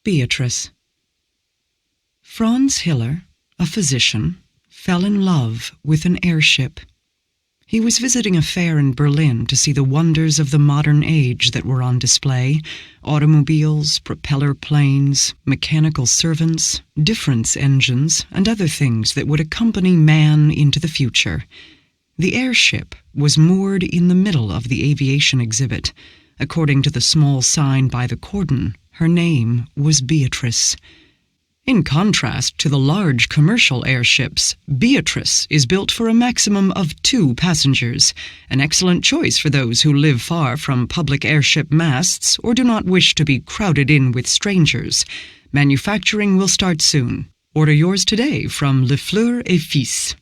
Beatrice. Franz Hiller, a physician, fell in love with an airship. He was visiting a fair in Berlin to see the wonders of the modern age that were on display: automobiles, propeller planes, mechanical servants, difference engines, and other things that would accompany man into the future. The airship was moored in the middle of the aviation exhibit. According to the small sign by the cordon, her name was Beatrice. In contrast to the large commercial airships, Beatrice is built for a maximum of 2 passengers, an excellent choice for those who live far from public airship masts or do not wish to be crowded in with strangers. Manufacturing will start soon. Order yours today from Le Fleur et Fils.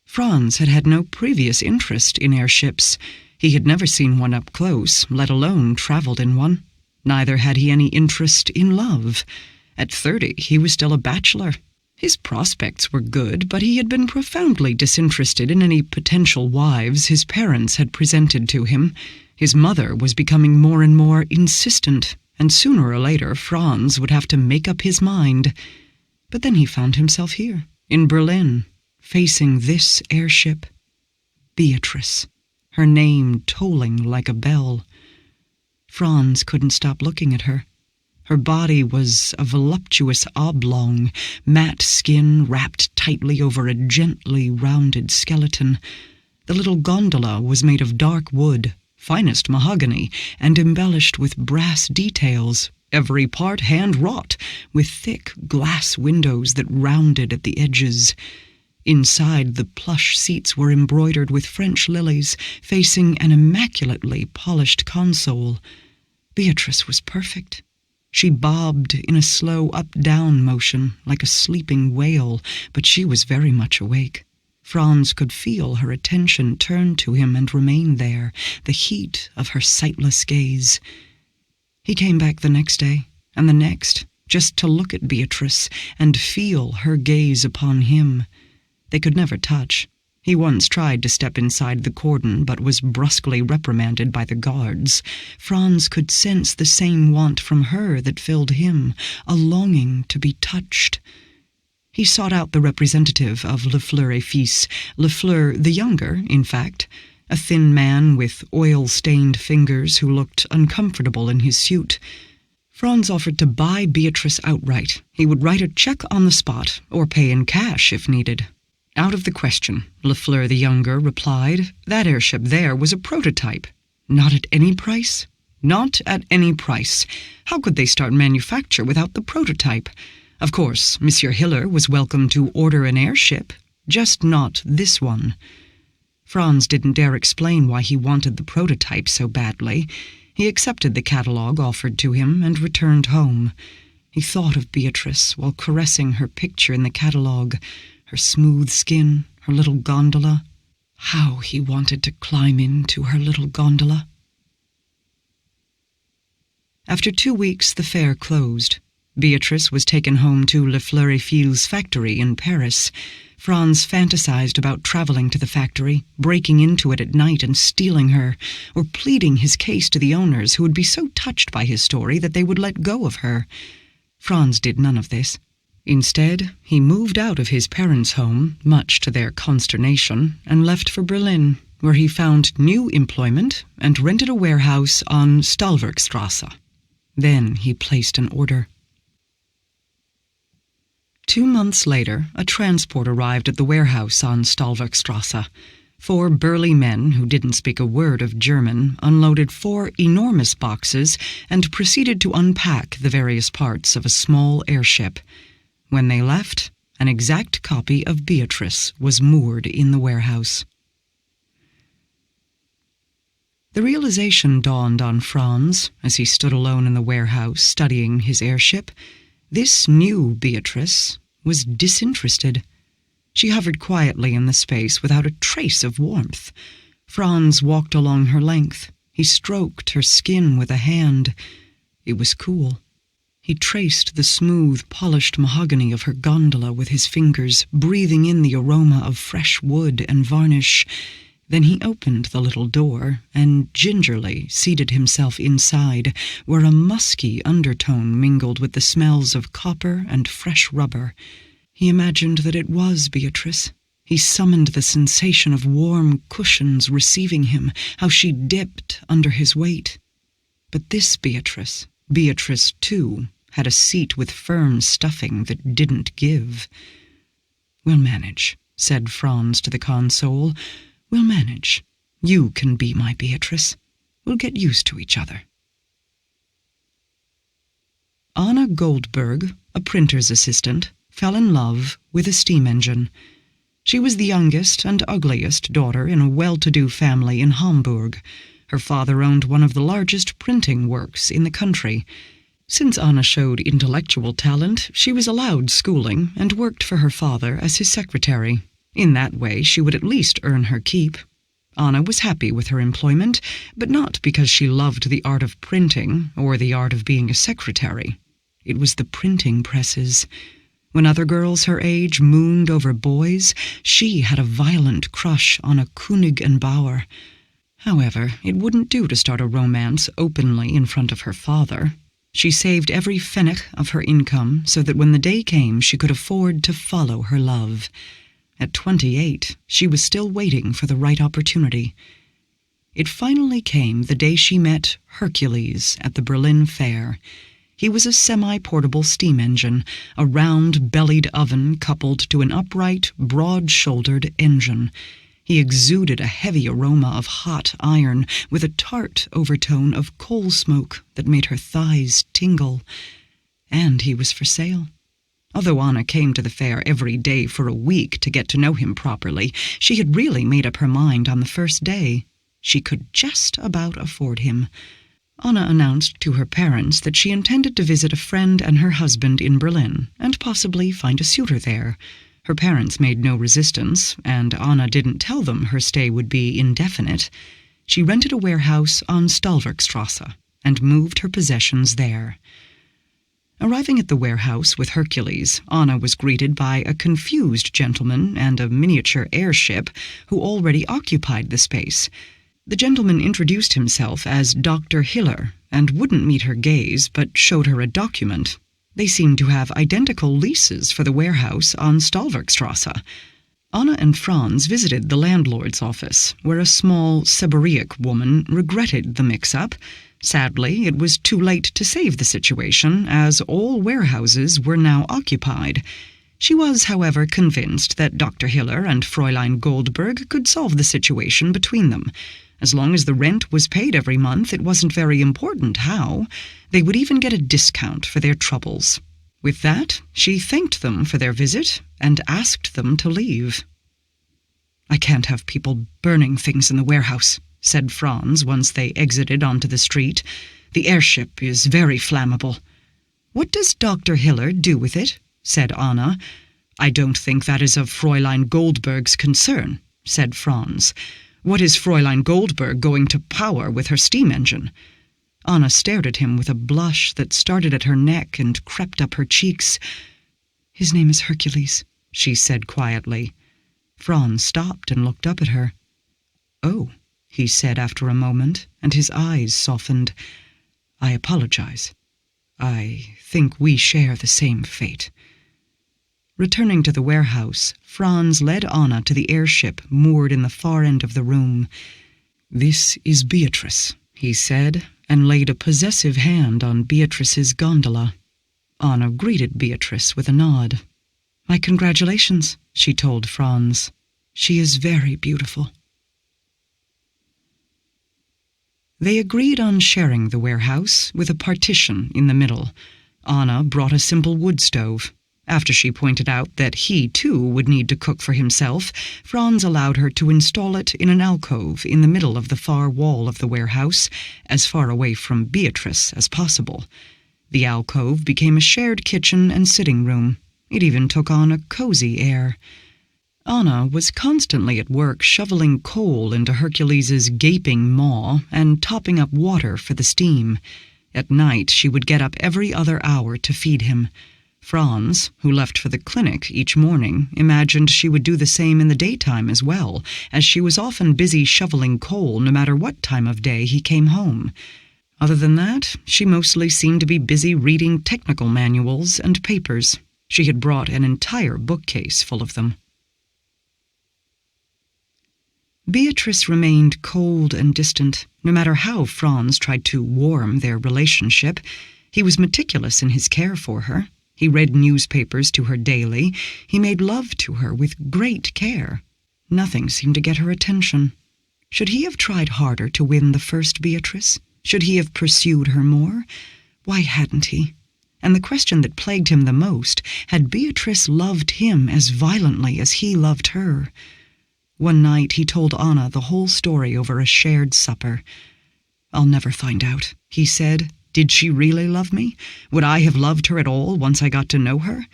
Franz had had no previous interest in airships. He had never seen one up close, let alone traveled in one. Neither had he any interest in love. At 30, he was still a bachelor. His prospects were good, but he had been profoundly disinterested in any potential wives his parents had presented to him. His mother was becoming more and more insistent, and sooner or later Franz would have to make up his mind. But then he found himself here, in Berlin, facing this airship. Beatrice, her name tolling like a bell. Franz couldn't stop looking at her. Her body was a voluptuous oblong, matte skin wrapped tightly over a gently rounded skeleton. The little gondola was made of dark wood, finest mahogany, and embellished with brass details, every part hand-wrought, with thick glass windows that rounded at the edges. Inside, the plush seats were embroidered with French lilies, facing an immaculately polished console. Beatrice was perfect. She bobbed in a slow up-down motion, like a sleeping whale, but she was very much awake. Franz could feel her attention turn to him and remain there, the heat of her sightless gaze. He came back the next day, and the next, just to look at Beatrice and feel her gaze upon him. They could never touch. He once tried to step inside the cordon, but was brusquely reprimanded by the guards. Franz could sense the same want from her that filled him, a longing to be touched. He sought out the representative of Le Fleur et Fils, Le Fleur the younger, in fact, a thin man with oil-stained fingers who looked uncomfortable in his suit. Franz offered to buy Beatrice outright. He would write a check on the spot, or pay in cash if needed. Out of the question, Le Fleur the younger replied. That airship there was a prototype. Not at any price? Not at any price. How could they start manufacture without the prototype? Of course, Monsieur Hiller was welcome to order an airship, just not this one. Franz didn't dare explain why he wanted the prototype so badly. He accepted the catalogue offered to him and returned home. He thought of Beatrice while caressing her picture in the catalogue, her smooth skin, her little gondola. How he wanted to climb into her little gondola. After 2 weeks, the fair closed. Beatrice was taken home to Le Fleur et Fils' factory in Paris. Franz fantasized about traveling to the factory, breaking into it at night and stealing her, or pleading his case to the owners, who would be so touched by his story that they would let go of her. Franz did none of this. Instead, he moved out of his parents' home, much to their consternation, and left for Berlin, where he found new employment and rented a warehouse on Stahlwerkstrasse. Then he placed an order. 2 months later, a transport arrived at the warehouse on Stahlwerkstrasse. 4 burly men, who didn't speak a word of German, unloaded 4 enormous boxes and proceeded to unpack the various parts of a small airship. When they left, an exact copy of Beatrice was moored in the warehouse. The realization dawned on Franz as he stood alone in the warehouse studying his airship. This new Beatrice was disinterested. She hovered quietly in the space without a trace of warmth. Franz walked along her length. He stroked her skin with a hand. It was cool. He traced the smooth, polished mahogany of her gondola with his fingers, breathing in the aroma of fresh wood and varnish. Then he opened the little door and gingerly seated himself inside, where a musky undertone mingled with the smells of copper and fresh rubber. He imagined that it was Beatrice. He summoned the sensation of warm cushions receiving him, how she dipped under his weight. But this Beatrice, too, had a seat with firm stuffing that didn't give. "We'll manage," said Franz to the console. "We'll manage. You can be my Beatrice. We'll get used to each other." Anna Goldberg, a printer's assistant, fell in love with a steam engine. She was the youngest and ugliest daughter in a well-to-do family in Hamburg. Her father owned one of the largest printing works in the country. Since Anna showed intellectual talent, she was allowed schooling and worked for her father as his secretary. In that way, she would at least earn her keep. Anna was happy with her employment, but not because she loved the art of printing or the art of being a secretary. It was the printing presses. When other girls her age mooned over boys, she had a violent crush on a König and Bauer. However, it wouldn't do to start a romance openly in front of her father. She saved every pfennig of her income so that when the day came she could afford to follow her love. At 28, she was still waiting for the right opportunity. It finally came the day she met Hercules at the Berlin Fair. He was a semi-portable steam engine, a round-bellied oven coupled to an upright, broad-shouldered engine. He exuded a heavy aroma of hot iron with a tart overtone of coal smoke that made her thighs tingle. And he was for sale. Although Anna came to the fair every day for a week to get to know him properly, she had really made up her mind on the first day. She could just about afford him. Anna announced to her parents that she intended to visit a friend and her husband in Berlin, and possibly find a suitor there. Her parents made no resistance, and Anna didn't tell them her stay would be indefinite. She rented a warehouse on Stallwerkstrasse and moved her possessions there. Arriving at the warehouse with Hercules, Anna was greeted by a confused gentleman and a miniature airship who already occupied the space. The gentleman introduced himself as Dr. Hiller and wouldn't meet her gaze but showed her a document. They seemed to have identical leases for the warehouse on Stallwerkstrasse. Anna and Franz visited the landlord's office, where a small Siberiac woman regretted the mix-up. Sadly, it was too late to save the situation, as all warehouses were now occupied. She was, however, convinced that Dr. Hiller and Fräulein Goldberg could solve the situation between them. As long as the rent was paid every month, it wasn't very important how. They would even get a discount for their troubles. With that, she thanked them for their visit and asked them to leave. "I can't have people burning things in the warehouse," said Franz once they exited onto the street. "The airship is very flammable." "What does Dr. Hiller do with it?" said Anna. "I don't think that is of Fräulein Goldberg's concern," said Franz. "What is Fräulein Goldberg going to power with her steam engine?" Anna stared at him with a blush that started at her neck and crept up her cheeks. "His name is Hercules," she said quietly. Franz stopped and looked up at her. "Oh," he said after a moment, and his eyes softened. "I apologize. I think we share the same fate." Returning to the warehouse, Franz led Anna to the airship moored in the far end of the room. "This is Beatrice," he said, and laid a possessive hand on Beatrice's gondola. Anna greeted Beatrice with a nod. "My congratulations," she told Franz. "She is very beautiful." They agreed on sharing the warehouse, with a partition in the middle. Anna brought a simple wood stove. After she pointed out that he, too, would need to cook for himself, Franz allowed her to install it in an alcove in the middle of the far wall of the warehouse, as far away from Beatrice as possible. The alcove became a shared kitchen and sitting room. It even took on a cozy air. Anna was constantly at work shoveling coal into Hercules's gaping maw and topping up water for the steam. At night she would get up every other hour to feed him. Franz, who left for the clinic each morning, imagined she would do the same in the daytime as well, as she was often busy shoveling coal no matter what time of day he came home. Other than that, she mostly seemed to be busy reading technical manuals and papers. She had brought an entire bookcase full of them. Beatrice remained cold and distant, no matter how Franz tried to warm their relationship. He was meticulous in his care for her. He read newspapers to her daily. He made love to her with great care. Nothing seemed to get her attention. Should he have tried harder to win the first Beatrice? Should he have pursued her more? Why hadn't he? And the question that plagued him the most, had Beatrice loved him as violently as he loved her? One night he told Anna the whole story over a shared supper. "I'll never find out," he said. "Did she really love me? Would I have loved her at all once I got to know her?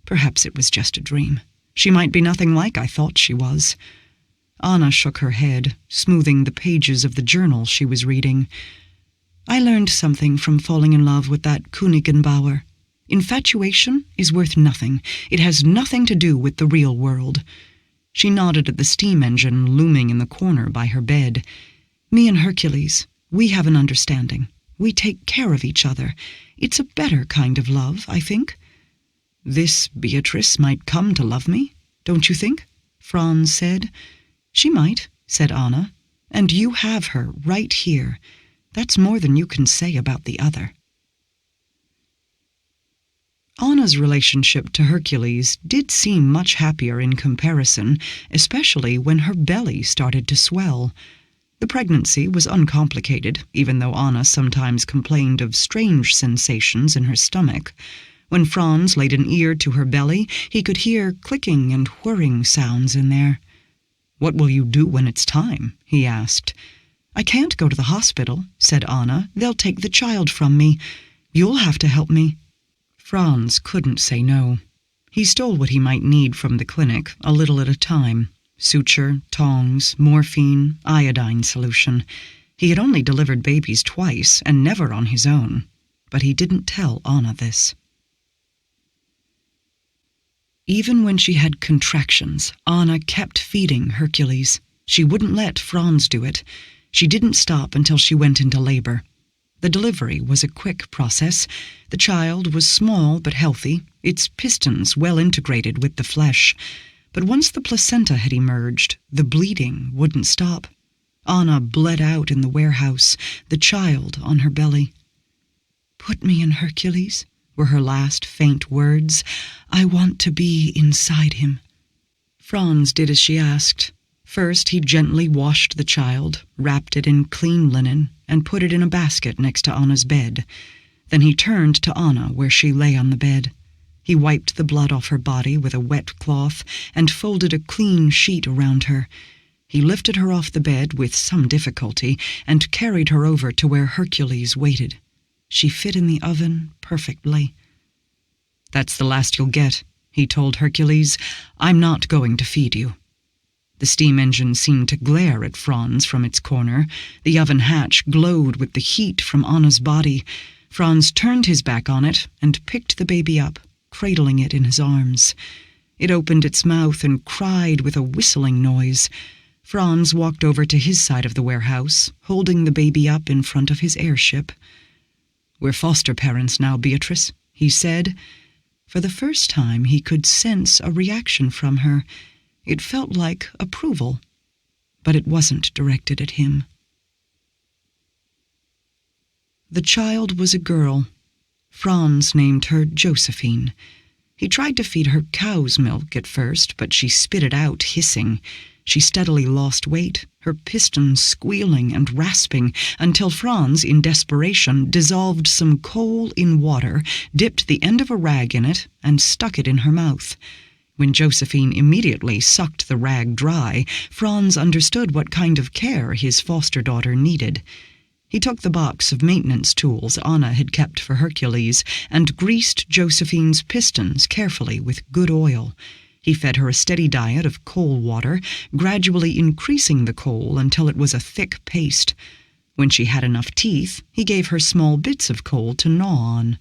Perhaps it was just a dream. She might be nothing like I thought she was." Anna shook her head, smoothing the pages of the journal she was reading. "I learned something from falling in love with that Königenbauer. Infatuation is worth nothing. It has nothing to do with the real world." She nodded at the steam engine looming in the corner by her bed. "Me and Hercules, we have an understanding. We take care of each other. It's a better kind of love, I think." "This Beatrice might come to love me, don't you think?" Franz said. "She might," said Anna. "And you have her right here. That's more than you can say about the other." Anna's relationship to Hercules did seem much happier in comparison, especially when her belly started to swell. The pregnancy was uncomplicated, even though Anna sometimes complained of strange sensations in her stomach. When Franz laid an ear to her belly, he could hear clicking and whirring sounds in there. "What will you do when it's time?" he asked. "I can't go to the hospital," said Anna. "They'll take the child from me. You'll have to help me." Franz couldn't say no. He stole what he might need from the clinic, a little at a time. Suture, tongs, morphine, iodine solution. He had only delivered babies twice, and never on his own. But he didn't tell Anna this. Even when she had contractions, Anna kept feeding Hercules. She wouldn't let Franz do it. She didn't stop until she went into labor. The delivery was a quick process. The child was small but healthy, its pistons well integrated with the flesh. But once the placenta had emerged, the bleeding wouldn't stop. Anna bled out in the warehouse, the child on her belly. "Put me in Hercules," were her last faint words. "I want to be inside him." Franz did as she asked. First, he gently washed the child, wrapped it in clean linen, and put it in a basket next to Anna's bed. Then he turned to Anna where she lay on the bed. He wiped the blood off her body with a wet cloth and folded a clean sheet around her. He lifted her off the bed with some difficulty and carried her over to where Hercules waited. She fit in the oven perfectly. "That's the last you'll get," he told Hercules. "I'm not going to feed you." The steam engine seemed to glare at Franz from its corner. The oven hatch glowed with the heat from Anna's body. Franz turned his back on it and picked the baby up, cradling it in his arms. It opened its mouth and cried with a whistling noise. Franz walked over to his side of the warehouse, holding the baby up in front of his airship. "We're foster parents now, Beatrice," he said. For the first time he could sense a reaction from her. It felt like approval, but it wasn't directed at him. The child was a girl. Franz named her Josephine. He tried to feed her cow's milk at first, but she spit it out hissing. She steadily lost weight, her pistons squealing and rasping, until Franz, in desperation, dissolved some coal in water, dipped the end of a rag in it, and stuck it in her mouth. When Josephine immediately sucked the rag dry, Franz understood what kind of care his foster daughter needed. He took the box of maintenance tools Anna had kept for Hercules and greased Josephine's pistons carefully with good oil. He fed her a steady diet of coal water, gradually increasing the coal until it was a thick paste. When she had enough teeth, he gave her small bits of coal to gnaw on.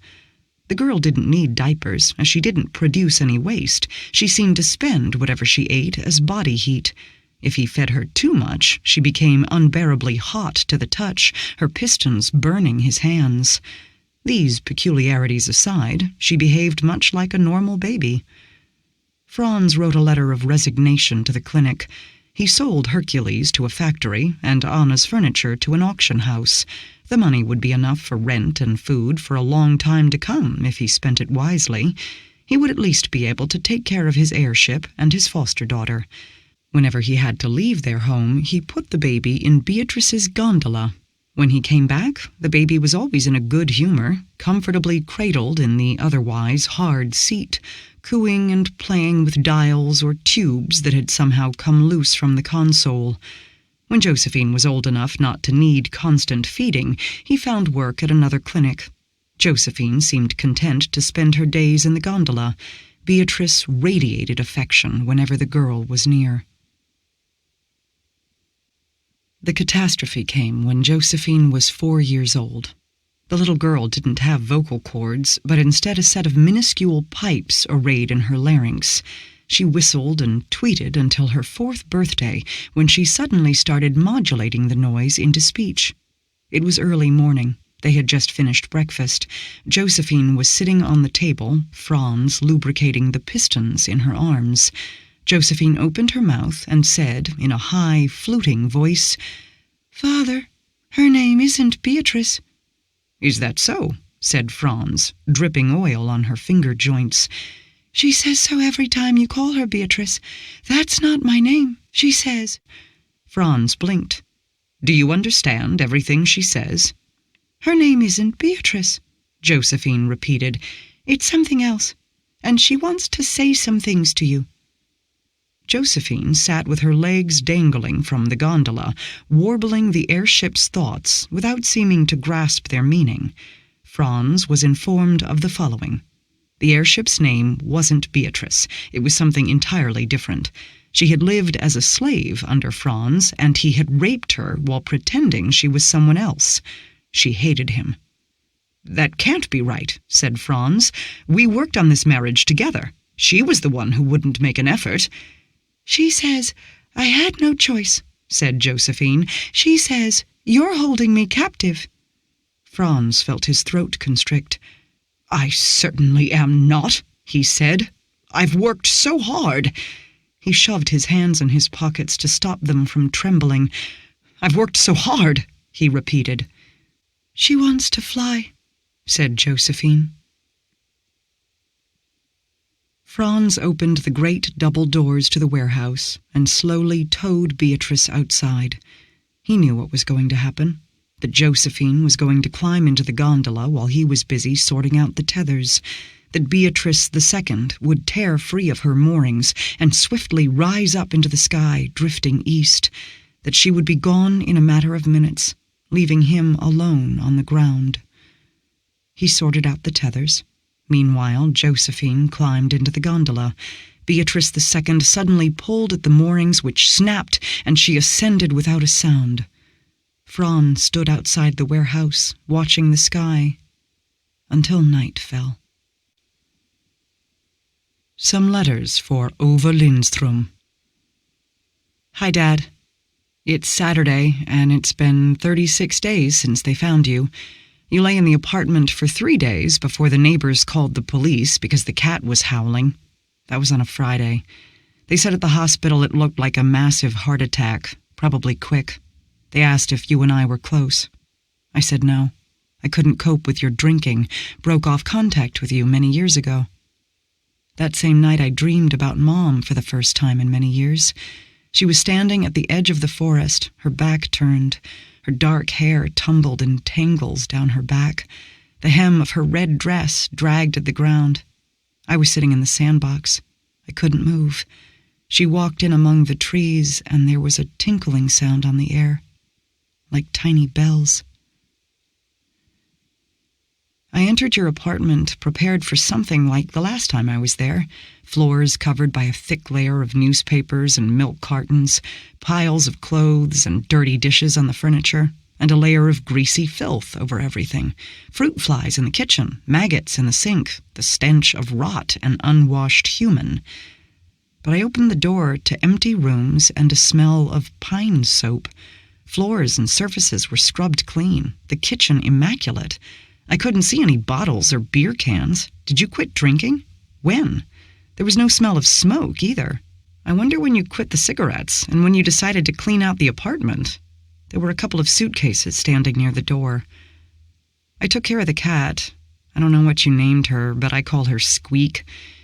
The girl didn't need diapers, as she didn't produce any waste. She seemed to spend whatever she ate as body heat. If he fed her too much, she became unbearably hot to the touch, her pistons burning his hands. These peculiarities aside, she behaved much like a normal baby. Franz wrote a letter of resignation to the clinic. He sold Hercules to a factory and Anna's furniture to an auction house. The money would be enough for rent and food for a long time to come if he spent it wisely. He would at least be able to take care of his heirship and his foster daughter. Whenever he had to leave their home, he put the baby in Beatrice's gondola. When he came back, the baby was always in a good humor, comfortably cradled in the otherwise hard seat, cooing and playing with dials or tubes that had somehow come loose from the console. When Josephine was old enough not to need constant feeding, he found work at another clinic. Josephine seemed content to spend her days in the gondola. Beatrice radiated affection whenever the girl was near. The catastrophe came when Josephine was 4 years old. The little girl didn't have vocal cords, but instead a set of minuscule pipes arrayed in her larynx. She whistled and tweeted until her 4th birthday, when she suddenly started modulating the noise into speech. It was early morning. They had just finished breakfast. Josephine was sitting on the table, Franz lubricating the pistons in her arms. Josephine opened her mouth and said, in a high, fluting voice, "Father, her name isn't Beatrice." "Is that so?" said Franz, dripping oil on her finger joints. "She says so every time you call her Beatrice. That's not my name, she says." Franz blinked. "Do you understand everything she says?" "Her name isn't Beatrice," Josephine repeated. "It's something else, and she wants to say some things to you." Josephine sat with her legs dangling from the gondola, warbling the airship's thoughts without seeming to grasp their meaning. Franz was informed of the following. The airship's name wasn't Beatrice. It was something entirely different. She had lived as a slave under Franz, and he had raped her while pretending she was someone else. She hated him. "That can't be right," said Franz. "We worked on this marriage together. She was the one who wouldn't make an effort." "She says I had no choice," said Josephine. "She says you're holding me captive." Franz felt his throat constrict. "I certainly am not," he said. "I've worked so hard." He shoved his hands in his pockets to stop them from trembling. "I've worked so hard," he repeated. "She wants to fly," said Josephine. Franz opened the great double doors to the warehouse and slowly towed Beatrice outside. He knew what was going to happen, that Josephine was going to climb into the gondola while he was busy sorting out the tethers, that Beatrice II would tear free of her moorings and swiftly rise up into the sky, drifting east, that she would be gone in a matter of minutes, leaving him alone on the ground. He sorted out the tethers. Meanwhile, Josephine climbed into the gondola. Beatrice II suddenly pulled at the moorings, which snapped, and she ascended without a sound. Franz stood outside the warehouse, watching the sky, until night fell. Some letters for Ove Lindström. Hi, Dad. It's Saturday, and it's been 36 days since they found you. You lay in the apartment for 3 days before the neighbors called the police because the cat was howling. That was on a Friday. They said at the hospital it looked like a massive heart attack, probably quick. They asked if you and I were close. I said no. I couldn't cope with your drinking, broke off contact with you many years ago. That same night I dreamed about Mom for the first time in many years. She was standing at the edge of the forest, her back turned. Her dark hair tumbled in tangles down her back. The hem of her red dress dragged at the ground. I was sitting in the sandbox. I couldn't move. She walked in among the trees, and there was a tinkling sound on the air, like tiny bells. I entered your apartment prepared for something like the last time I was there. Floors covered by a thick layer of newspapers and milk cartons, piles of clothes and dirty dishes on the furniture, and a layer of greasy filth over everything. Fruit flies in the kitchen, maggots in the sink, the stench of rot and unwashed human. But I opened the door to empty rooms and a smell of pine soap. Floors and surfaces were scrubbed clean, the kitchen immaculate. I couldn't see any bottles or beer cans. Did you quit drinking? When? There was no smell of smoke, either. I wonder when you quit the cigarettes and when you decided to clean out the apartment. There were a couple of suitcases standing near the door. I took care of the cat. I don't know what you named her, but I call her Squeak.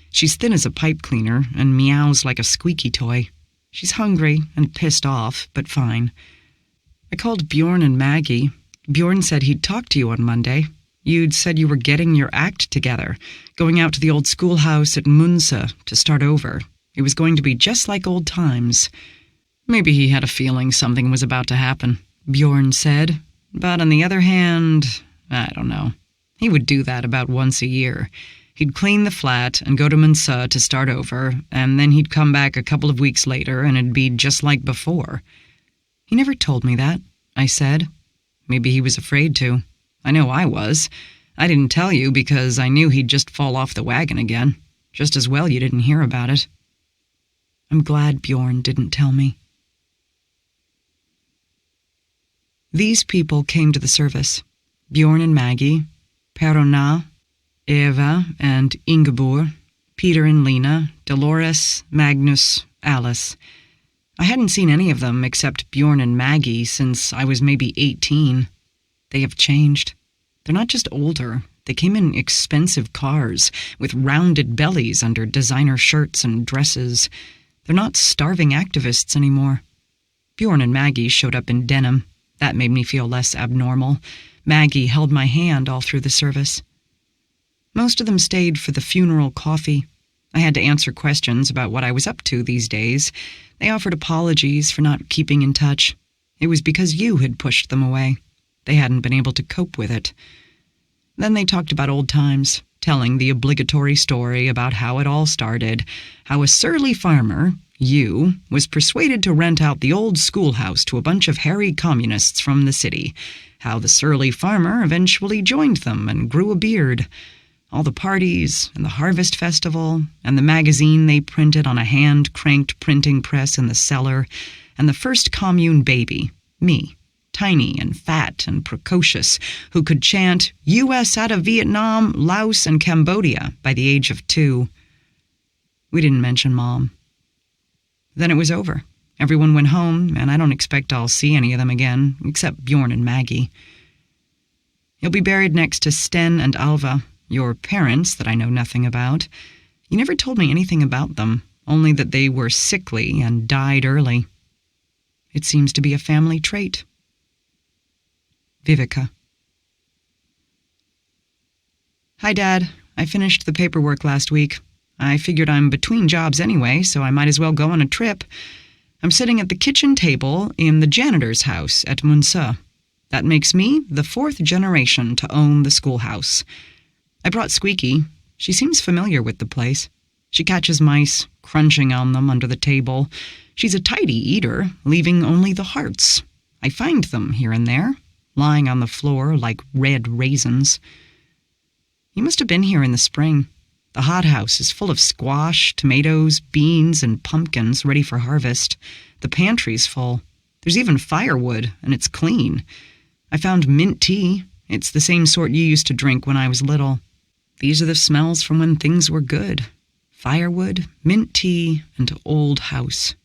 She's thin as a pipe cleaner and meows like a squeaky toy. She's hungry and pissed off, but fine. I called Bjorn and Maggie. Bjorn said he'd talk to you on Monday. You'd said you were getting your act together, going out to the old schoolhouse at Munse to start over. It was going to be just like old times. Maybe he had a feeling something was about to happen, Bjorn said. But on the other hand, I don't know. He would do that about once a year. He'd clean the flat and go to Munse to start over, and then he'd come back a couple of weeks later and it'd be just like before. He never told me that, I said. Maybe he was afraid to. I know I was. I didn't tell you because I knew he'd just fall off the wagon again. Just as well you didn't hear about it. I'm glad Bjorn didn't tell me. These people came to the service. Bjorn and Maggie, Per-Ona, Eva and Ingeborg, Peter and Lena, Dolores, Magnus, Alice. I hadn't seen any of them except Bjorn and Maggie since I was maybe 18. They have changed. They're not just older. They came in expensive cars with rounded bellies under designer shirts and dresses. They're not starving activists anymore. Bjorn and Maggie showed up in denim. That made me feel less abnormal. Maggie held my hand all through the service. Most of them stayed for the funeral coffee. I had to answer questions about what I was up to these days. They offered apologies for not keeping in touch. It was because you had pushed them away. They hadn't been able to cope with it. Then they talked about old times, telling the obligatory story about how it all started, how a surly farmer, you, was persuaded to rent out the old schoolhouse to a bunch of hairy communists from the city, how the surly farmer eventually joined them and grew a beard, all the parties and the harvest festival and the magazine they printed on a hand-cranked printing press in the cellar, and the first commune baby, me, tiny and fat and precocious, who could chant U.S. out of Vietnam, Laos, and Cambodia by the age of 2. We didn't mention Mom. Then it was over. Everyone went home, and I don't expect I'll see any of them again, except Bjorn and Maggie. He'll be buried next to Sten and Alva, your parents that I know nothing about. You never told me anything about them, only that they were sickly and died early. It seems to be a family trait. Vivica. Hi, Dad. I finished the paperwork last week. I figured I'm between jobs anyway, so I might as well go on a trip. I'm sitting at the kitchen table in the janitor's house at Munse. That makes me the 4th generation to own the schoolhouse. I brought Squeaky. She seems familiar with the place. She catches mice, crunching on them under the table. She's a tidy eater, leaving only the hearts. I find them here and there, lying on the floor like red raisins. You must have been here in the spring. The hothouse is full of squash, tomatoes, beans, and pumpkins ready for harvest. The pantry's full. There's even firewood, and it's clean. I found mint tea. It's the same sort you used to drink when I was little. These are the smells from when things were good. Firewood, mint tea, and old house.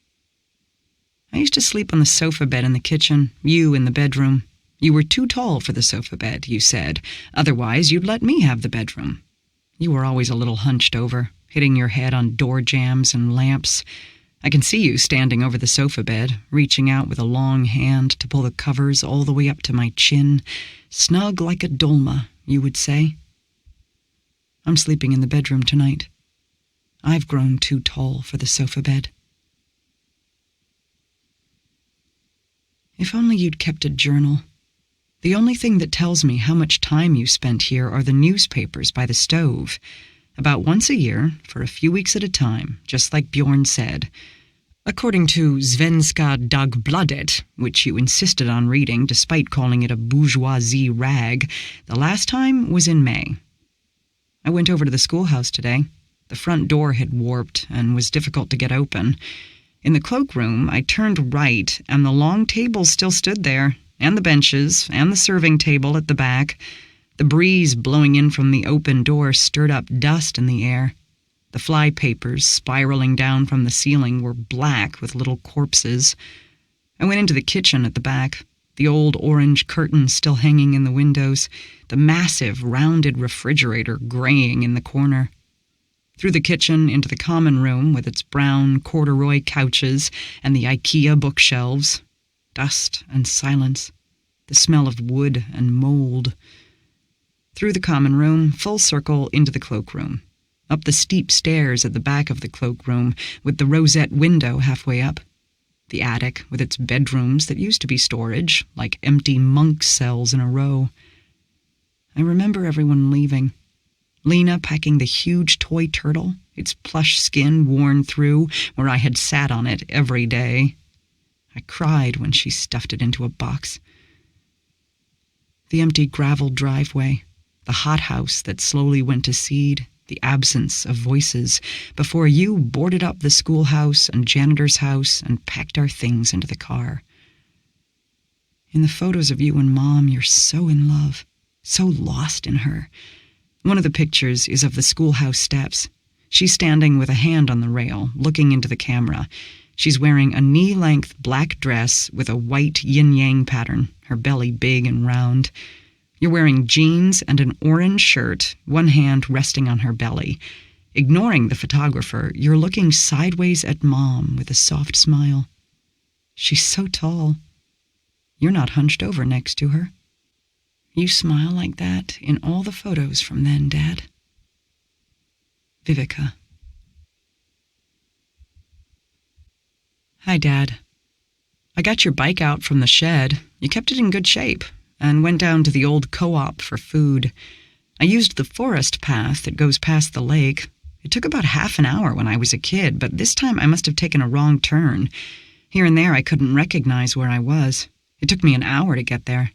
I used to sleep on the sofa bed in the kitchen, you in the bedroom. You were too tall for the sofa bed, you said. Otherwise, you'd let me have the bedroom. You were always a little hunched over, hitting your head on door jambs and lamps. I can see you standing over the sofa bed, reaching out with a long hand to pull the covers all the way up to my chin. Snug like a dolma, you would say. I'm sleeping in the bedroom tonight. I've grown too tall for the sofa bed. If only you'd kept a journal. The only thing that tells me how much time you spent here are the newspapers by the stove. About once a year, for a few weeks at a time, just like Bjorn said. According to Svenska Dagbladet, which you insisted on reading despite calling it a bourgeoisie rag, the last time was in May. I went over to the schoolhouse today. The front door had warped and was difficult to get open. In the cloakroom, I turned right, and the long table still stood there, and the benches, and the serving table at the back. The breeze blowing in from the open door stirred up dust in the air. The fly papers spiraling down from the ceiling were black with little corpses. I went into the kitchen at the back, the old orange curtains still hanging in the windows, the massive, rounded refrigerator graying in the corner. Through the kitchen into the common room with its brown corduroy couches and the IKEA bookshelves. Dust and silence, the smell of wood and mold. Through the common room, full circle into the cloakroom. Up the steep stairs at the back of the cloakroom with the rosette window halfway up. The attic with its bedrooms that used to be storage, like empty monk cells in a row. I remember everyone leaving. Lena packing the huge toy turtle, its plush skin worn through where I had sat on it every day. I cried when she stuffed it into a box. The empty gravel driveway, the hothouse that slowly went to seed, the absence of voices before you boarded up the schoolhouse and janitor's house and packed our things into the car. In the photos of you and Mom, you're so in love, so lost in her. One of the pictures is of the schoolhouse steps. She's standing with a hand on the rail, looking into the camera. She's wearing a knee-length black dress with a white yin-yang pattern, her belly big and round. You're wearing jeans and an orange shirt, one hand resting on her belly. Ignoring the photographer, you're looking sideways at Mom with a soft smile. She's so tall. You're not hunched over next to her. You smile like that in all the photos from then, Dad. Vivica. Hi, Dad. I got your bike out from the shed. You kept it in good shape, and went down to the old co-op for food. I used the forest path that goes past the lake. It took about half an hour when I was a kid, but this time I must have taken a wrong turn. Here and there I couldn't recognize where I was. It took me an hour to get there.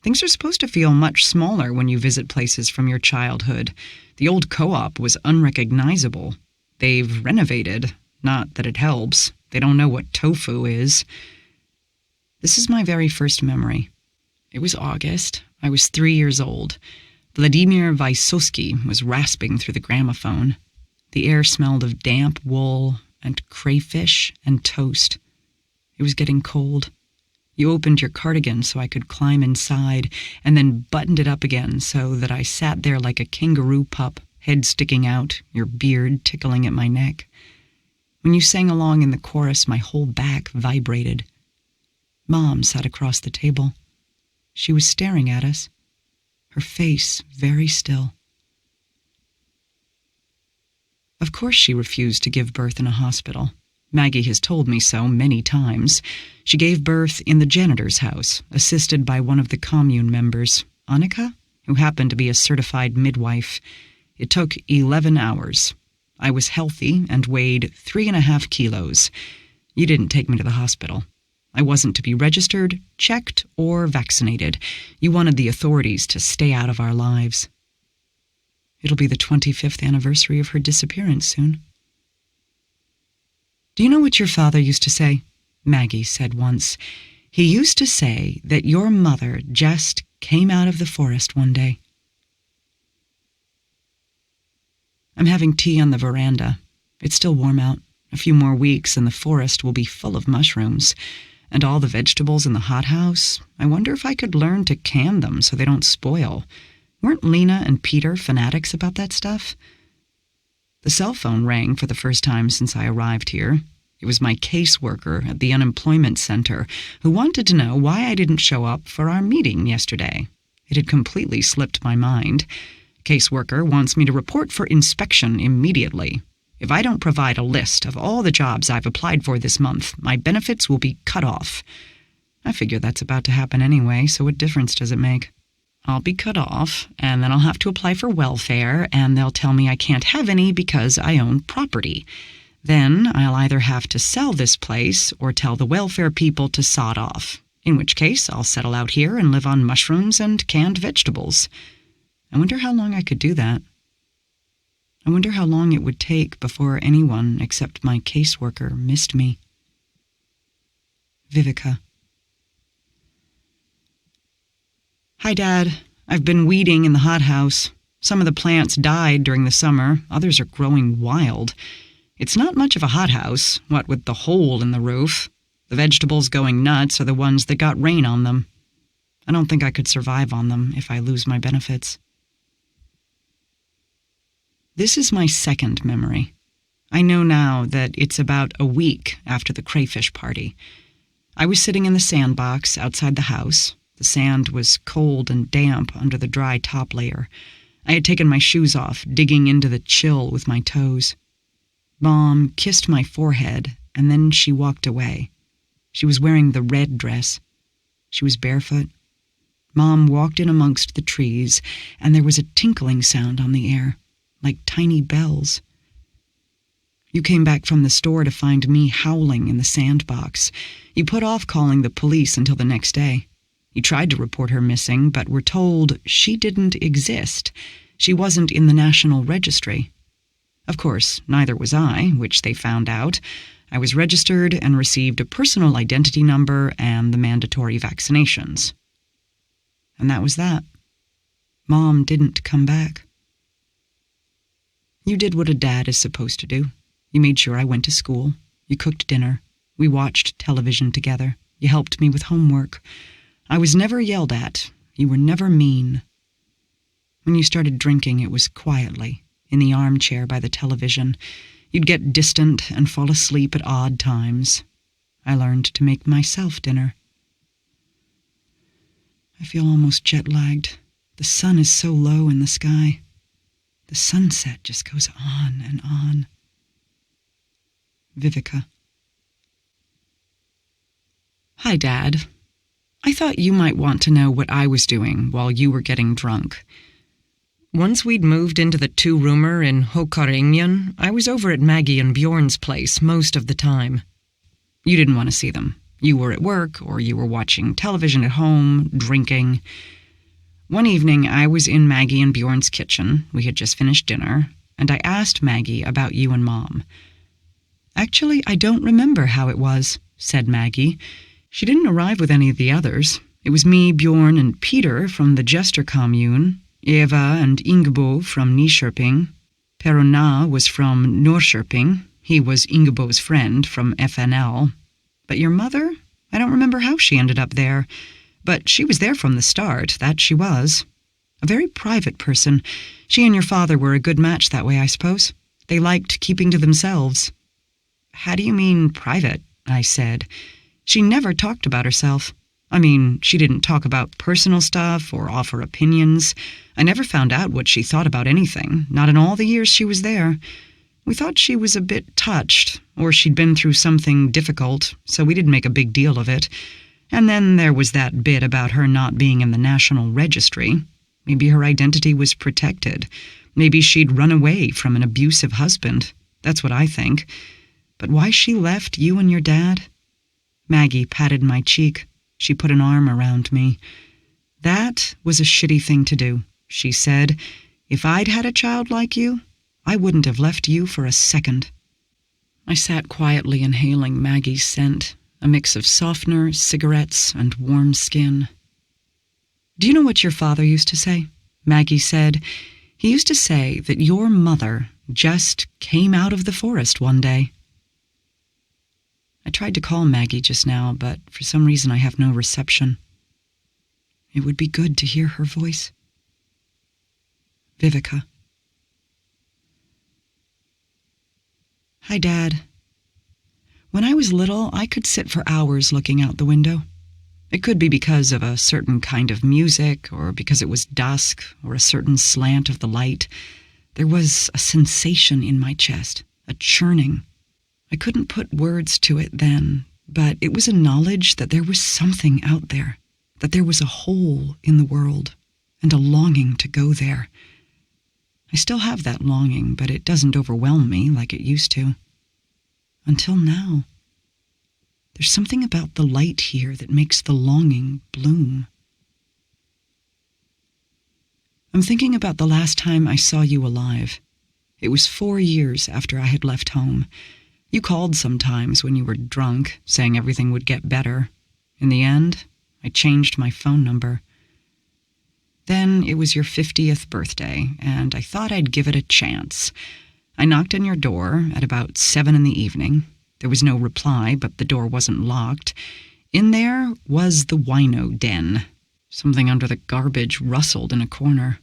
Things are supposed to feel much smaller when you visit places from your childhood. The old co-op was unrecognizable. They've renovated. Not that it helps. They don't know what tofu is. This is my very first memory. It was August. I was 3 years old. Vladimir Vysotsky was rasping through the gramophone. The air smelled of damp wool and crayfish and toast. It was getting cold. You opened your cardigan so I could climb inside, and then buttoned it up again so that I sat there like a kangaroo pup, head sticking out, your beard tickling at my neck. When you sang along in the chorus, my whole back vibrated. Mom sat across the table. She was staring at us, her face very still. Of course she refused to give birth in a hospital. Maggie has told me so many times. She gave birth in the janitor's house, assisted by one of the commune members, Annika, who happened to be a certified midwife. It took 11 hours. I was healthy and weighed 3.5 kilos. You didn't take me to the hospital. I wasn't to be registered, checked, or vaccinated. You wanted the authorities to stay out of our lives. It'll be the 25th anniversary of her disappearance soon. Do you know what your father used to say? Maggie said once. He used to say that your mother just came out of the forest one day. I'm having tea on the veranda. It's still warm out. A few more weeks and the forest will be full of mushrooms. And all the vegetables in the hothouse, I wonder if I could learn to can them so they don't spoil. Weren't Lena and Peter fanatics about that stuff? The cell phone rang for the first time since I arrived here. It was my caseworker at the unemployment center who wanted to know why I didn't show up for our meeting yesterday. It had completely slipped my mind. Caseworker wants me to report for inspection immediately. If I don't provide a list of all the jobs I've applied for this month, my benefits will be cut off. I figure that's about to happen anyway, so what difference does it make? I'll be cut off, and then I'll have to apply for welfare, and they'll tell me I can't have any because I own property. Then I'll either have to sell this place or tell the welfare people to sod off, in which case I'll settle out here and live on mushrooms and canned vegetables. I wonder how long I could do that. I wonder how long it would take before anyone except my caseworker missed me. Vivica. Hi, Dad. I've been weeding in the hothouse. Some of the plants died during the summer. Others are growing wild. It's not much of a hothouse, what with the hole in the roof. The vegetables going nuts are the ones that got rain on them. I don't think I could survive on them if I lose my benefits. This is my second memory. I know now that it's about a week after the crayfish party. I was sitting in the sandbox outside the house. The sand was cold and damp under the dry top layer. I had taken my shoes off, digging into the chill with my toes. Mom kissed my forehead, and then she walked away. She was wearing the red dress. She was barefoot. Mom walked in amongst the trees, and there was a tinkling sound on the air, like tiny bells. You came back from the store to find me howling in the sandbox. You put off calling the police until the next day. You tried to report her missing, but were told she didn't exist. She wasn't in the National Registry. Of course, neither was I, which they found out. I was registered and received a personal identity number and the mandatory vaccinations. And that was that. Mom didn't come back. You did what a dad is supposed to do. You made sure I went to school. You cooked dinner. We watched television together. You helped me with homework. I was never yelled at. You were never mean. When you started drinking, it was quietly, in the armchair by the television. You'd get distant and fall asleep at odd times. I learned to make myself dinner. I feel almost jet-lagged. The sun is so low in the sky. The sunset just goes on and on. Vivica. Hi, Dad. I thought you might want to know what I was doing while you were getting drunk. Once we'd moved into the two-roomer in Hokaringen, I was over at Maggie and Bjorn's place most of the time. You didn't want to see them. You were at work, or you were watching television at home, drinking. One evening, I was in Maggie and Bjorn's kitchen. We had just finished dinner, and I asked Maggie about you and Mom. Actually, I don't remember how it was, said Maggie. She didn't arrive with any of the others. It was me, Bjorn, and Peter from the Jester commune, Eva and Ingebo from Nyköping. Per-Ona was from Norrköping. He was Ingebo's friend from FNL. But your mother? I don't remember how she ended up there. But she was there from the start, that she was. A very private person. She and your father were a good match that way, I suppose. They liked keeping to themselves. How do you mean private? I said. She never talked about herself. I mean, she didn't talk about personal stuff or offer opinions. I never found out what she thought about anything, not in all the years she was there. We thought she was a bit touched, or she'd been through something difficult, so we didn't make a big deal of it. And then there was that bit about her not being in the National Registry. Maybe her identity was protected. Maybe she'd run away from an abusive husband. That's what I think. But why she left you and your dad? Maggie patted my cheek. She put an arm around me. That was a shitty thing to do, she said. If I'd had a child like you, I wouldn't have left you for a second. I sat quietly inhaling Maggie's scent, a mix of softener, cigarettes, and warm skin. Do you know what your father used to say? Maggie said. He used to say that your mother just came out of the forest one day. I tried to call Maggie just now, but for some reason I have no reception. It would be good to hear her voice. Vivica. Hi, Dad. When I was little, I could sit for hours looking out the window. It could be because of a certain kind of music, or because it was dusk, or a certain slant of the light. There was a sensation in my chest, a churning. I couldn't put words to it then, but it was a knowledge that there was something out there, that there was a hole in the world, and a longing to go there. I still have that longing, but it doesn't overwhelm me like it used to. Until now. There's something about the light here that makes the longing bloom. I'm thinking about the last time I saw you alive. It was 4 years after I had left home. You called sometimes when you were drunk, saying everything would get better. In the end, I changed my phone number. Then it was your 50th birthday, and I thought I'd give it a chance. I knocked on your door at about 7 in the evening. There was no reply, but the door wasn't locked. In there was the wino den. Something under the garbage rustled in a corner.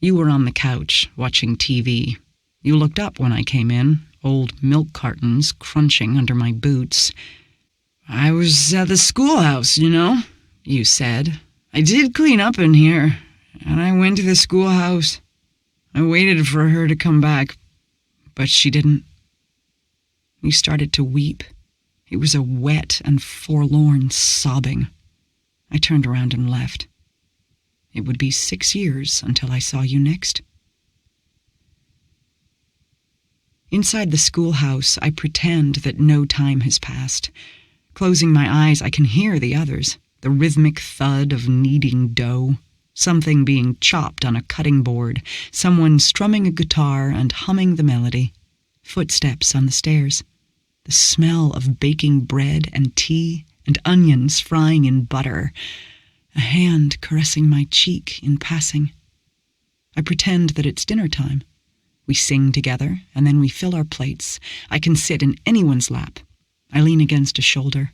You were on the couch, watching TV. You looked up when I came in, old milk cartons crunching under my boots. "I was at the schoolhouse, you said. "I did clean up in here, and I went to the schoolhouse. I waited for her to come back, but she didn't." You started to weep. It was a wet and forlorn sobbing. I turned around and left. It would be 6 years until I saw you next. Inside the schoolhouse, I pretend that no time has passed. Closing my eyes, I can hear the others, the rhythmic thud of kneading dough, something being chopped on a cutting board, someone strumming a guitar and humming the melody, footsteps on the stairs, the smell of baking bread and tea and onions frying in butter, a hand caressing my cheek in passing. I pretend that it's dinner time. We sing together, and then we fill our plates. I can sit in anyone's lap. I lean against a shoulder.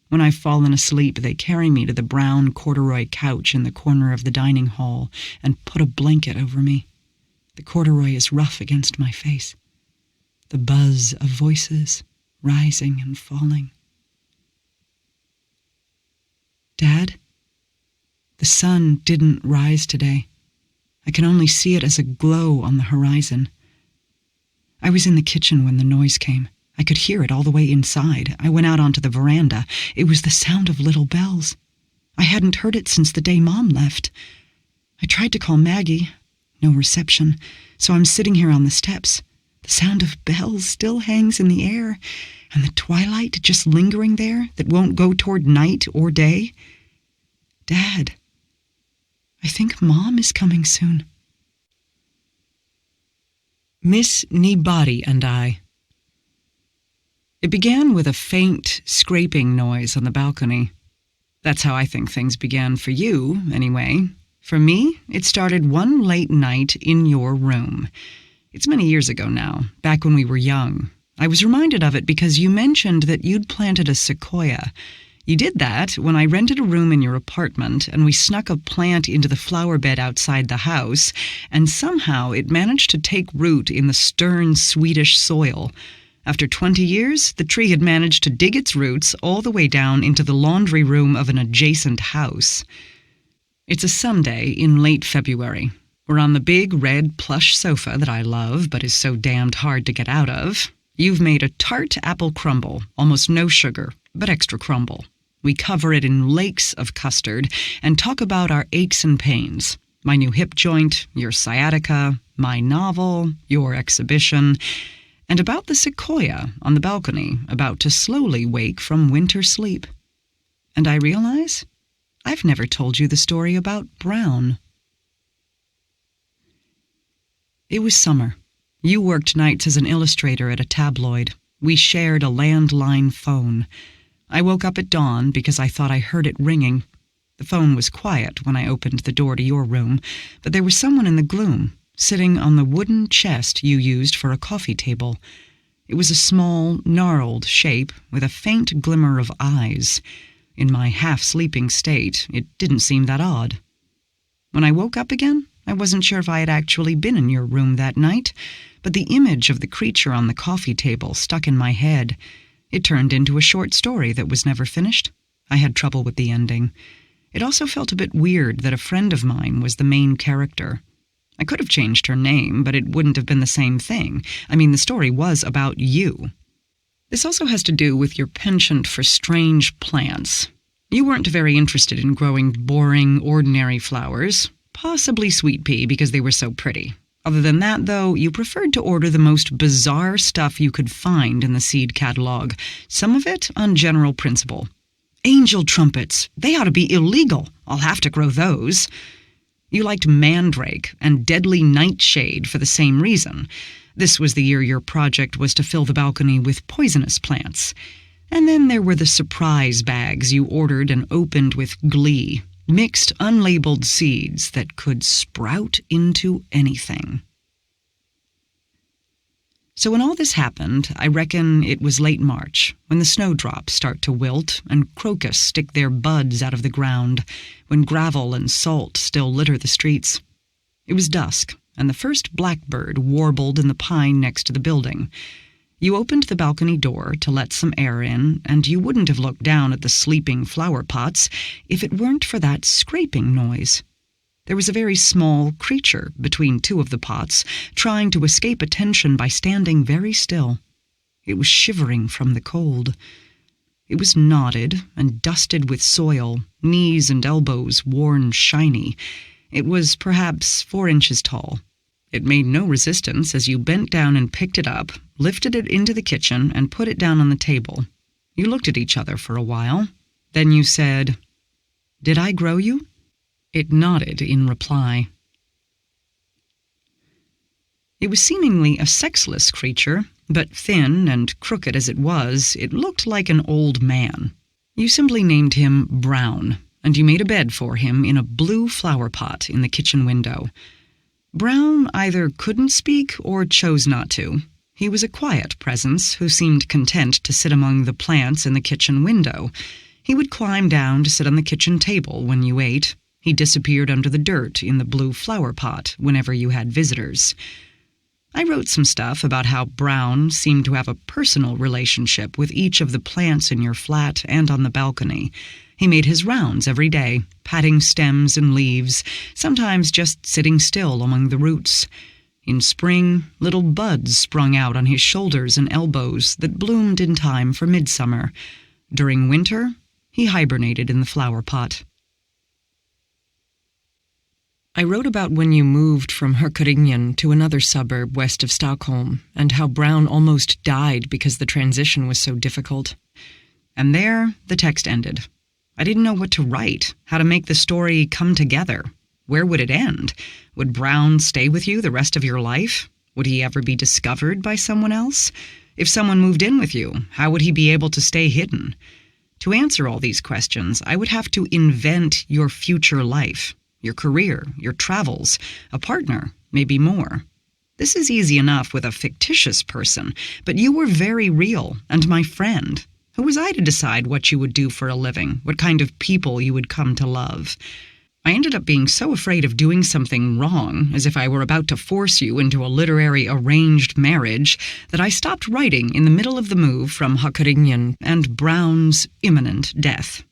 When I've fallen asleep, they carry me to the brown corduroy couch in the corner of the dining hall and put a blanket over me. The corduroy is rough against my face. The buzz of voices rising and falling. Dad? The sun didn't rise today. I can only see it as a glow on the horizon. I was in the kitchen when the noise came. I could hear it all the way inside. I went out onto the veranda. It was the sound of little bells. I hadn't heard it since the day Mom left. I tried to call Maggie. No reception. So I'm sitting here on the steps. The sound of bells still hangs in the air, and the twilight just lingering there that won't go toward night or day. Dad, I think Mom is coming soon. Miss Nibari and I. It began with a faint, scraping noise on the balcony. That's how I think things began for you, anyway. For me, it started one late night in your room. It's many years ago now, back when we were young. I was reminded of it because you mentioned that you'd planted a sequoia. You did that when I rented a room in your apartment, and we snuck a plant into the flower bed outside the house, and somehow it managed to take root in the stern Swedish soil. After 20 years, the tree had managed to dig its roots all the way down into the laundry room of an adjacent house. It's a Sunday in late February. We're on the big red plush sofa that I love but is so damned hard to get out of. You've made a tart apple crumble, almost no sugar, but extra crumble. We cover it in lakes of custard and talk about our aches and pains. My new hip joint, your sciatica, my novel, your exhibition, and about the sequoia on the balcony, about to slowly wake from winter sleep. And I realize I've never told you the story about Brown. It was summer. You worked nights as an illustrator at a tabloid. We shared a landline phone. I woke up at dawn because I thought I heard it ringing. The phone was quiet when I opened the door to your room, but there was someone in the gloom, sitting on the wooden chest you used for a coffee table. It was a small, gnarled shape with a faint glimmer of eyes. In my half-sleeping state, it didn't seem that odd. When I woke up again, I wasn't sure if I had actually been in your room that night, but the image of the creature on the coffee table stuck in my head. It turned into a short story that was never finished. I had trouble with the ending. It also felt a bit weird that a friend of mine was the main character. I could have changed her name, but it wouldn't have been the same thing. I mean, the story was about you. This also has to do with your penchant for strange plants. You weren't very interested in growing boring, ordinary flowers, possibly sweet pea because they were so pretty. Other than that, though, you preferred to order the most bizarre stuff you could find in the seed catalog, some of it on general principle. Angel trumpets, they ought to be illegal. I'll have to grow those. You liked mandrake and deadly nightshade for the same reason. This was the year your project was to fill the balcony with poisonous plants. And then there were the surprise bags you ordered and opened with glee. Mixed, unlabeled seeds that could sprout into anything. So when all this happened, I reckon it was late March, when the snowdrops start to wilt and crocus stick their buds out of the ground, when gravel and salt still litter the streets. It was dusk, and the first blackbird warbled in the pine next to the building. You opened the balcony door to let some air in, and you wouldn't have looked down at the sleeping flower pots if it weren't for that scraping noise. There was a very small creature between two of the pots, trying to escape attention by standing very still. It was shivering from the cold. It was knotted and dusted with soil, knees and elbows worn shiny. It was perhaps 4 inches tall. It made no resistance as you bent down and picked it up, lifted it into the kitchen, and put it down on the table. You looked at each other for a while. Then you said, "Did I grow you?" It nodded in reply. It was seemingly a sexless creature, but thin and crooked as it was, it looked like an old man. You simply named him Brown, and you made a bed for him in a blue flower pot in the kitchen window. Brown either couldn't speak or chose not to. He was a quiet presence who seemed content to sit among the plants in the kitchen window. He would climb down to sit on the kitchen table when you ate. He disappeared under the dirt in the blue flower pot whenever you had visitors. I wrote some stuff about how Brown seemed to have a personal relationship with each of the plants in your flat and on the balcony. He made his rounds every day, patting stems and leaves, sometimes just sitting still among the roots. In spring, little buds sprung out on his shoulders and elbows that bloomed in time for midsummer. During winter, he hibernated in the flower pot. I wrote about when you moved from Hökaringen to another suburb west of Stockholm, and how Brown almost died because the transition was so difficult. And there, the text ended. I didn't know what to write, how to make the story come together. Where would it end? Would Brown stay with you the rest of your life? Would he ever be discovered by someone else? If someone moved in with you, how would he be able to stay hidden? To answer all these questions, I would have to invent your future life, your career, your travels, a partner, maybe more. This is easy enough with a fictitious person, but you were very real and my friend. Who was I to decide what you would do for a living, what kind of people you would come to love? I ended up being so afraid of doing something wrong, as if I were about to force you into a literary arranged marriage, that I stopped writing in the middle of the move from Hökaringen and Brown's imminent death.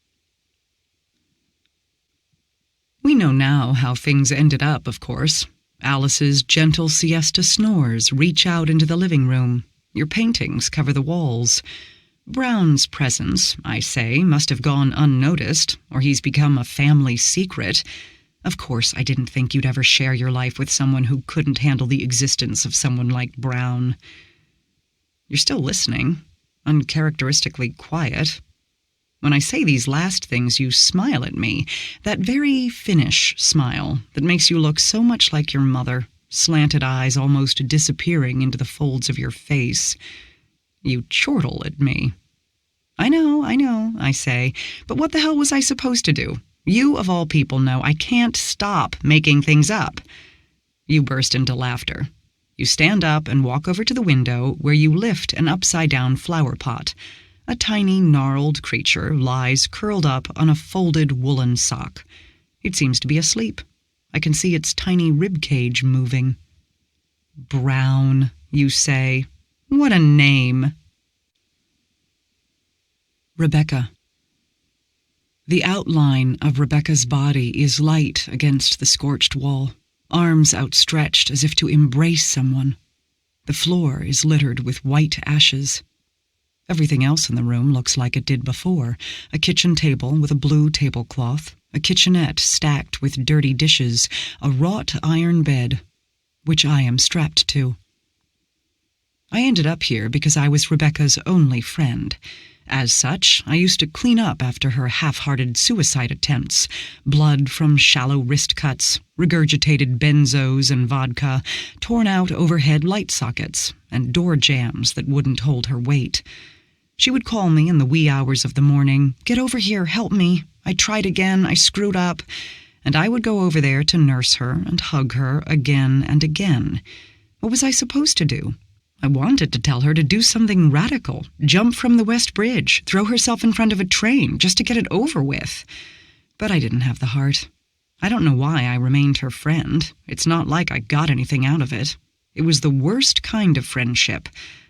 We know now how things ended up, of course. Alice's gentle siesta snores reach out into the living room. Your paintings cover the walls. Brown's presence, I say, must have gone unnoticed, or he's become a family secret. Of course, I didn't think you'd ever share your life with someone who couldn't handle the existence of someone like Brown. You're still listening, uncharacteristically quiet. When I say these last things, you smile at me, that very Finnish smile that makes you look so much like your mother, slanted eyes almost disappearing into the folds of your face. You chortle at me. I know, I say, but what the hell was I supposed to do? You, of all people, know I can't stop making things up. You burst into laughter. You stand up and walk over to the window where you lift an upside-down flower pot. A tiny, gnarled creature lies curled up on a folded woolen sock. It seems to be asleep. I can see its tiny rib cage moving. Brown, you say. What a name! Rebecca. The outline of Rebecca's body is light against the scorched wall, arms outstretched as if to embrace someone. The floor is littered with white ashes. Everything else in the room looks like it did before. A kitchen table with a blue tablecloth, a kitchenette stacked with dirty dishes, a wrought iron bed. which I am strapped to. I ended up here because I was Rebecca's only friend. As such, I used to clean up after her half-hearted suicide attempts, blood from shallow wrist cuts, regurgitated benzos and vodka, torn out overhead light sockets, and door jambs that wouldn't hold her weight. She would call me in the wee hours of the morning, "Get over here, help me. I tried again, I screwed up." And I would go over there to nurse her and hug her again and again. What was I supposed to do? I wanted to tell her to do something radical, jump from the West Bridge, throw herself in front of a train just to get it over with. But I didn't have the heart. I don't know why I remained her friend. It's not like I got anything out of it. It was the worst kind of friendship,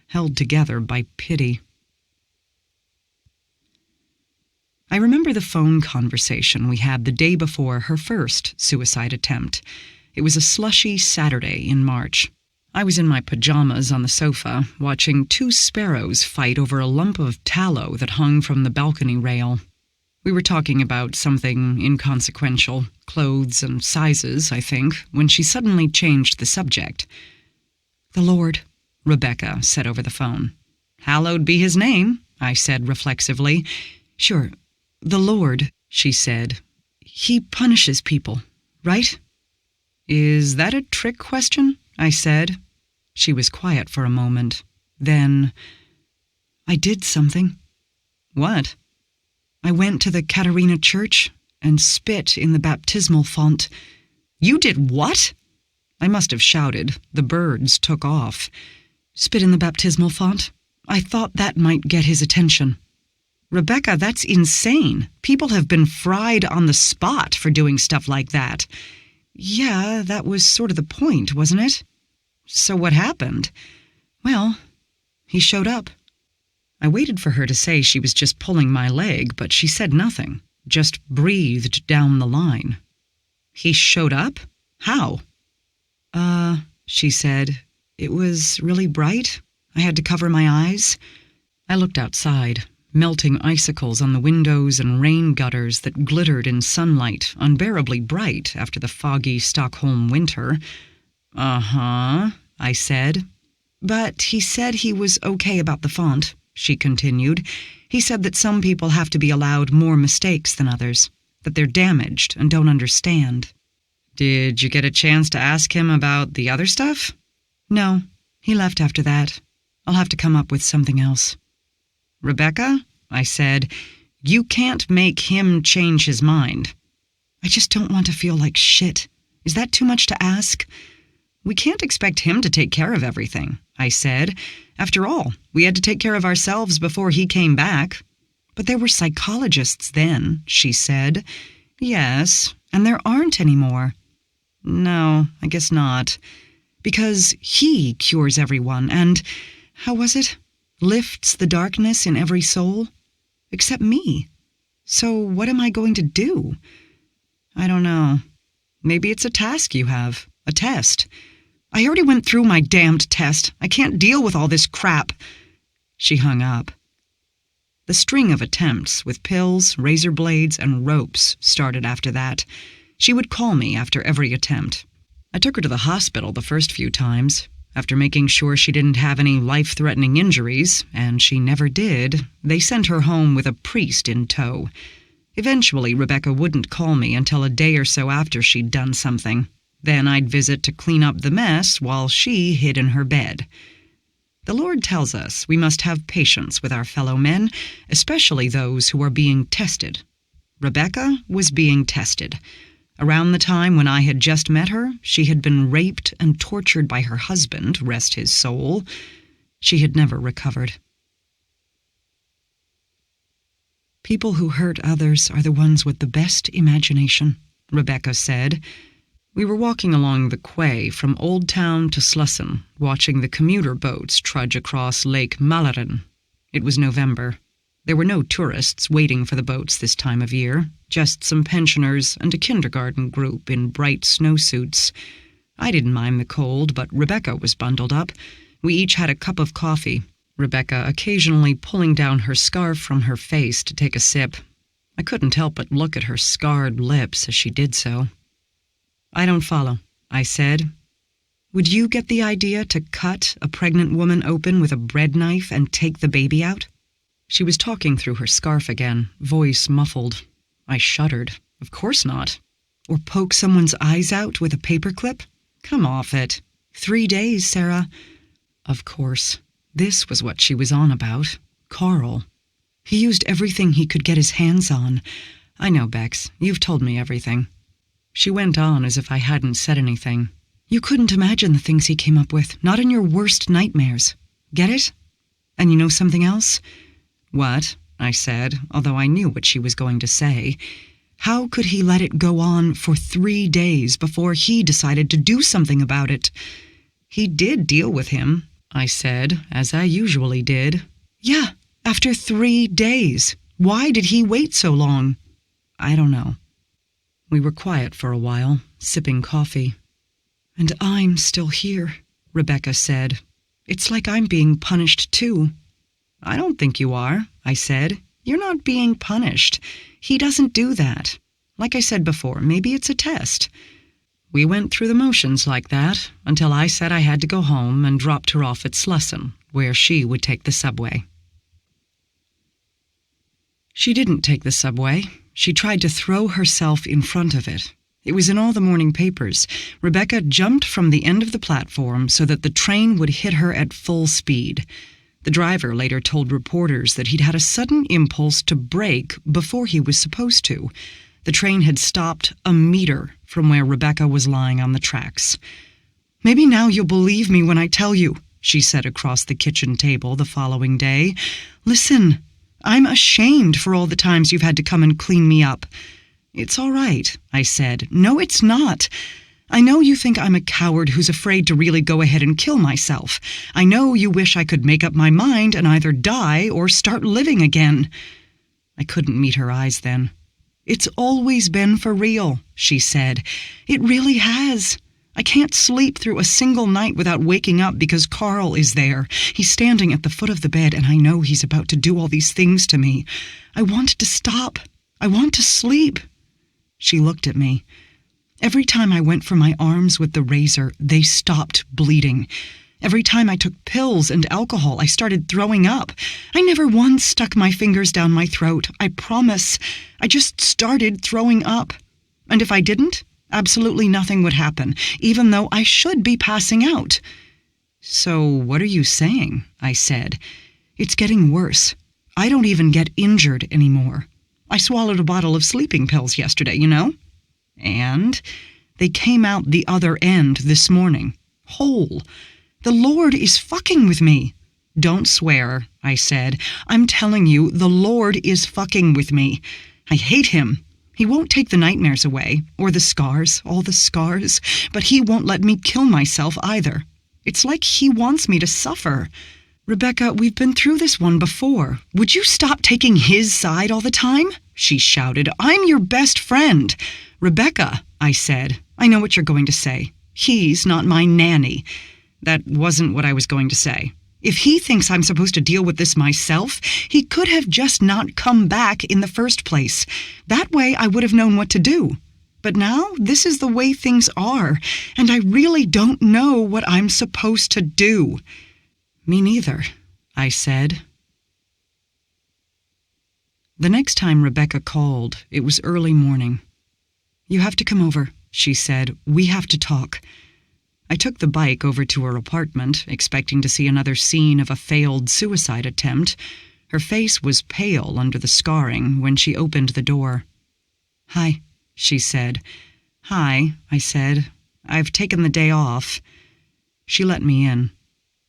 held together by pity. I remember the phone conversation we had the day before her first suicide attempt. It was a slushy Saturday in March. I was in my pajamas on the sofa, watching two sparrows fight over a lump of tallow that hung from the balcony rail. We were talking about something inconsequential, clothes and sizes, I think, when she suddenly changed the subject. "The Lord," Rebecca said over the phone. "Hallowed be his name," I said reflexively. "Sure, the Lord," she said. "He punishes people, right?" "Is that a trick question?" I said. She was quiet for a moment. Then, "I did something." "What?" "I went to the Katarina church and spit in the baptismal font." "You did what?" I must have shouted. The birds took off. "Spit in the baptismal font. I thought that might get his attention." "Rebecca, that's insane. People have been fried on the spot for doing stuff like that." "Yeah, that was sort of the point, wasn't it?" "So what happened?" "Well, he showed up." I waited for her to say she was just pulling my leg, but she said nothing, just breathed down the line. "He showed up? How?" She said, "It was really bright. I had to cover my eyes." I looked outside, melting icicles on the windows and rain gutters that glittered in sunlight, unbearably bright after the foggy Stockholm winter. "Uh-huh," I said. "But he said he was okay about the font," she continued. "He said that some people have to be allowed more mistakes than others, that they're damaged and don't understand." "Did you get a chance to ask him about the other stuff?" "No, he left after that. I'll have to come up with something else." "Rebecca," I said, "you can't make him change his mind." "I just don't want to feel like shit. Is that too much to ask?" "We can't expect him to take care of everything," I said. "After all, we had to take care of ourselves before he came back." "But there were psychologists then," she said. "Yes, and there aren't anymore." "No, I guess not. Because he cures everyone and, how was it? Lifts the darkness in every soul. Except me. So what am I going to do?" "I don't know. Maybe it's a task you have. A test." "I already went through my damned test. I can't deal with all this crap." She hung up. The string of attempts with pills, razor blades, and ropes started after that. She would call me after every attempt. I took her to the hospital the first few times. After making sure she didn't have any life-threatening injuries, and she never did, they sent her home with a priest in tow. Eventually, Rebecca wouldn't call me until a day or so after she'd done something. Then I'd visit to clean up the mess while she hid in her bed. The Lord tells us we must have patience with our fellow men, especially those who are being tested. Rebecca was being tested. Around the time when I had just met her, she had been raped and tortured by her husband, rest his soul. She had never recovered. "People who hurt others are the ones with the best imagination," Rebecca said. We were walking along the quay from Old Town to Slussen, watching the commuter boats trudge across Lake Mälaren. It was November. There were no tourists waiting for the boats this time of year, just some pensioners and a kindergarten group in bright snowsuits. I didn't mind the cold, but Rebecca was bundled up. We each had a cup of coffee, Rebecca occasionally pulling down her scarf from her face to take a sip. I couldn't help but look at her scarred lips as she did so. "I don't follow," I said. Would you get the idea to cut a pregnant woman open with a bread knife and take the baby out?" She was talking through her scarf again, voice muffled. I shuddered. Of course not. Or poke someone's eyes out with a paperclip? Come off it. 3 days, Sarah. Of course. This was what she was on about. Carl. He used everything he could get his hands on. I know, Bex. You've told me everything. She went on as if I hadn't said anything. You couldn't imagine the things he came up with, not in your worst nightmares. Get it? And you know something else? What? I said, although I knew what she was going to say. How could he let it go on for 3 days before he decided to do something about it? He did deal with him, I said, as I usually did. Yeah, after 3 days. Why did he wait so long? I don't know. We were quiet for a while, sipping coffee. And I'm still here, Rebecca said. It's like I'm being punished too. I don't think you are, I said. You're not being punished. He doesn't do that. Like I said before, maybe it's a test. We went through the motions like that until I said I had to go home and dropped her off at Slussen, where she would take the subway. She didn't take the subway. She tried to throw herself in front of it. It was in all the morning papers. Rebecca jumped from the end of the platform so that the train would hit her at full speed. The driver later told reporters that he'd had a sudden impulse to brake before he was supposed to. The train had stopped a meter from where Rebecca was lying on the tracks. Maybe now you'll believe me when I tell you, she said across the kitchen table the following day. Listen, I'm ashamed for all the times you've had to come and clean me up. It's all right, I said. No, it's not. I know you think I'm a coward who's afraid to really go ahead and kill myself. I know you wish I could make up my mind and either die or start living again. I couldn't meet her eyes then. It's always been for real, she said. It really has. I can't sleep through a single night without waking up because Carl is there. He's standing at the foot of the bed, and I know he's about to do all these things to me. I want to stop. I want to sleep. She looked at me. Every time I went for my arms with the razor, they stopped bleeding. Every time I took pills and alcohol, I started throwing up. I never once stuck my fingers down my throat, I promise. I just started throwing up. And if I didn't, absolutely nothing would happen, even though I should be passing out. So what are you saying? I said. It's getting worse. I don't even get injured anymore. I swallowed a bottle of sleeping pills yesterday, you know? And they came out the other end this morning, whole. The Lord is fucking with me. Don't swear, I said. I'm telling you, the Lord is fucking with me. I hate him. He won't take the nightmares away, or the scars, all the scars, but he won't let me kill myself either. It's like he wants me to suffer. Rebecca, we've been through this one before. Would you stop taking his side all the time? She shouted. I'm your best friend. Rebecca, I said. I know what you're going to say. He's not my nanny. That wasn't what I was going to say. If he thinks I'm supposed to deal with this myself, he could have just not come back in the first place. That way I would have known what to do. But now this is the way things are, and I really don't know what I'm supposed to do. Me neither, I said. The next time Rebecca called, it was early morning. You have to come over, she said. We have to talk. I took the bike over to her apartment, expecting to see another scene of a failed suicide attempt. Her face was pale under the scarring when she opened the door. Hi, she said. Hi, I said. I've taken the day off. She let me in.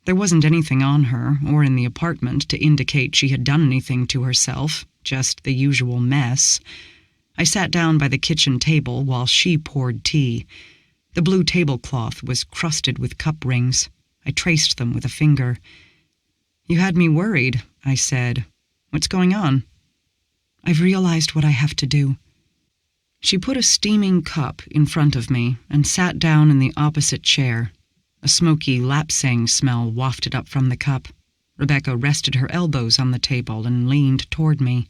There wasn't anything on her or in the apartment to indicate she had done anything to herself, just the usual mess. I sat down by the kitchen table while she poured tea. The blue tablecloth was crusted with cup rings. I traced them with a finger. You had me worried, I said. What's going on? I've realized what I have to do. She put a steaming cup in front of me and sat down in the opposite chair. A smoky lapsang smell wafted up from the cup. Rebecca rested her elbows on the table and leaned toward me.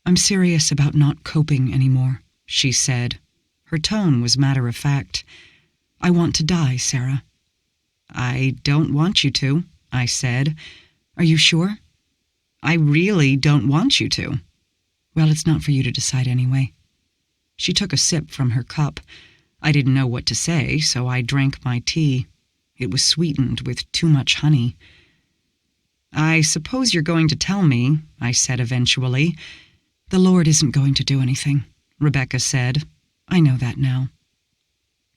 I'm serious about not coping anymore, she said. Her tone was matter-of-fact. I want to die, Sarah." "I don't want you to," I said. "Are you sure?" "I really don't want you to." "Well, it's not for you to decide anyway." She took a sip from her cup. I didn't know what to say, so I drank my tea. It was sweetened with too much honey. "I suppose you're going to tell me," I said eventually. "The Lord isn't going to do anything," Rebecca said. "I know that now."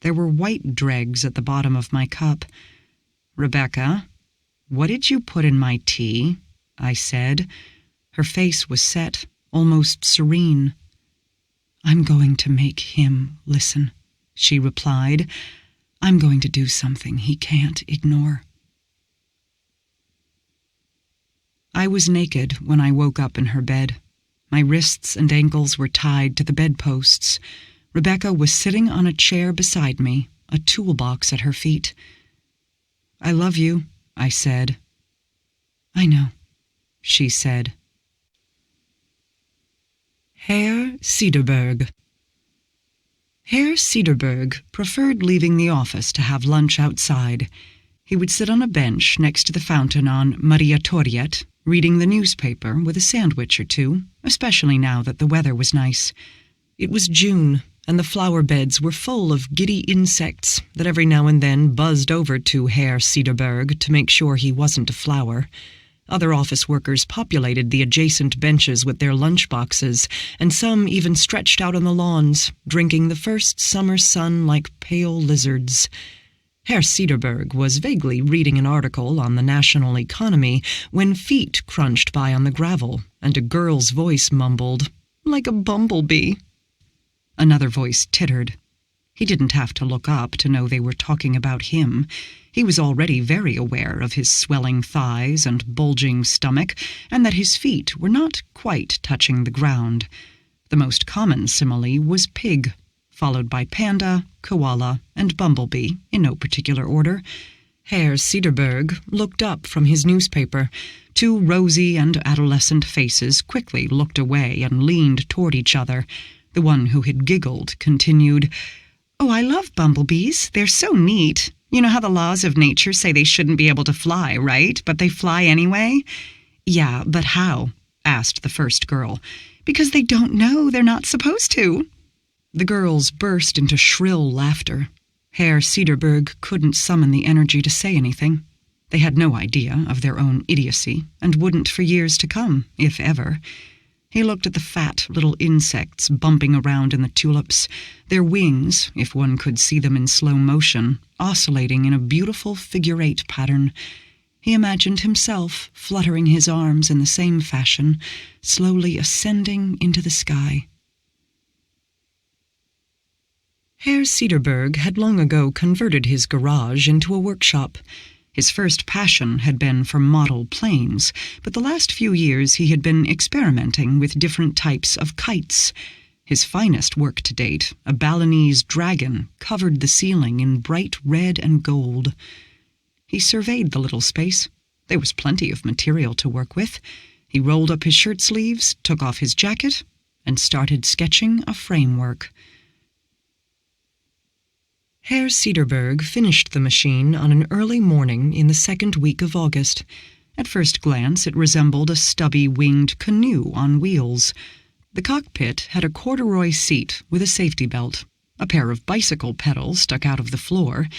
There were white dregs at the bottom of my cup. "Rebecca, what did you put in my tea?" I said. Her face was set, almost serene. "I'm going to make him listen," she replied. "I'm going to do something he can't ignore." I was naked when I woke up in her bed. My wrists and ankles were tied to the bedposts. Rebecca was sitting on a chair beside me, a toolbox at her feet. "I love you," I said. "I know," she said. Herr Cederberg. Herr Cederberg preferred leaving the office to have lunch outside. He would sit on a bench next to the fountain on Maria Toriet, reading the newspaper with a sandwich or two, especially now that the weather was nice. It was June, and the flower beds were full of giddy insects that every now and then buzzed over to Herr Cederberg to make sure he wasn't a flower. Other office workers populated the adjacent benches with their lunchboxes, and some even stretched out on the lawns, drinking the first summer sun like pale lizards. Herr Cederberg was vaguely reading an article on the national economy when feet crunched by on the gravel, and a girl's voice mumbled, "Like a bumblebee." Another voice tittered. He didn't have to look up to know they were talking about him. He was already very aware of his swelling thighs and bulging stomach, and that his feet were not quite touching the ground. The most common simile was pig, followed by panda, koala, and bumblebee, in no particular order. Herr Cederberg looked up from his newspaper. Two rosy and adolescent faces quickly looked away and leaned toward each other. The one who had giggled continued, "Oh, I love bumblebees. They're so neat. You know how the laws of nature say they shouldn't be able to fly, right? But they fly anyway?" "Yeah, but how?" asked the first girl. "Because they don't know. They're not supposed to." The girls burst into shrill laughter. Herr Cederberg couldn't summon the energy to say anything. They had no idea of their own idiocy, and wouldn't for years to come, if ever. He looked at the fat little insects bumping around in the tulips, their wings, if one could see them in slow motion, oscillating in a beautiful figure-8 pattern. He imagined himself fluttering his arms in the same fashion, slowly ascending into the sky. Herr Cederberg had long ago converted his garage into a workshop. His first passion had been for model planes, but the last few years he had been experimenting with different types of kites. His finest work to date, a Balinese dragon, covered the ceiling in bright red and gold. He surveyed the little space. There was plenty of material to work with. He rolled up his shirt sleeves, took off his jacket, and started sketching a framework. Herr Cederberg finished the machine on an early morning in the second week of August. At first glance, it resembled a stubby winged canoe on wheels. The cockpit had a corduroy seat with a safety belt. A pair of bicycle pedals stuck out of the floor.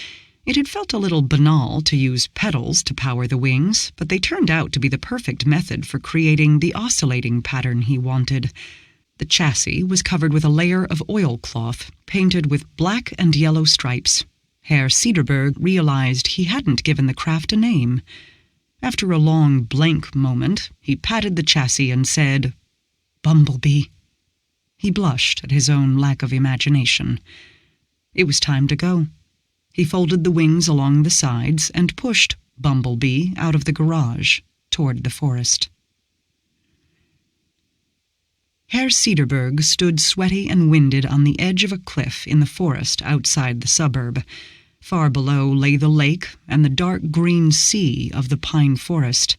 It had felt a little banal to use pedals to power the wings, but they turned out to be the perfect method for creating the oscillating pattern he wanted. The chassis was covered with a layer of oilcloth, painted with black and yellow stripes. Herr Cederberg realized he hadn't given the craft a name. After a long blank moment, he patted the chassis and said, "Bumblebee." He blushed at his own lack of imagination. It was time to go. He folded the wings along the sides and pushed Bumblebee out of the garage toward the forest. Herr Cederberg stood sweaty and winded on the edge of a cliff in the forest outside the suburb. Far below lay the lake and the dark green sea of the pine forest.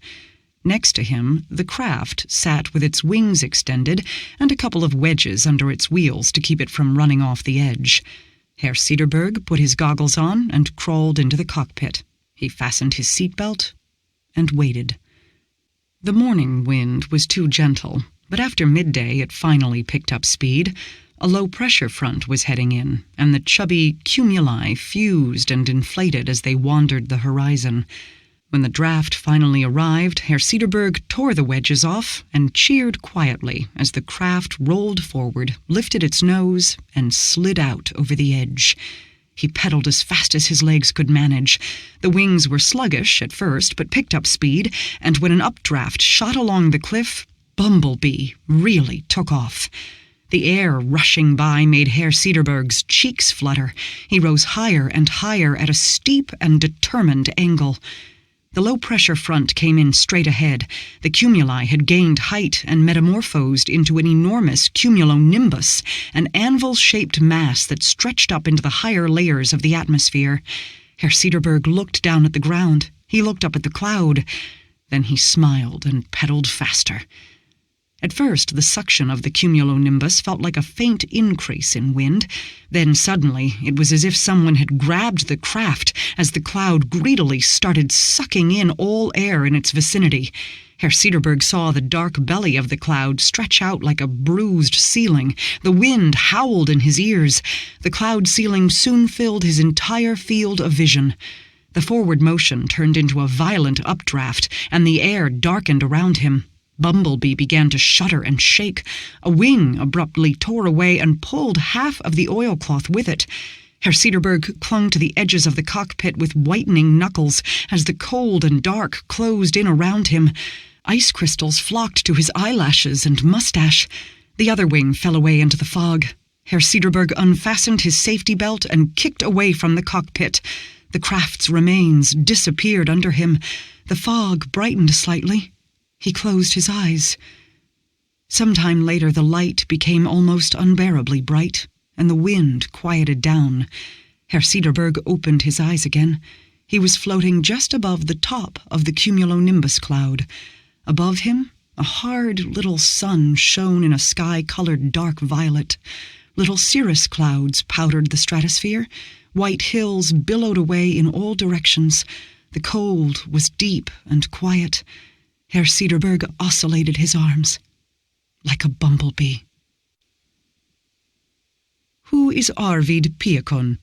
Next to him, the craft sat with its wings extended and a couple of wedges under its wheels to keep it from running off the edge. Herr Cederberg put his goggles on and crawled into the cockpit. He fastened his seatbelt and waited. The morning wind was too gentle, but after midday it finally picked up speed. A low-pressure front was heading in, and the chubby cumuli fused and inflated as they wandered the horizon. When the draft finally arrived, Herr Cederberg tore the wedges off and cheered quietly as the craft rolled forward, lifted its nose, and slid out over the edge. He pedaled as fast as his legs could manage. The wings were sluggish at first, but picked up speed, and when an updraft shot along the cliff, Bumblebee really took off. The air rushing by made Herr Cederberg's cheeks flutter. He rose higher and higher at a steep and determined angle. The low-pressure front came in straight ahead. The cumuli had gained height and metamorphosed into an enormous cumulonimbus, an anvil-shaped mass that stretched up into the higher layers of the atmosphere. Herr Cederberg looked down at the ground. He looked up at the cloud. Then he smiled and pedaled faster. At first, the suction of the cumulonimbus felt like a faint increase in wind. Then suddenly, it was as if someone had grabbed the craft as the cloud greedily started sucking in all air in its vicinity. Herr Cederberg saw the dark belly of the cloud stretch out like a bruised ceiling. The wind howled in his ears. The cloud ceiling soon filled his entire field of vision. The forward motion turned into a violent updraft, and the air darkened around him. Bumblebee began to shudder and shake. A wing abruptly tore away and pulled half of the oilcloth with it. Herr Cederberg clung to the edges of the cockpit with whitening knuckles as the cold and dark closed in around him. Ice crystals flocked to his eyelashes and mustache. The other wing fell away into the fog. Herr Cederberg unfastened his safety belt and kicked away from the cockpit. The craft's remains disappeared under him. The fog brightened slightly. He closed his eyes. Sometime later the light became almost unbearably bright, and the wind quieted down. Herr Cederberg opened his eyes again. He was floating just above the top of the cumulonimbus cloud. Above him, a hard little sun shone in a sky-colored dark violet. Little cirrus clouds powdered the stratosphere. White hills billowed away in all directions. The cold was deep and quiet. Herr Cederberg oscillated his arms like a bumblebee. Who is Arvid Piekon?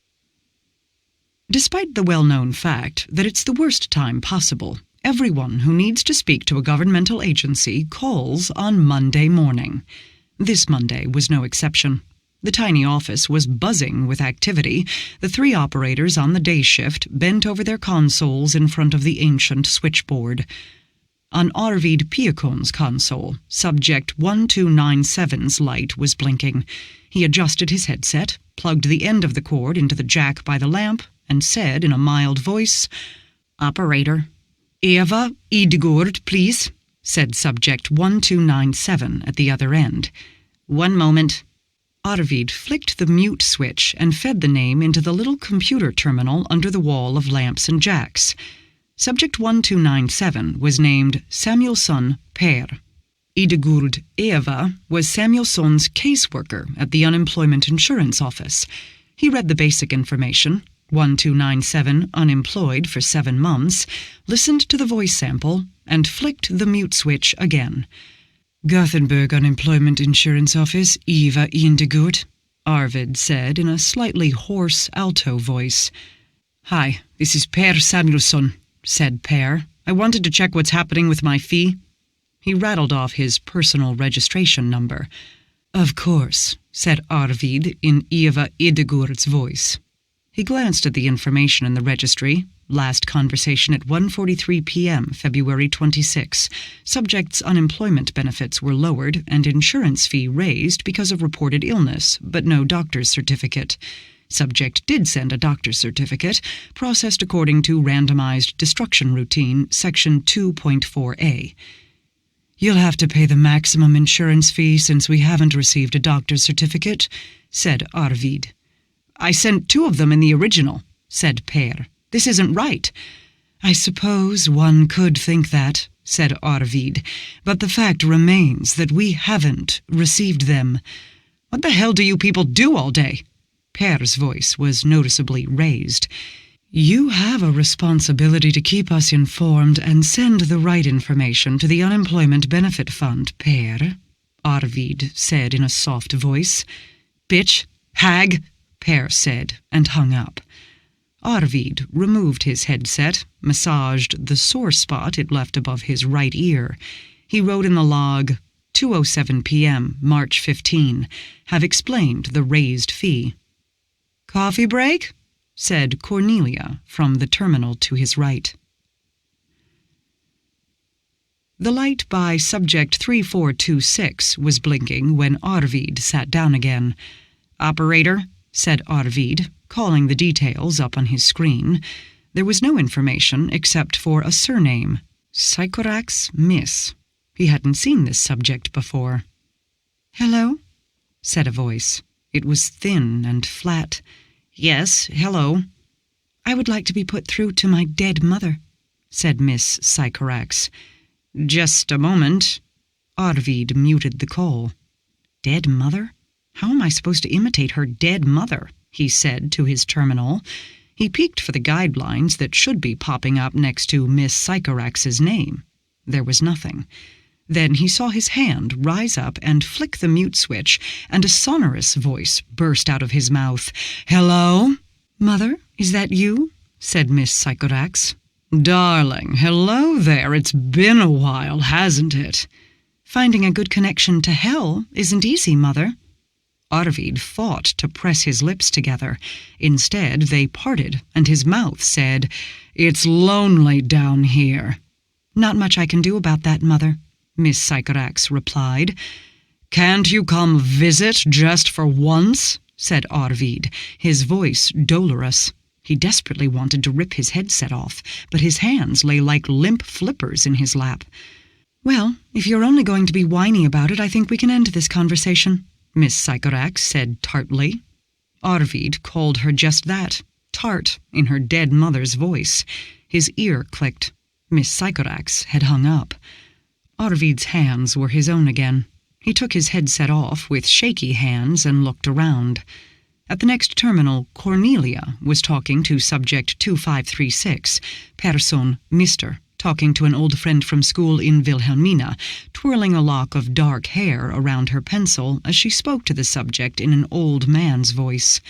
Despite the well-known fact that it's the worst time possible, everyone who needs to speak to a governmental agency calls on Monday morning. This Monday was no exception. The tiny office was buzzing with activity. The 3 operators on the day shift bent over their consoles in front of the ancient switchboard. On Arvid Piekon's console, subject 1297's light was blinking. He adjusted his headset, plugged the end of the cord into the jack by the lamp, and said in a mild voice, "Operator." "Eva Idegård, please," said subject 1297 at the other end. "One moment." Arvid flicked the mute switch and fed the name into the little computer terminal under the wall of lamps and jacks. Subject 1297 was named Samuelsson Per. Idegård Eva was Samuelsson's caseworker at the unemployment insurance office. He read the basic information, 1297 unemployed for 7 months, listened to the voice sample, and flicked the mute switch again. "Gothenburg Unemployment Insurance Office, Eva Idegård," Arvid said in a slightly hoarse alto voice. "Hi, this is Per Samuelsson," said Per. "I wanted to check what's happening with my fee." He rattled off his personal registration number. "Of course," said Arvid in Eva Idegård's voice. He glanced at the information in the registry. Last conversation at 1:43 p.m., February 26. Subject's unemployment benefits were lowered and insurance fee raised because of reported illness, but no doctor's certificate. Subject did send a doctor's certificate, processed according to randomized destruction routine, section 2.4a. "You'll have to pay the maximum insurance fee since we haven't received a doctor's certificate," said Arvid. "I sent 2 of them in the original," said Per. "This isn't right." "I suppose one could think that," said Arvid, "but the fact remains that we haven't received them." "What the hell do you people do all day?" Per's voice was noticeably raised. "You have a responsibility to keep us informed and send the right information to the Unemployment Benefit Fund, Per," Arvid said in a soft voice. "Bitch, hag," Per said, and hung up. Arvid removed his headset, massaged the sore spot it left above his right ear. He wrote in the log, 2:07 p.m., March 15, have explained the raised fee. "Coffee break?" said Cornelia from the terminal to his right. The light by subject 3426 was blinking when Arvid sat down again. "Operator," said Arvid, calling the details up on his screen. There was no information except for a surname, Sycorax Miss. He hadn't seen this subject before. "Hello?" said a voice. It was thin and flat. "Yes, hello." "I would like to be put through to my dead mother," said Miss Sycorax. "Just a moment." Arvid muted the call. "Dead mother? How am I supposed to imitate her dead mother?" he said to his terminal. He peeked for the guidelines that should be popping up next to Miss Sycorax's name. There was nothing. Then he saw his hand rise up and flick the mute switch, and a sonorous voice burst out of his mouth. "Hello?" "Mother, is that you?" said Miss Sycorax. "Darling, hello there. It's been a while, hasn't it?" "Finding a good connection to hell isn't easy, Mother." Arvid fought to press his lips together. Instead, they parted, and his mouth said, "It's lonely down here." "Not much I can do about that, Mother," Miss Sycorax replied. "Can't you come visit just for once?" said Arvid, his voice dolorous. He desperately wanted to rip his headset off, but his hands lay like limp flippers in his lap. "Well, if you're only going to be whiny about it, I think we can end this conversation," Miss Sycorax said tartly. Arvid called her just that, tart, in her dead mother's voice. His ear clicked. Miss Sycorax had hung up. Arvid's hands were his own again. He took his headset off with shaky hands and looked around. At the next terminal, Cornelia was talking to subject 2536, person Mr., talking to an old friend from school in Wilhelmina, twirling a lock of dark hair around her pencil as she spoke to the subject in an old man's voice.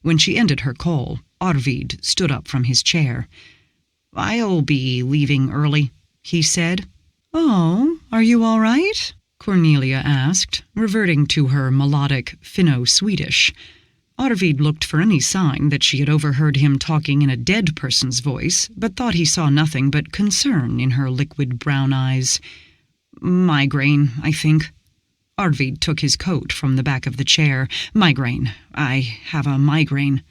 When she ended her call, Arvid stood up from his chair. "I'll be leaving early," he said. "Oh, are you all right?" Cornelia asked, reverting to her melodic Finno-Swedish. Arvid looked for any sign that she had overheard him talking in a dead person's voice, but thought he saw nothing but concern in her liquid brown eyes. "Migraine, I think." Arvid took his coat from the back of the chair. "Migraine. I have a migraine."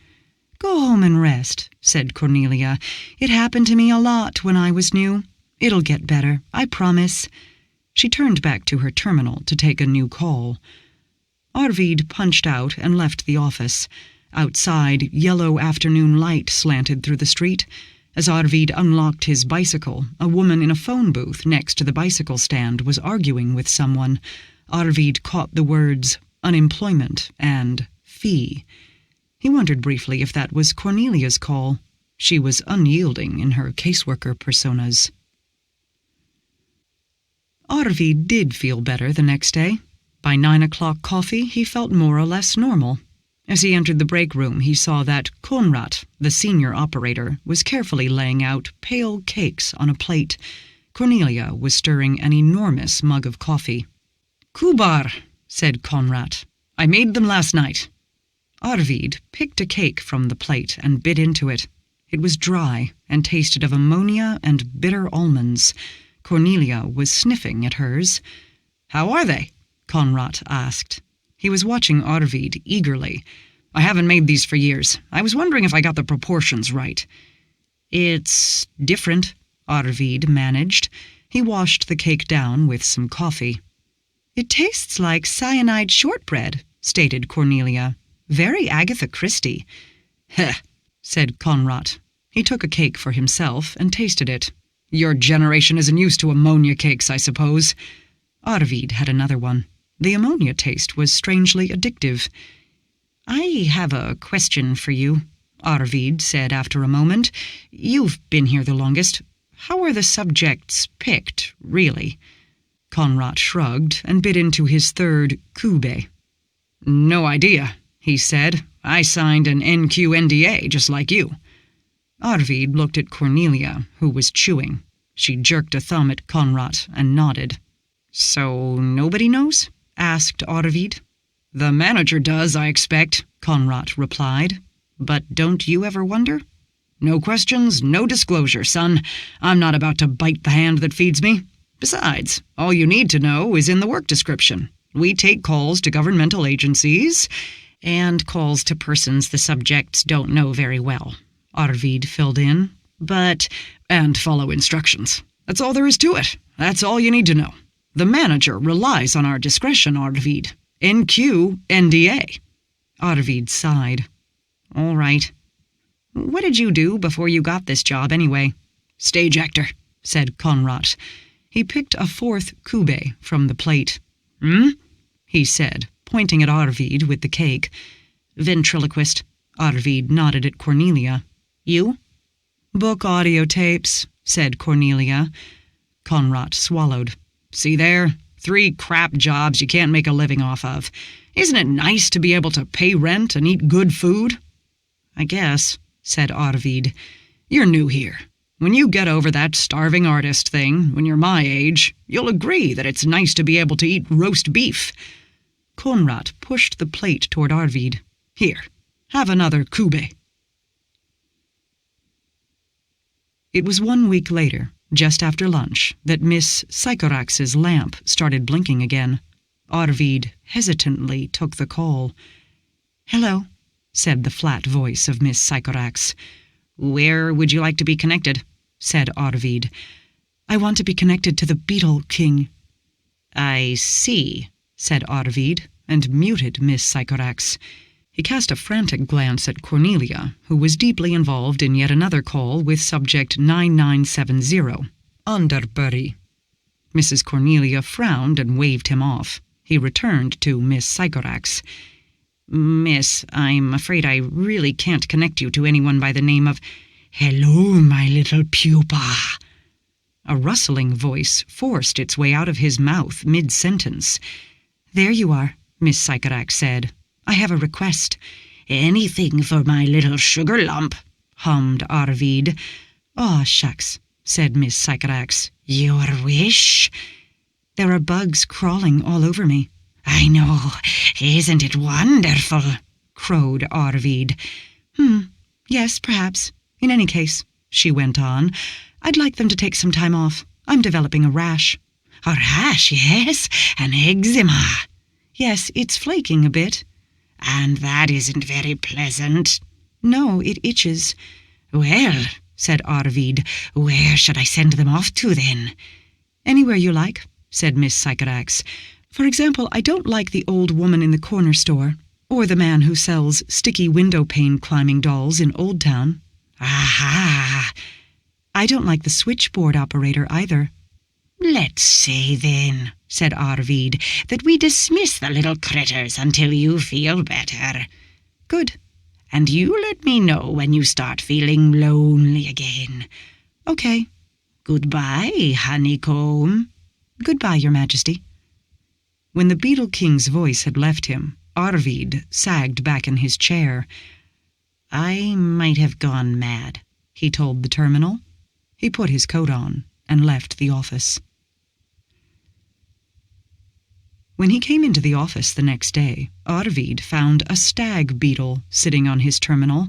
"Go home and rest," said Cornelia. "It happened to me a lot when I was new. It'll get better, I promise." She turned back to her terminal to take a new call. Arvid punched out and left the office. Outside, yellow afternoon light slanted through the street. As Arvid unlocked his bicycle, a woman in a phone booth next to the bicycle stand was arguing with someone. Arvid caught the words unemployment and fee. He wondered briefly if that was Cornelia's call. She was unyielding in her caseworker personas. Arvid did feel better the next day. By 9 o'clock coffee, he felt more or less normal. As he entered the break room, he saw that Konrad, the senior operator, was carefully laying out pale cakes on a plate. Cornelia was stirring an enormous mug of coffee. "Kubar," said Konrad. "I made them last night." Arvid picked a cake from the plate and bit into it. It was dry and tasted of ammonia and bitter almonds. Cornelia was sniffing at hers. "How are they?" Konrad asked. He was watching Arvid eagerly. "I haven't made these for years. I was wondering if I got the proportions right." "It's different," Arvid managed. He washed the cake down with some coffee. "It tastes like cyanide shortbread," stated Cornelia. "Very Agatha Christie." "Heh," said Konrad. He took a cake for himself and tasted it. "Your generation isn't used to ammonia cakes, I suppose." Arvid had another one. The ammonia taste was strangely addictive. "I have a question for you," Arvid said after a moment. "You've been here the longest. How are the subjects picked, really?" Conrad shrugged and bit into his third kube. "No idea," he said. "I signed an NQNDA just like you." Arvid looked at Cornelia, who was chewing. She jerked a thumb at Conrad and nodded. "So nobody knows?" asked Arvid. "The manager does, I expect," Conrad replied. "But don't you ever wonder?" "No questions, no disclosure, son. I'm not about to bite the hand that feeds me. Besides, all you need to know is in the work description. We take calls to governmental agencies and calls to persons the subjects don't know very well," Arvid filled in. And follow instructions. That's all there is to it. That's all you need to know. The manager relies on our discretion, Arvid. NQNDA. Arvid sighed. "All right. What did you do before you got this job, anyway?" "Stage actor," said Conrad. He picked a fourth kube from the plate. He said, pointing at Arvid with the cake. "Ventriloquist." Arvid nodded at Cornelia. "You?" "Book audio tapes," said Cornelia. Conrad swallowed. "See there? 3 crap jobs you can't make a living off of. Isn't it nice to be able to pay rent and eat good food?" "I guess," said Arvid. "You're new here. When you get over that starving artist thing, when you're my age, you'll agree that it's nice to be able to eat roast beef." Conrad pushed the plate toward Arvid. "Here, have another kube." It was 1 week later, just after lunch, that Miss Sycorax's lamp started blinking again. Arvid hesitantly took the call. "Hello," said the flat voice of Miss Sycorax. "Where would you like to be connected?" said Arvid. "I want to be connected to the Beetle King." "I see," said Arvid, and muted Miss Sycorax. He cast a frantic glance at Cornelia, who was deeply involved in yet another call with subject 9970, Underbury. Mrs. Cornelia frowned and waved him off. He returned to Miss Sycorax. "Miss, I'm afraid I really can't connect you to anyone by the name of—" "Hello, my little pupa." A rustling voice forced its way out of his mouth mid-sentence. "There you are," Miss Sycorax said. "I have a request." "Anything for my little sugar lump," hummed Arvid. "Aw, shucks," said Miss Sycorax. "Your wish?" "There are bugs crawling all over me." "I know. Isn't it wonderful?" crowed Arvid. Yes, perhaps. In any case," she went on, "I'd like them to take some time off. I'm developing a rash." "A rash, yes? An eczema?" "Yes, it's flaking a bit." "And that isn't very pleasant." "No, it itches." "Well," said Arvid, "where should I send them off to, then?" "Anywhere you like," said Miss Sycorax. "For example, I don't like the old woman in the corner store, or the man who sells sticky window pane climbing dolls in Old Town." "Aha!" "I don't like the switchboard operator either." "Let's say, then," said Arvid, "that we dismiss the little critters until you feel better." "Good." "And you let me know when you start feeling lonely again." "Okay." "Goodbye, honeycomb." "Goodbye, Your Majesty." When the Beetle King's voice had left him, Arvid sagged back in his chair. "I might have gone mad," he told the terminal. He put his coat on and left the office. When he came into the office the next day, Arvid found a stag beetle sitting on his terminal.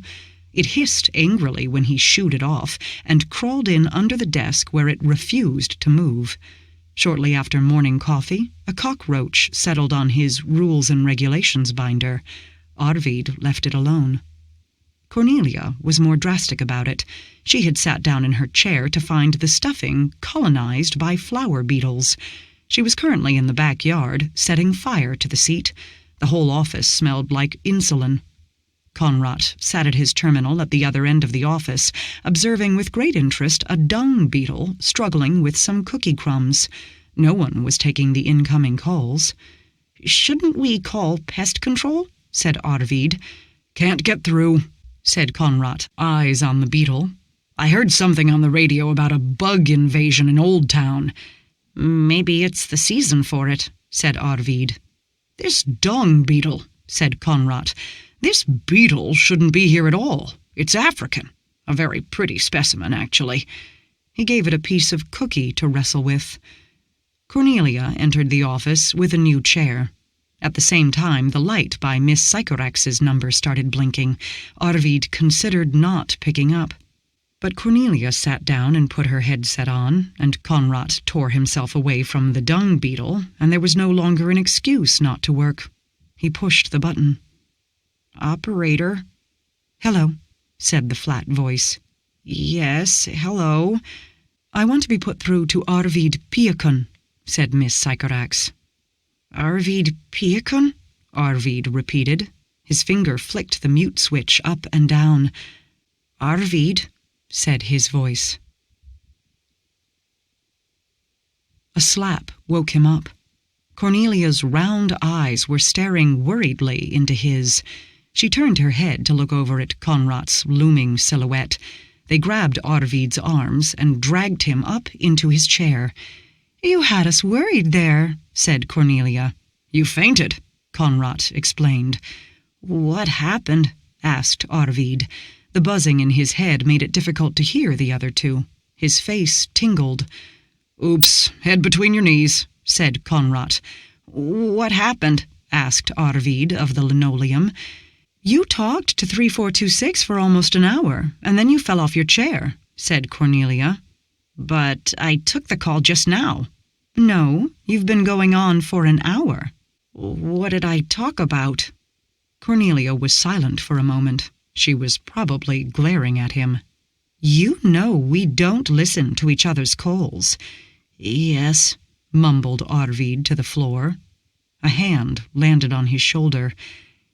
It hissed angrily when he shooed it off and crawled in under the desk where it refused to move. Shortly after morning coffee, a cockroach settled on his rules and regulations binder. Arvid left it alone. Cornelia was more drastic about it. She had sat down in her chair to find the stuffing colonized by flower beetles. She was currently in the backyard, setting fire to the seat. The whole office smelled like insulin. Conrad sat at his terminal at the other end of the office, observing with great interest a dung beetle struggling with some cookie crumbs. No one was taking the incoming calls. "Shouldn't we call pest control?" said Arvid. "Can't get through," said Conrad, eyes on the beetle. "I heard something on the radio about a bug invasion in Old Town." "Maybe it's the season for it," said Arvid. "This dung beetle," said Conrad. "This beetle shouldn't be here at all. It's African. A very pretty specimen, actually." He gave it a piece of cookie to wrestle with. Cornelia entered the office with a new chair. At the same time, the light by Miss Sycorax's number started blinking. Arvid considered not picking up. But Cornelia sat down and put her headset on, and Conrad tore himself away from the dung beetle, and there was no longer an excuse not to work. He pushed the button. "Operator." "Hello," said the flat voice. "Yes, hello." "I want to be put through to Arvid Piakon," said Miss Sycorax. "Arvid Piakon?" Arvid repeated. His finger flicked the mute switch up and down. "Arvid," said his voice. A slap woke him up. Cornelia's round eyes were staring worriedly into his. She turned her head to look over at Conrad's looming silhouette. They grabbed Arvid's arms and dragged him up into his chair. "You had us worried there," said Cornelia. "You fainted," Conrad explained. "What happened?" asked Arvid. The buzzing in his head made it difficult to hear the other two. His face tingled. "Oops, head between your knees," said Conrad. "What happened?" asked Arvid of the linoleum. "You talked to 3426 for almost an hour, and then you fell off your chair," said Cornelia. "But I took the call just now." "No, you've been going on for an hour." "What did I talk about?" Cornelia was silent for a moment. She was probably glaring at him. "You know we don't listen to each other's calls." "Yes," mumbled Arvid to the floor. A hand landed on his shoulder.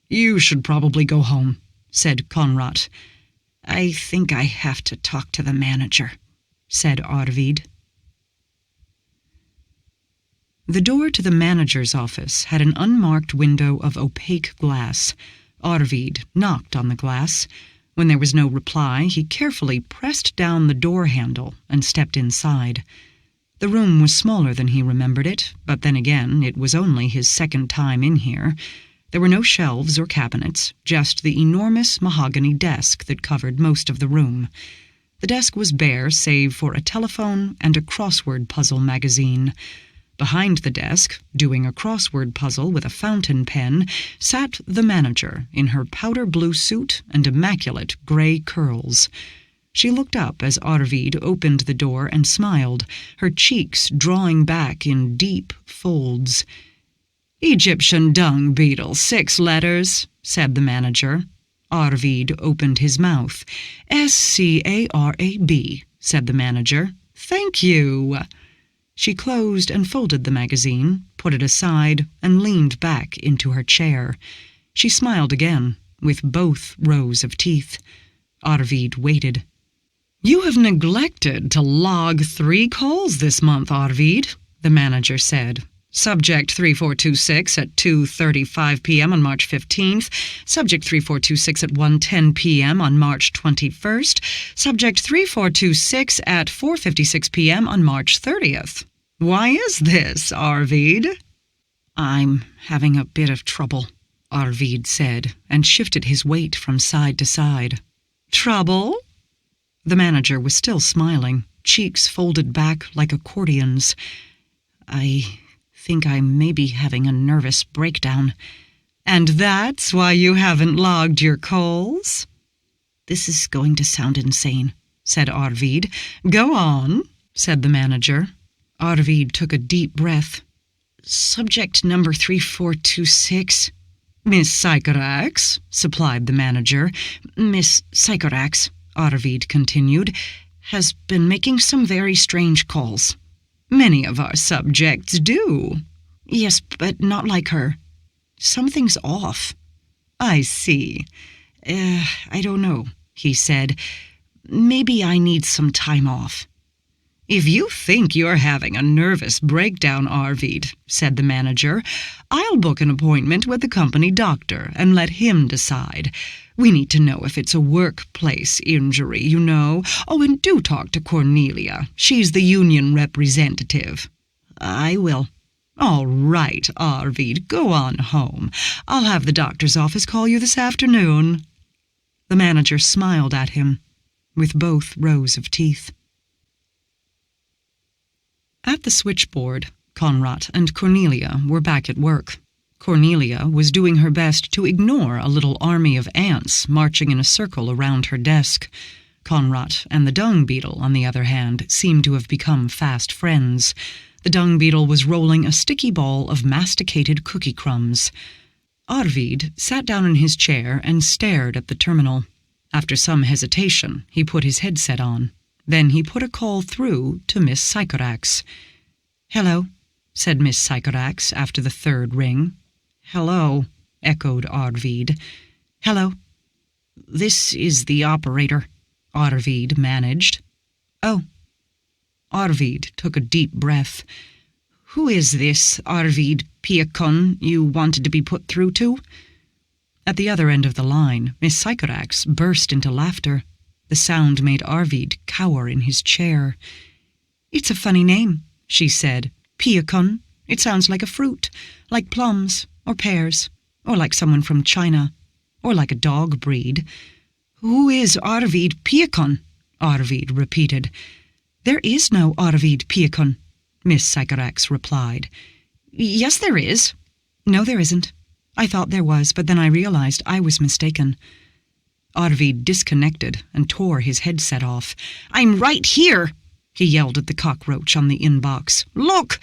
"You should probably go home," said Conrad. "I think I have to talk to the manager," said Arvid. The door to the manager's office had an unmarked window of opaque glass. Arvid knocked on the glass. When there was no reply, he carefully pressed down the door handle and stepped inside. The room was smaller than he remembered it, but then again, it was only his second time in here. There were no shelves or cabinets, just the enormous mahogany desk that covered most of the room. The desk was bare save for a telephone and a crossword puzzle magazine. Behind the desk, doing a crossword puzzle with a fountain pen, sat the manager in her powder blue suit and immaculate gray curls. She looked up as Arvid opened the door and smiled, her cheeks drawing back in deep folds. "Egyptian dung beetle, 6 letters," said the manager. Arvid opened his mouth. "SCARAB," said the manager. "Thank you." She closed and folded the magazine, put it aside, and leaned back into her chair. She smiled again, with both rows of teeth. Arvid waited. "You have neglected to log 3 calls this month, Arvid," the manager said. "Subject 3426 at 2:35 p.m. on March 15th. Subject 3426 at 1:10 p.m. on March 21st. Subject 3426 at 4:56 p.m. on March 30th. Why is this, Arvid?" "I'm having a bit of trouble," Arvid said, and shifted his weight from side to side. "Trouble?" The manager was still smiling, cheeks folded back like accordions. "I think I may be having a nervous breakdown." "And that's why you haven't logged your calls?" "This is going to sound insane," said Arvid. "Go on," said the manager. Arvid took a deep breath. "Subject number 3426. "Miss Sycorax," supplied the manager. "Miss Sycorax," Arvid continued, "has been making some very strange calls." "Many of our subjects do." "Yes, but not like her. Something's off." "I see." I don't know," he said. "Maybe I need some time off." "If you think you're having a nervous breakdown, Arvid," said the manager, "I'll book an appointment with the company doctor and let him decide. We need to know if it's a workplace injury, you know. Oh, and do talk to Cornelia. She's the union representative." "I will." "All right, Arvid, go on home. I'll have the doctor's office call you this afternoon." The manager smiled at him, with both rows of teeth. At the switchboard, Conrad and Cornelia were back at work. Cornelia was doing her best to ignore a little army of ants marching in a circle around her desk. Conrad and the dung beetle, on the other hand, seemed to have become fast friends. The dung beetle was rolling a sticky ball of masticated cookie crumbs. Arvid sat down in his chair and stared at the terminal. After some hesitation, he put his headset on. Then he put a call through to Miss Sycorax. "Hello," said Miss Sycorax after the third ring. "Hello," echoed Arvid. "Hello." "This is the operator," Arvid managed. "Oh." Arvid took a deep breath. "Who is this Arvid Piakon you wanted to be put through to?" At the other end of the line, Miss Sycorax burst into laughter. The sound made Arvid cower in his chair. "It's a funny name," she said. "Piakon. It sounds like a fruit, like plums or pears, or like someone from China, or like a dog breed." "Who is Arvid Piakon?" Arvid repeated. "There is no Arvid Piakon," Miss Sycorax replied. "Yes, there is." "No, there isn't. I thought there was, but then I realized I was mistaken." Arvid disconnected and tore his headset off. "I'm right here," he yelled at the cockroach on the inbox. "Look!"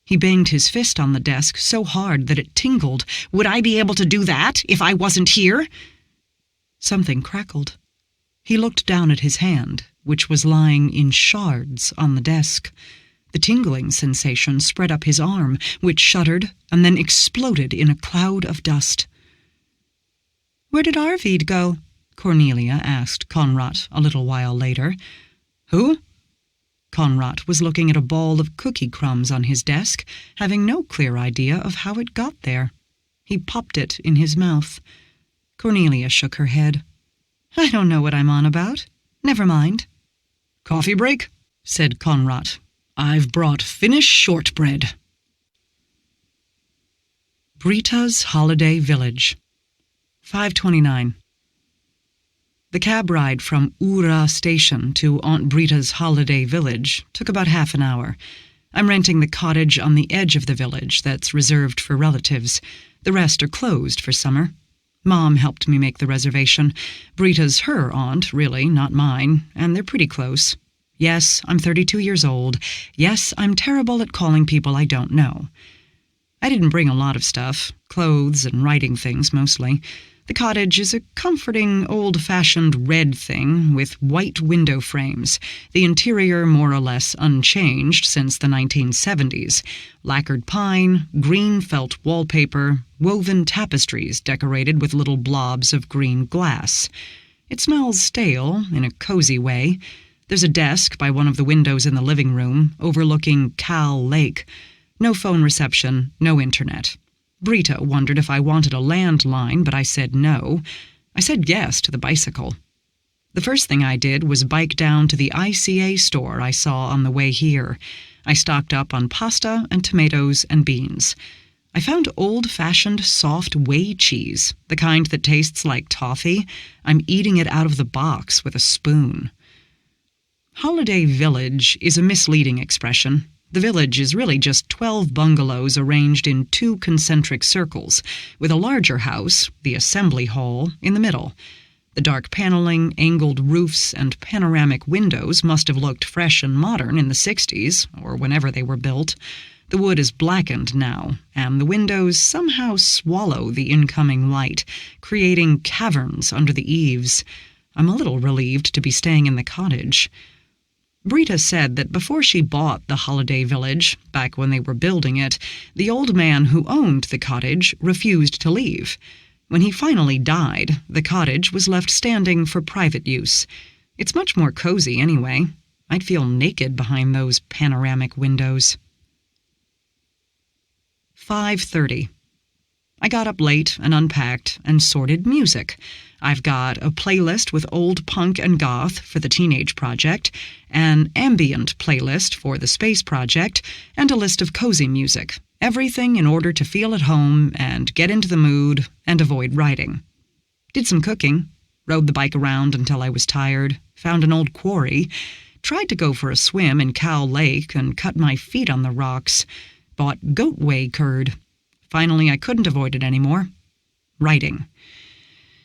He banged his fist on the desk so hard that it tingled. "Would I be able to do that if I wasn't here?" Something crackled. He looked down at his hand, which was lying in shards on the desk. The tingling sensation spread up his arm, which shuddered and then exploded in a cloud of dust. "Where did Arvid go?" Cornelia asked Conrad a little while later. "Who?" Conrad was looking at a ball of cookie crumbs on his desk, having no clear idea of how it got there. He popped it in his mouth. Cornelia shook her head. "I don't know what I'm on about. Never mind." "Coffee break?" said Conrad. "I've brought Finnish shortbread." Brita's Holiday Village. 5:29. The cab ride from Ura station to Aunt Brita's Holiday Village took about half an hour. I'm renting the cottage on the edge of the village that's reserved for relatives. The rest are closed for summer. Mom helped me make the reservation. Brita's her aunt, really, not mine, and they're pretty close. Yes, I'm 32 years old. Yes, I'm terrible at calling people I don't know. I didn't bring a lot of stuff, clothes and writing things mostly. The cottage is a comforting, old-fashioned red thing with white window frames, the interior more or less unchanged since the 1970s. Lacquered pine, green felt wallpaper, woven tapestries decorated with little blobs of green glass. It smells stale in a cozy way. There's a desk by one of the windows in the living room, overlooking Cal Lake. No phone reception, no internet. Brita wondered if I wanted a landline, but I said no. I said yes to the bicycle. The first thing I did was bike down to the ICA store I saw on the way here. I stocked up on pasta and tomatoes and beans. I found old-fashioned soft whey cheese, the kind that tastes like toffee. I'm eating it out of the box with a spoon. Holiday Village is a misleading expression. The village is really just 12 bungalows arranged in 2 concentric circles, with a larger house, the assembly hall, in the middle. The dark paneling, angled roofs, and panoramic windows must have looked fresh and modern in the 60s, or whenever they were built. The wood is blackened now, and the windows somehow swallow the incoming light, creating caverns under the eaves. I'm a little relieved to be staying in the cottage. Brita said that before she bought the Holiday Village, back when they were building it, the old man who owned the cottage refused to leave. When he finally died, the cottage was left standing for private use. It's much more cozy anyway. I'd feel naked behind those panoramic windows. 5:30. I got up late and unpacked and sorted music. I've got a playlist with old punk and goth for the teenage project, an ambient playlist for the space project, and a list of cozy music. Everything in order to feel at home and get into the mood and avoid writing. Did some cooking, rode the bike around until I was tired, found an old quarry, tried to go for a swim in Cow Lake and cut my feet on the rocks, bought goat whey curd. Finally, I couldn't avoid it anymore. Writing.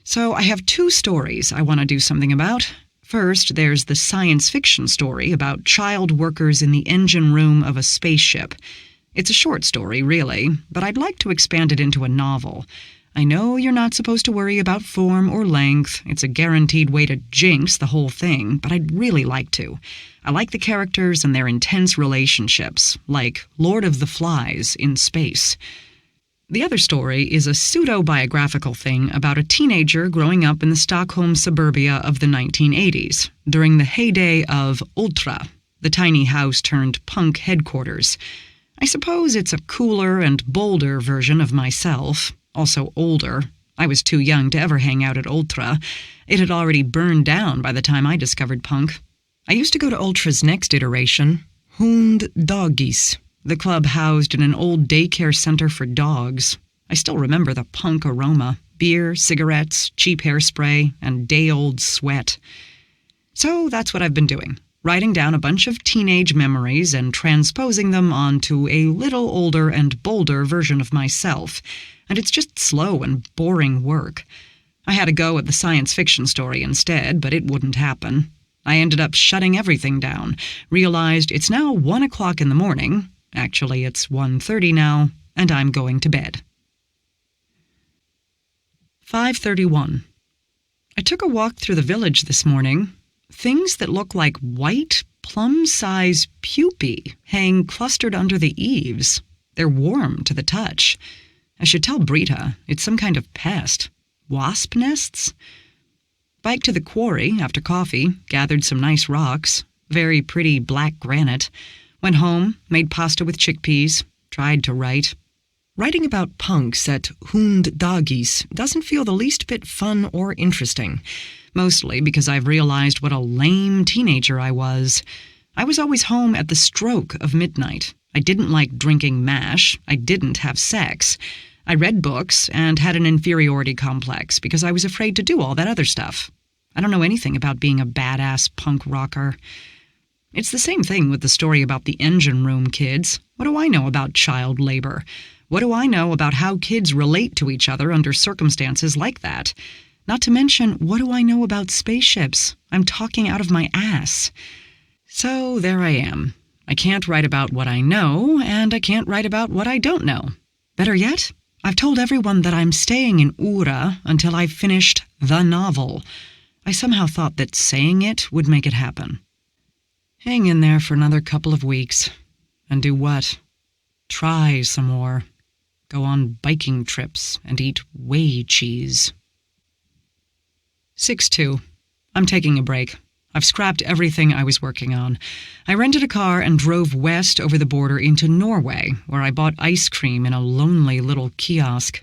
So I have 2 stories I want to do something about. First, there's the science fiction story about child workers in the engine room of a spaceship. It's a short story, really, but I'd like to expand it into a novel. I know you're not supposed to worry about form or length. It's a guaranteed way to jinx the whole thing, but I'd really like to. I like the characters and their intense relationships, like Lord of the Flies in space. The other story is a pseudo-biographical thing about a teenager growing up in the Stockholm suburbia of the 1980s, during the heyday of Ultra, the tiny house-turned-punk headquarters. I suppose it's a cooler and bolder version of myself, also older. I was too young to ever hang out at Ultra. It had already burned down by the time I discovered punk. I used to go to Ultra's next iteration, Hund Dagis. The club housed in an old daycare center for dogs. I still remember the punk aroma, beer, cigarettes, cheap hairspray, and day-old sweat. So that's what I've been doing, writing down a bunch of teenage memories and transposing them onto a little older and bolder version of myself. And it's just slow and boring work. I had a go at the science fiction story instead, but it wouldn't happen. I ended up shutting everything down, realized it's now 1 o'clock in the morning. Actually, it's 1:30 now, and I'm going to bed. 5:31. I took a walk through the village this morning. Things that look like white, plum-size pupae hang clustered under the eaves. They're warm to the touch. I should tell Brita, it's some kind of pest. Wasp nests? Biked to the quarry after coffee, gathered some nice rocks, very pretty black granite. Went home, made pasta with chickpeas, tried to write. Writing about punks at Hund Dagis doesn't feel the least bit fun or interesting, mostly because I've realized what a lame teenager I was. I was always home at the stroke of midnight. I didn't like drinking mash. I didn't have sex. I read books and had an inferiority complex because I was afraid to do all that other stuff. I don't know anything about being a badass punk rocker. It's the same thing with the story about the engine room kids. What do I know about child labor? What do I know about how kids relate to each other under circumstances like that? Not to mention, what do I know about spaceships? I'm talking out of my ass. So there I am. I can't write about what I know, and I can't write about what I don't know. Better yet, I've told everyone that I'm staying in Ura until I've finished the novel. I somehow thought that saying it would make it happen. Hang in there for another couple of weeks. And do what? Try some more. Go on biking trips and eat whey cheese. 6:2. I'm taking a break. I've scrapped everything I was working on. I rented a car and drove west over the border into Norway, where I bought ice cream in a lonely little kiosk.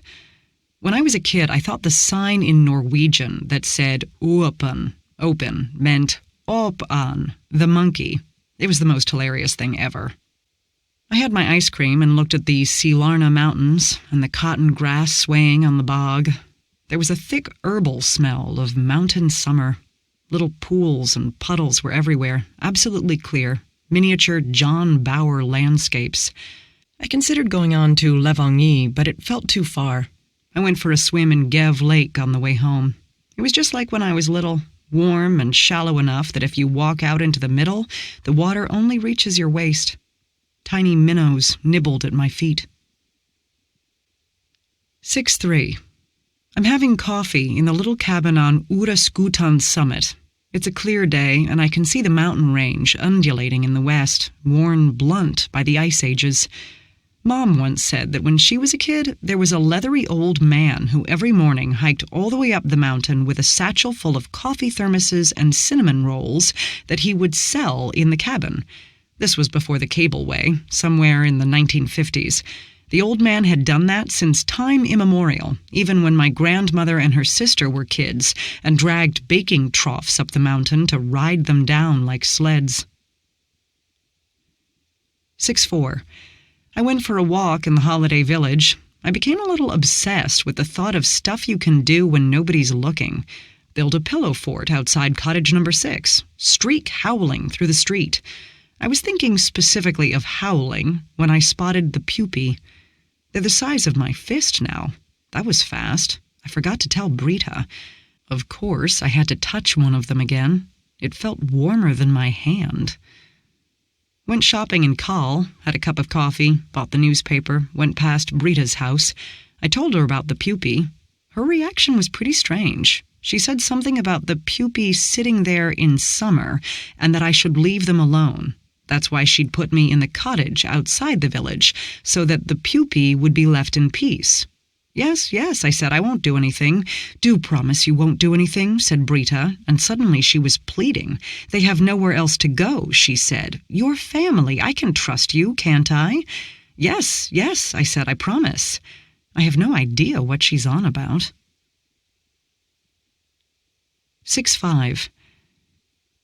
When I was a kid, I thought the sign in Norwegian that said "åpen," open, meant "åpan," the monkey. It was the most hilarious thing ever. I had my ice cream and looked at the Sealarna Mountains and the cotton grass swaying on the bog. There was a thick herbal smell of mountain summer. Little pools and puddles were everywhere, absolutely clear, miniature John Bower landscapes. I considered going on to Levanger, but it felt too far. I went for a swim in Gev Lake on the way home. It was just like when I was little, warm and shallow enough that if you walk out into the middle, the water only reaches your waist. Tiny minnows nibbled at my feet. 6:3. I'm having coffee in the little cabin on Uraskutan's summit. It's a clear day, and I can see the mountain range undulating in the west, worn blunt by the ice ages. Mom once said that when she was a kid, there was a leathery old man who every morning hiked all the way up the mountain with a satchel full of coffee thermoses and cinnamon rolls that he would sell in the cabin. This was before the cableway, somewhere in the 1950s. The old man had done that since time immemorial, even when my grandmother and her sister were kids and dragged baking troughs up the mountain to ride them down like sleds. 6-4. I went for a walk in the holiday village. I became a little obsessed with the thought of stuff you can do when nobody's looking. Build a pillow fort outside cottage number 6. Streak howling through the street. I was thinking specifically of howling when I spotted the pupae. They're the size of my fist now. That was fast. I forgot to tell Brita. Of course, I had to touch one of them again. It felt warmer than my hand. Went shopping in Kahl, had a cup of coffee, bought the newspaper, went past Brita's house. I told her about the pupae. Her reaction was pretty strange. She said something about the pupae sitting there in summer and that I should leave them alone. That's why she'd put me in the cottage outside the village, so that the pupae would be left in peace. Yes, I said, I won't do anything. Do promise you won't do anything, said Brita, and suddenly she was pleading. They have nowhere else to go, she said. Your family, I can trust you, can't I? Yes, I said, I promise. I have no idea what she's on about. 6-5.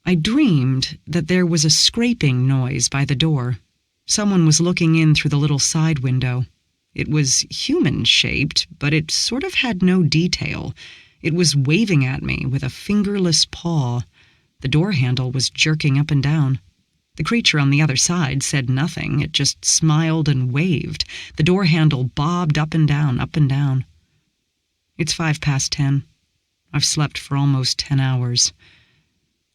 I dreamed that there was a scraping noise by the door. Someone was looking in through the little side window. It was human-shaped, but it sort of had no detail. It was waving at me with a fingerless paw. The door handle was jerking up and down. The creature on the other side said nothing. It just smiled and waved. The door handle bobbed up and down, up and down. It's 10:05. I've slept for almost 10 hours.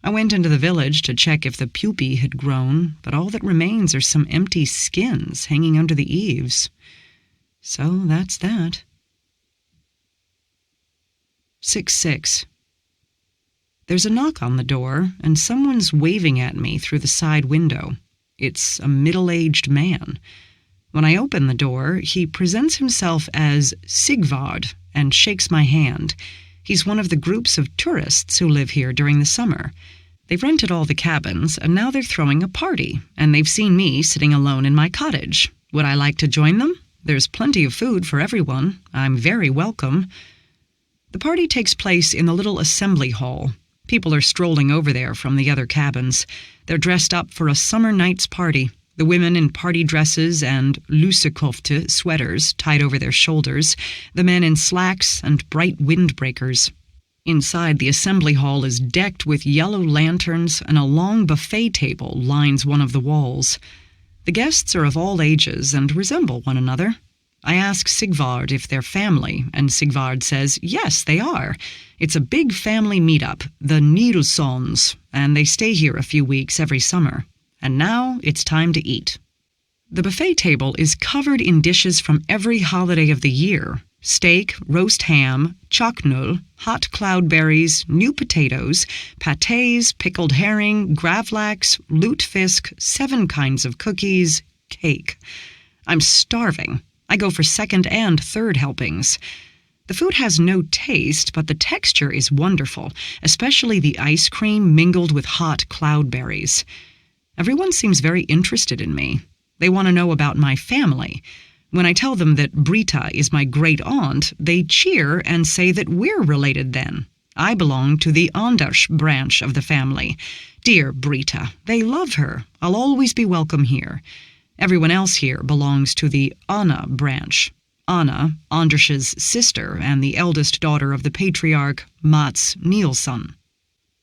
I went into the village to check if the pupae had grown, but all that remains are some empty skins hanging under the eaves. So that's that. 6-6. There's a knock on the door, and someone's waving at me through the side window. It's a middle-aged man. When I open the door, he presents himself as Sigvard and shakes my hand. He's one of the groups of tourists who live here during the summer. They've rented all the cabins, and now they're throwing a party, and they've seen me sitting alone in my cottage. Would I like to join them? There's plenty of food for everyone. I'm very welcome. The party takes place in the little assembly hall. People are strolling over there from the other cabins. They're dressed up for a summer night's party. The women in party dresses and lusekofte sweaters tied over their shoulders. The men in slacks and bright windbreakers. Inside, the assembly hall is decked with yellow lanterns, and a long buffet table lines one of the walls. The guests are of all ages and resemble one another. I ask Sigvard if they're family, and Sigvard says, yes, they are. It's a big family meetup, the Nilssons, and they stay here a few weeks every summer. And now it's time to eat. The buffet table is covered in dishes from every holiday of the year. Steak, roast ham, chocnull, hot cloudberries, new potatoes, pâtés, pickled herring, gravlax, lutefisk, 7 kinds of cookies, cake. I'm starving. I go for second and third helpings. The food has no taste, but the texture is wonderful, especially the ice cream mingled with hot cloudberries. Everyone seems very interested in me. They want to know about my family. When I tell them that Brita is my great-aunt, they cheer and say that we're related then. I belong to the Anders branch of the family. Dear Brita, they love her. I'll always be welcome here. Everyone else here belongs to the Anna branch. Anna, Anders's sister and the eldest daughter of the patriarch Mats Nilsson.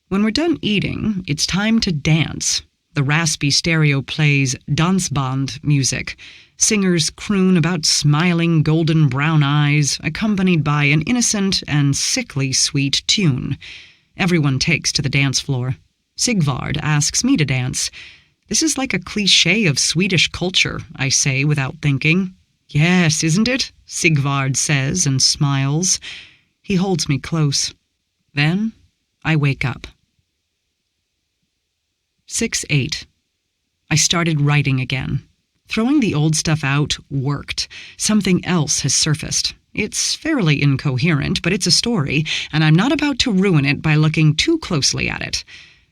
When we're done eating, it's time to dance. The raspy stereo plays dansband music. Singers croon about smiling golden brown eyes, accompanied by an innocent and sickly sweet tune. Everyone takes to the dance floor. Sigvard asks me to dance. This is like a cliché of Swedish culture, I say without thinking. Yes, isn't it? Sigvard says and smiles. He holds me close. Then I wake up. 6-8. I started writing again. Throwing the old stuff out worked. Something else has surfaced. It's fairly incoherent, but it's a story, and I'm not about to ruin it by looking too closely at it.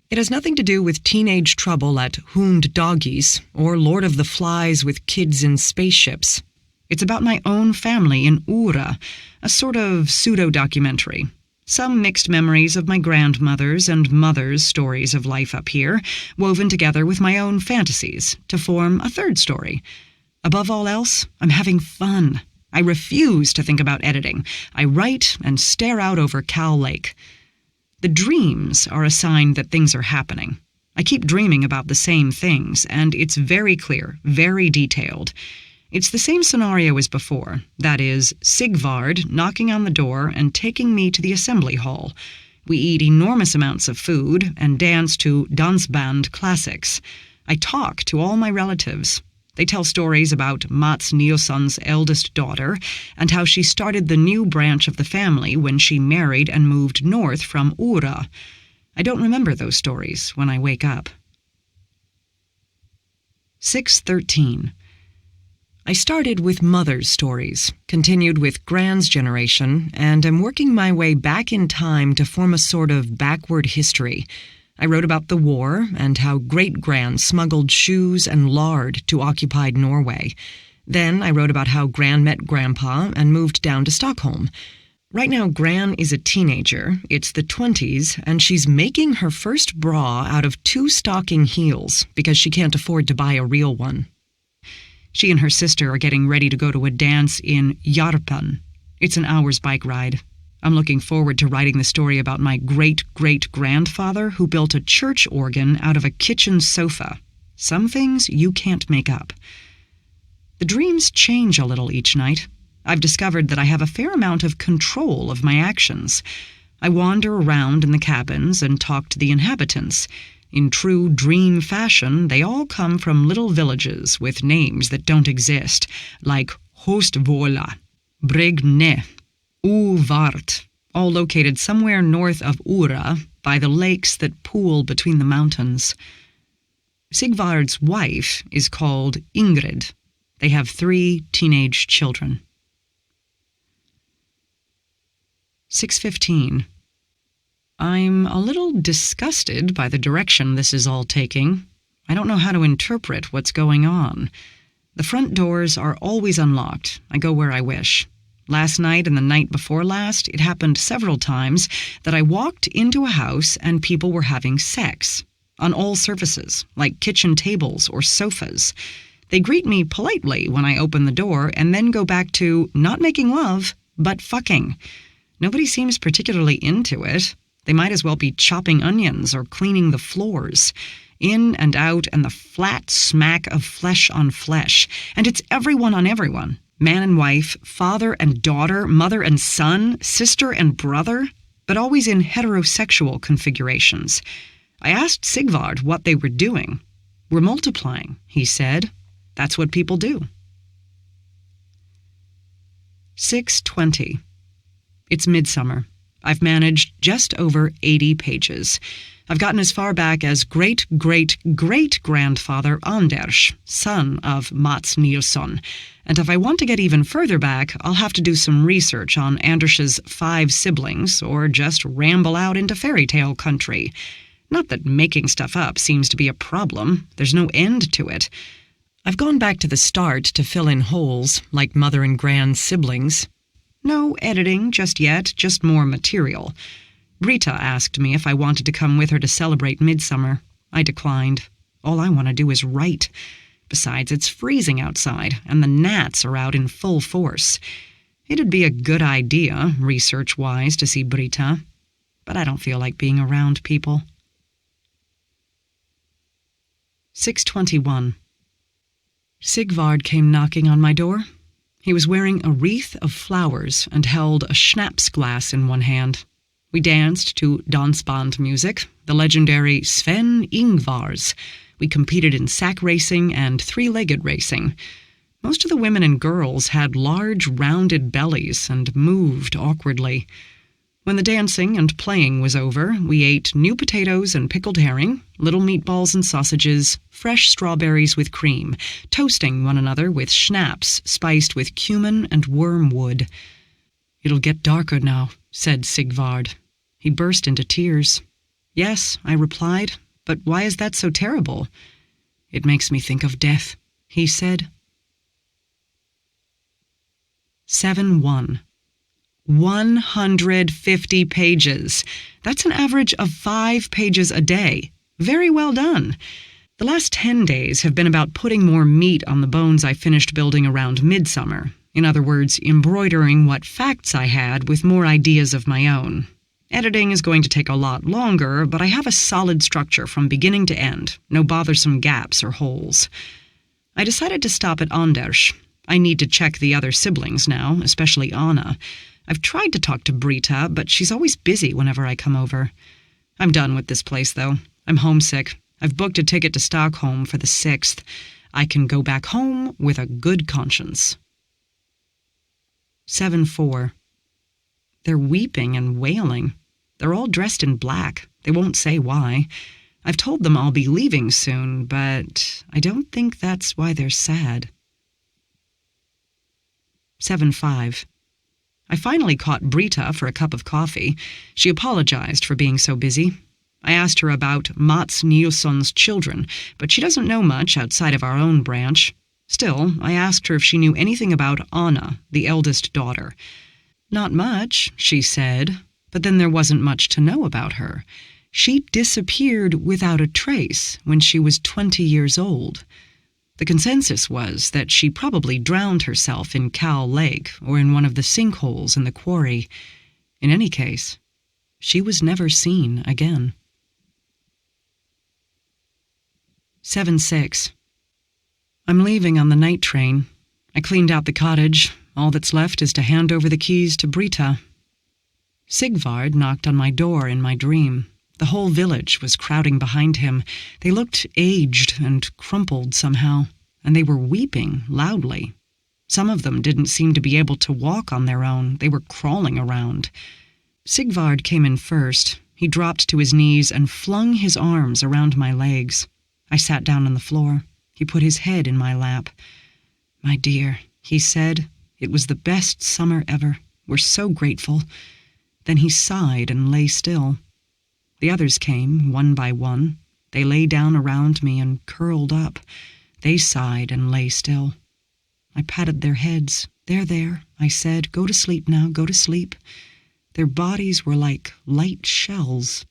It has nothing to do with teenage trouble at Hund Doggies or Lord of the Flies with kids in spaceships. It's about my own family in Ura, a sort of pseudo-documentary. Some mixed memories of my grandmother's and mother's stories of life up here, woven together with my own fantasies to form a third story. Above all else, I'm having fun. I refuse to think about editing. I write and stare out over Cow Lake. The dreams are a sign that things are happening. I keep dreaming about the same things, and it's very clear, very detailed. It's the same scenario as before, that is, Sigvard knocking on the door and taking me to the assembly hall. We eat enormous amounts of food and dance to dansband classics. I talk to all my relatives. They tell stories about Mats Nilsson's eldest daughter and how she started the new branch of the family when she married and moved north from Ura. I don't remember those stories when I wake up. 6:13. I started with Mother's stories, continued with Gran's generation, and am working my way back in time to form a sort of backward history. I wrote about the war and how Great-Gran smuggled shoes and lard to occupied Norway. Then I wrote about how Gran met Grandpa and moved down to Stockholm. Right now, Gran is a teenager. It's the 20s, and she's making her first bra out of 2 stocking heels because she can't afford to buy a real one. She and her sister are getting ready to go to a dance in Järpen. It's an hour's bike ride. I'm looking forward to writing the story about my great-great-grandfather who built a church organ out of a kitchen sofa. Some things you can't make up. The dreams change a little each night. I've discovered that I have a fair amount of control of my actions. I wander around in the cabins and talk to the inhabitants. In true dream fashion, they all come from little villages with names that don't exist, like Hostvola, Bregne, Uvart, all located somewhere north of Ura by the lakes that pool between the mountains. Sigvard's wife is called Ingrid. They have 3 teenage children. 6:15. I'm a little disgusted by the direction this is all taking. I don't know how to interpret what's going on. The front doors are always unlocked. I go where I wish. Last night and the night before last, it happened several times that I walked into a house and people were having sex. On all surfaces, like kitchen tables or sofas. They greet me politely when I open the door and then go back to not making love, but fucking. Nobody seems particularly into it. They might as well be chopping onions or cleaning the floors. In and out and the flat smack of flesh on flesh. And it's everyone on everyone. Man and wife, father and daughter, mother and son, sister and brother, but always in heterosexual configurations. I asked Sigvard what they were doing. We're multiplying, he said. That's what people do. 6:20. It's midsummer. I've managed just over 80 pages. I've gotten as far back as great-great-great-grandfather Anders, son of Mats Nilsson. And if I want to get even further back, I'll have to do some research on Anders's 5 siblings, or just ramble out into fairy tale country. Not that making stuff up seems to be a problem. There's no end to it. I've gone back to the start to fill in holes, like Mother and Gran's siblings. No editing just yet, just more material. Brita asked me if I wanted to come with her to celebrate midsummer. I declined. All I want to do is write. Besides, it's freezing outside, and the gnats are out in full force. It'd be a good idea, research-wise, to see Brita, but I don't feel like being around people. 6:21. Sigvard came knocking on my door. He was wearing a wreath of flowers and held a schnapps glass in one hand. We danced to dansband music, the legendary Sven Ingvars. We competed in sack racing and 3-legged racing. Most of the women and girls had large, rounded bellies and moved awkwardly. When the dancing and playing was over, we ate new potatoes and pickled herring, little meatballs and sausages, fresh strawberries with cream, toasting one another with schnapps spiced with cumin and wormwood. "It'll get darker now," said Sigvard. He burst into tears. "Yes," I replied, "but why is that so terrible?" "It makes me think of death," he said. 7-1. 150 pages. That's an average of 5 pages a day. Very well done. The last 10 days have been about putting more meat on the bones I finished building around midsummer. In other words, embroidering what facts I had with more ideas of my own. Editing is going to take a lot longer, but I have a solid structure from beginning to end. No bothersome gaps or holes. I decided to stop at Anders. I need to check the other siblings now, especially Anna. I've tried to talk to Brita, but she's always busy whenever I come over. I'm done with this place, though. I'm homesick. I've booked a ticket to Stockholm for the 6th. I can go back home with a good conscience. 7-4. They're weeping and wailing. They're all dressed in black. They won't say why. I've told them I'll be leaving soon, but I don't think that's why they're sad. 7-5. I finally caught Brita for a cup of coffee. She apologized for being so busy. I asked her about Mats Nilsson's children, but she doesn't know much outside of our own branch. Still, I asked her if she knew anything about Anna, the eldest daughter. "Not much," she said, but then there wasn't much to know about her. She disappeared without a trace when she was 20 years old. The consensus was that she probably drowned herself in Cow Lake or in one of the sinkholes in the quarry. In any case, she was never seen again. 7-6. I'm leaving on the night train. I cleaned out the cottage. All that's left is to hand over the keys to Brita. Sigvard knocked on my door in my dream. The whole village was crowding behind him. They looked aged and crumpled somehow, and they were weeping loudly. Some of them didn't seem to be able to walk on their own. They were crawling around. Sigvard came in first. He dropped to his knees and flung his arms around my legs. I sat down on the floor. He put his head in my lap. "My dear," he said, "it was the best summer ever. We're so grateful." Then he sighed and lay still. The others came, one by one. They lay down around me and curled up. They sighed and lay still. I patted their heads. "They're there," I said. "Go to sleep now, go to sleep." Their bodies were like light shells.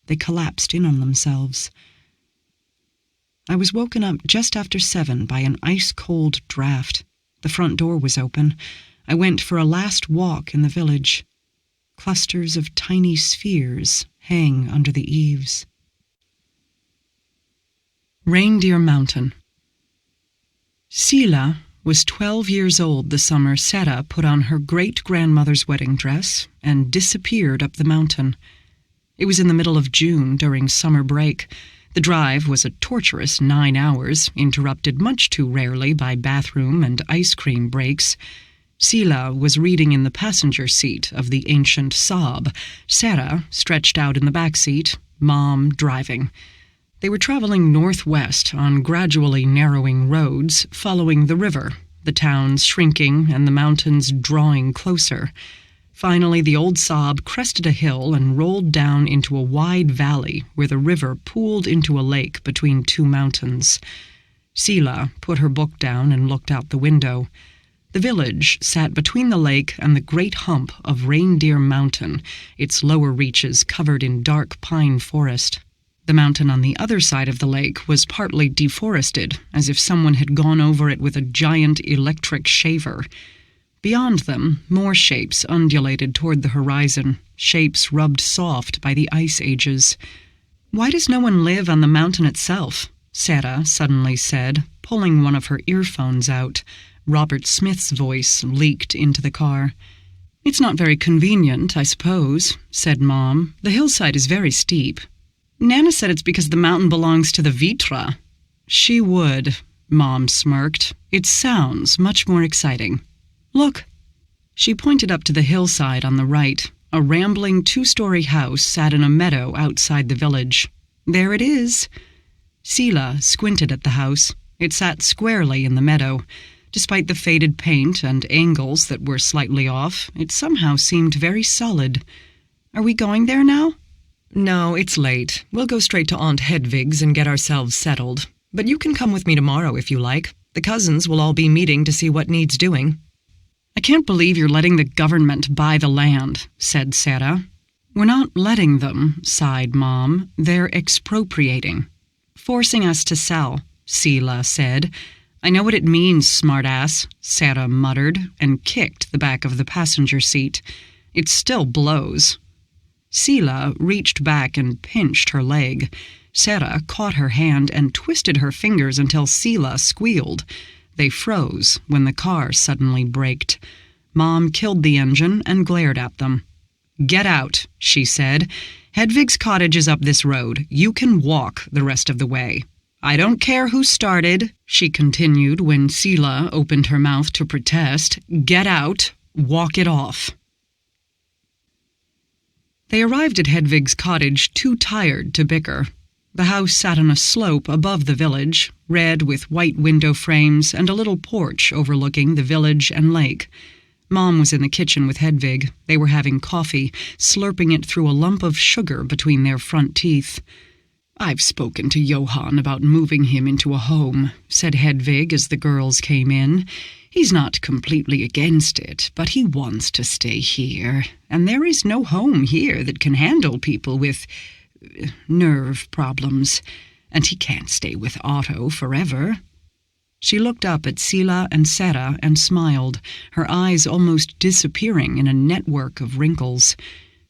They collapsed in on themselves. I was woken up just after 7 by an ice-cold draft. The front door was open. I went for a last walk in the village. Clusters of tiny spheres hang under the eaves. Reindeer Mountain. Sila was 12 years old the summer Sera put on her great-grandmother's wedding dress and disappeared up the mountain. It was in the middle of June during summer break. The drive was a torturous 9 hours, interrupted much too rarely by bathroom and ice cream breaks. Sila was reading in the passenger seat of the ancient Saab, Sera stretched out in the back seat, Mom driving. They were traveling northwest on gradually narrowing roads, following the river, the towns shrinking and the mountains drawing closer. Finally, the old Saab crested a hill and rolled down into a wide valley where the river pooled into a lake between 2 mountains. Sila put her book down and looked out the window. The village sat between the lake and the great hump of Reindeer Mountain, its lower reaches covered in dark pine forest. The mountain on the other side of the lake was partly deforested, as if someone had gone over it with a giant electric shaver. Beyond them, more shapes undulated toward the horizon, shapes rubbed soft by the ice ages. "Why does no one live on the mountain itself?" Sera suddenly said, pulling one of her earphones out. Robert Smith's voice leaked into the car. "It's not very convenient, I suppose," said Mom. "The hillside is very steep." "Nana said it's because the mountain belongs to the Vitra." "She would," Mom smirked. "It sounds much more exciting. Look." She pointed up to the hillside on the right. A rambling 2-story house sat in a meadow outside the village. There it is. Sila squinted at the house. It sat squarely in the meadow. Despite the faded paint and angles that were slightly off, it somehow seemed very solid. Are we going there now? No, it's late. We'll go straight to Aunt Hedvig's and get ourselves settled. But you can come with me tomorrow if you like. The cousins will all be meeting to see what needs doing. I can't believe you're letting the government buy the land, said Sarah. We're not letting them, sighed Mom. They're expropriating. Forcing us to sell, Sila said. I know what it means, smartass, Sarah muttered and kicked the back of the passenger seat. It still blows. Sila reached back and pinched her leg. Sarah caught her hand and twisted her fingers until Sila squealed. They froze when the car suddenly braked. Mom killed the engine and glared at them. Get out, she said. Hedvig's cottage is up this road. You can walk the rest of the way. I don't care who started, she continued when Sila opened her mouth to protest. Get out. Walk it off. They arrived at Hedvig's cottage too tired to bicker. The house sat on a slope above the village, red with white window frames and a little porch overlooking the village and lake. Mom was in the kitchen with Hedvig. They were having coffee, slurping it through a lump of sugar between their front teeth. I've spoken to Johan about moving him into a home, said Hedvig as the girls came in. He's not completely against it, but he wants to stay here, and there is no home here that can handle people with nerve problems, and he can't stay with Otto forever. She looked up at Sila and Sarah and smiled, her eyes almost disappearing in a network of wrinkles.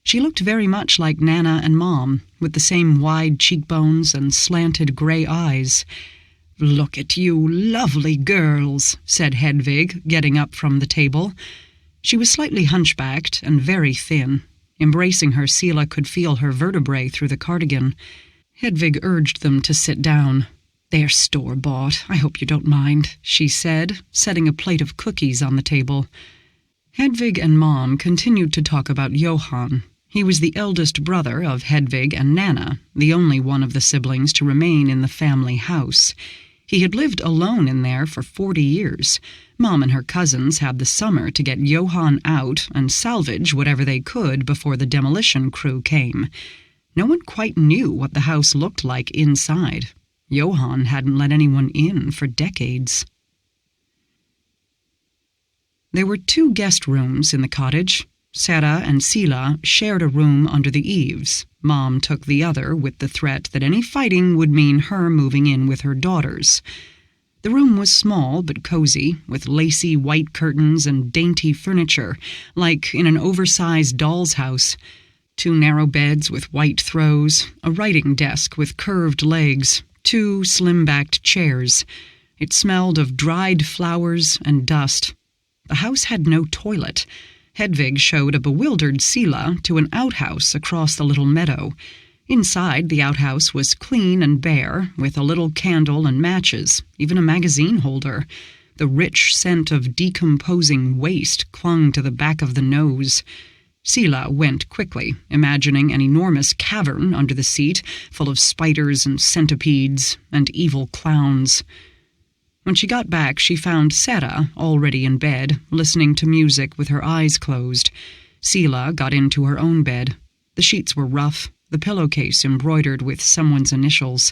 She looked very much like Nana and Mom, with the same wide cheekbones and slanted gray eyes. Look at you, lovely girls, said Hedvig, getting up from the table. She was slightly hunchbacked and very thin. Embracing her, Sila could feel her vertebrae through the cardigan. Hedvig urged them to sit down. They're store-bought. I hope you don't mind, she said, setting a plate of cookies on the table. Hedvig and Mom continued to talk about Johan. He was the eldest brother of Hedvig and Nana, the only one of the siblings to remain in the family house. He had lived alone in there for 40 years. Mom and her cousins had the summer to get Johan out and salvage whatever they could before the demolition crew came. No one quite knew what the house looked like inside. Johan hadn't let anyone in for decades. There were 2 guest rooms in the cottage. Sarah and Sila shared a room under the eaves. Mom took the other with the threat that any fighting would mean her moving in with her daughters. The room was small but cozy, with lacy white curtains and dainty furniture, like in an oversized doll's house. 2 narrow beds with white throws, a writing desk with curved legs, 2 slim-backed chairs. It smelled of dried flowers and dust. The house had no toilet. Hedvig showed a bewildered Sila to an outhouse across the little meadow. Inside, the outhouse was clean and bare, with a little candle and matches, even a magazine holder. The rich scent of decomposing waste clung to the back of the nose. Sila went quickly, imagining an enormous cavern under the seat, full of spiders and centipedes and evil clowns. When she got back, she found Sarah already in bed, listening to music with her eyes closed. Sila got into her own bed. The sheets were rough, the pillowcase embroidered with someone's initials.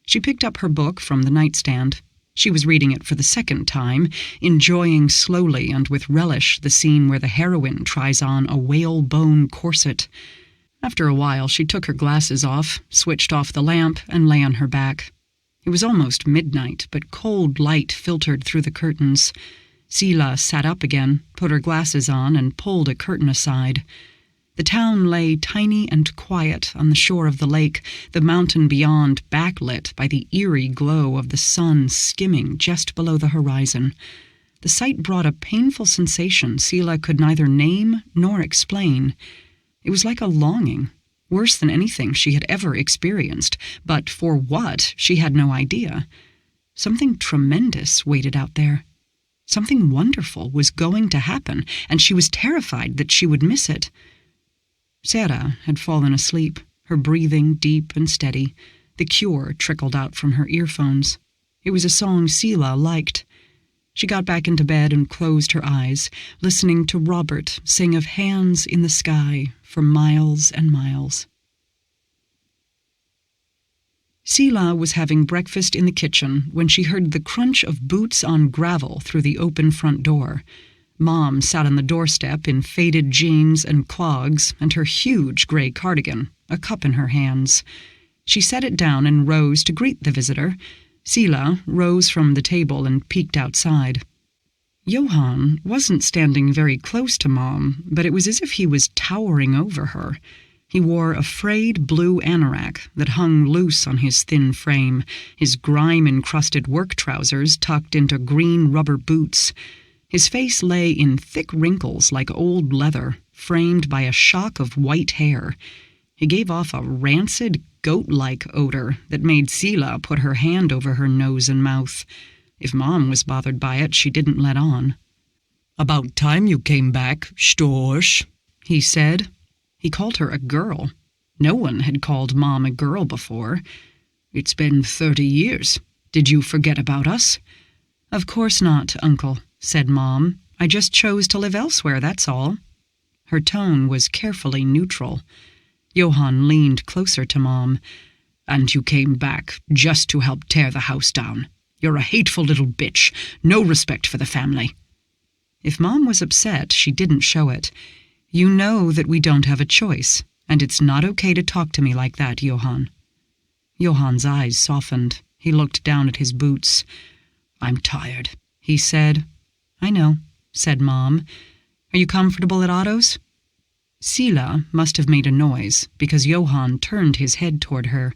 She picked up her book from the nightstand. She was reading it for the second time, enjoying slowly and with relish the scene where the heroine tries on a whalebone corset. After a while, she took her glasses off, switched off the lamp, and lay on her back. It was almost midnight, but cold light filtered through the curtains. Sila sat up again, put her glasses on, and pulled a curtain aside. The town lay tiny and quiet on the shore of the lake, the mountain beyond backlit by the eerie glow of the sun skimming just below the horizon. The sight brought a painful sensation Sila could neither name nor explain. It was like a longing, worse than anything she had ever experienced, but for what she had no idea. Something tremendous waited out there. Something wonderful was going to happen, and she was terrified that she would miss it. Sarah had fallen asleep, her breathing deep and steady. The cure trickled out from her earphones. It was a song Sila liked. She got back into bed and closed her eyes, listening to Robert sing of hands in the sky for miles and miles. Sila was having breakfast in the kitchen when she heard the crunch of boots on gravel through the open front door. Mom sat on the doorstep in faded jeans and clogs and her huge gray cardigan, a cup in her hands. She set it down and rose to greet the visitor. Sila rose from the table and peeked outside. Johan wasn't standing very close to Mom, but it was as if he was towering over her. He wore a frayed blue anorak that hung loose on his thin frame, his grime-encrusted work trousers tucked into green rubber boots. His face lay in thick wrinkles like old leather, framed by a shock of white hair. He gave off a rancid, goat-like odor that made Sila put her hand over her nose and mouth. If Mom was bothered by it, she didn't let on. "About time you came back, Storch," he said. He called her a girl. No one had called Mom a girl before. "It's been 30 years. Did you forget about us?" "Of course not, Uncle," said Mom. "I just chose to live elsewhere, that's all." Her tone was carefully neutral. Johan leaned closer to Mom. "And you came back just to help tear the house down. You're a hateful little bitch. No respect for the family." If Mom was upset, she didn't show it. "You know that we don't have a choice, and it's not okay to talk to me like that, Johan." Johan's eyes softened. He looked down at his boots. "I'm tired," he said. "I know," said Mom. "Are you comfortable at Otto's?" Sila must have made a noise, because Johan turned his head toward her.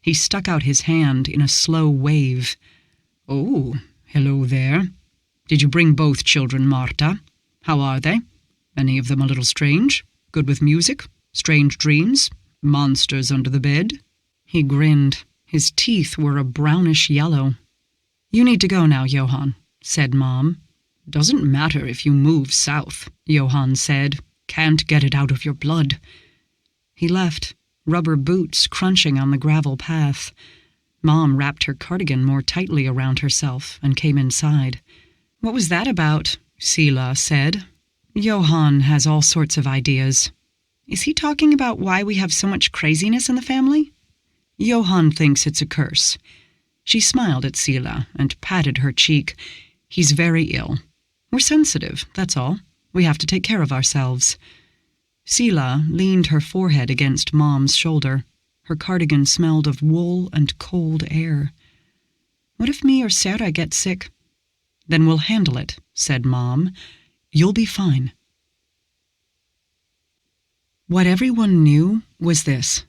He stuck out his hand in a slow wave. "Oh, hello there. Did you bring both children, Marta? How are they? Any of them a little strange? Good with music? Strange dreams? Monsters under the bed?" He grinned. His teeth were a brownish yellow. "You need to go now, Johan," said Mom. "Doesn't matter if you move south," Johan said. "Can't get it out of your blood." He left, rubber boots crunching on the gravel path. Mom wrapped her cardigan more tightly around herself and came inside. "What was that about?" Sila said. "Johan has all sorts of ideas." "Is he talking about why we have so much craziness in the family?" "Johan thinks it's a curse." She smiled at Sila and patted her cheek. "He's very ill. We're sensitive, that's all. We have to take care of ourselves." Sila leaned her forehead against Mom's shoulder. Her cardigan smelled of wool and cold air. "What if me or Sarah get sick?" "Then we'll handle it," said Mom. "You'll be fine." What everyone knew was this,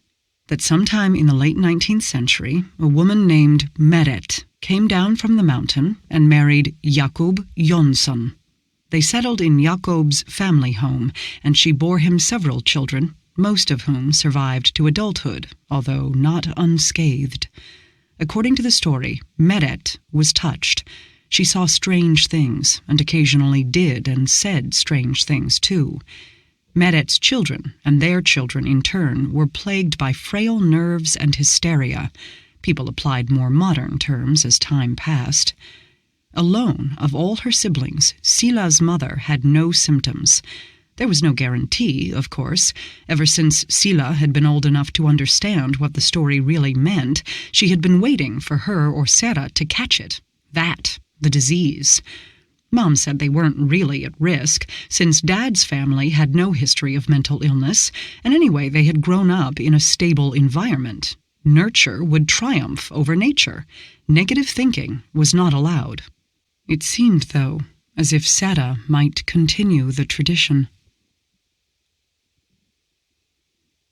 that sometime in the late 19th century, a woman named Pyret came down from the mountain and married Jakob Jonsson. They settled in Jakob's family home, and she bore him several children, most of whom survived to adulthood, although not unscathed. According to the story, Pyret was touched. She saw strange things, and occasionally did and said strange things too. Pyret's children, and their children in turn, were plagued by frail nerves and hysteria. People applied more modern terms as time passed. Alone of all her siblings, Sila's mother had no symptoms. There was no guarantee, of course. Ever since Sila had been old enough to understand what the story really meant, she had been waiting for her or Sarah to catch it. That, the disease. Mom said they weren't really at risk, since Dad's family had no history of mental illness, and anyway they had grown up in a stable environment. Nurture would triumph over nature. Negative thinking was not allowed. It seemed, though, as if Sarah might continue the tradition.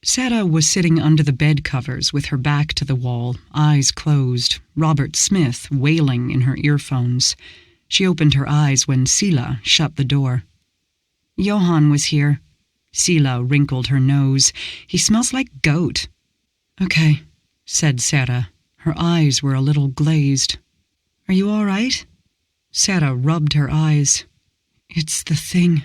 Sarah was sitting under the bed covers with her back to the wall, eyes closed, Robert Smith wailing in her earphones. She opened her eyes when Sila shut the door. "Johan was here." Sila wrinkled her nose. "He smells like goat." "Okay," said Sarah. Her eyes were a little glazed. "Are you all right?" Sarah rubbed her eyes. "It's the thing."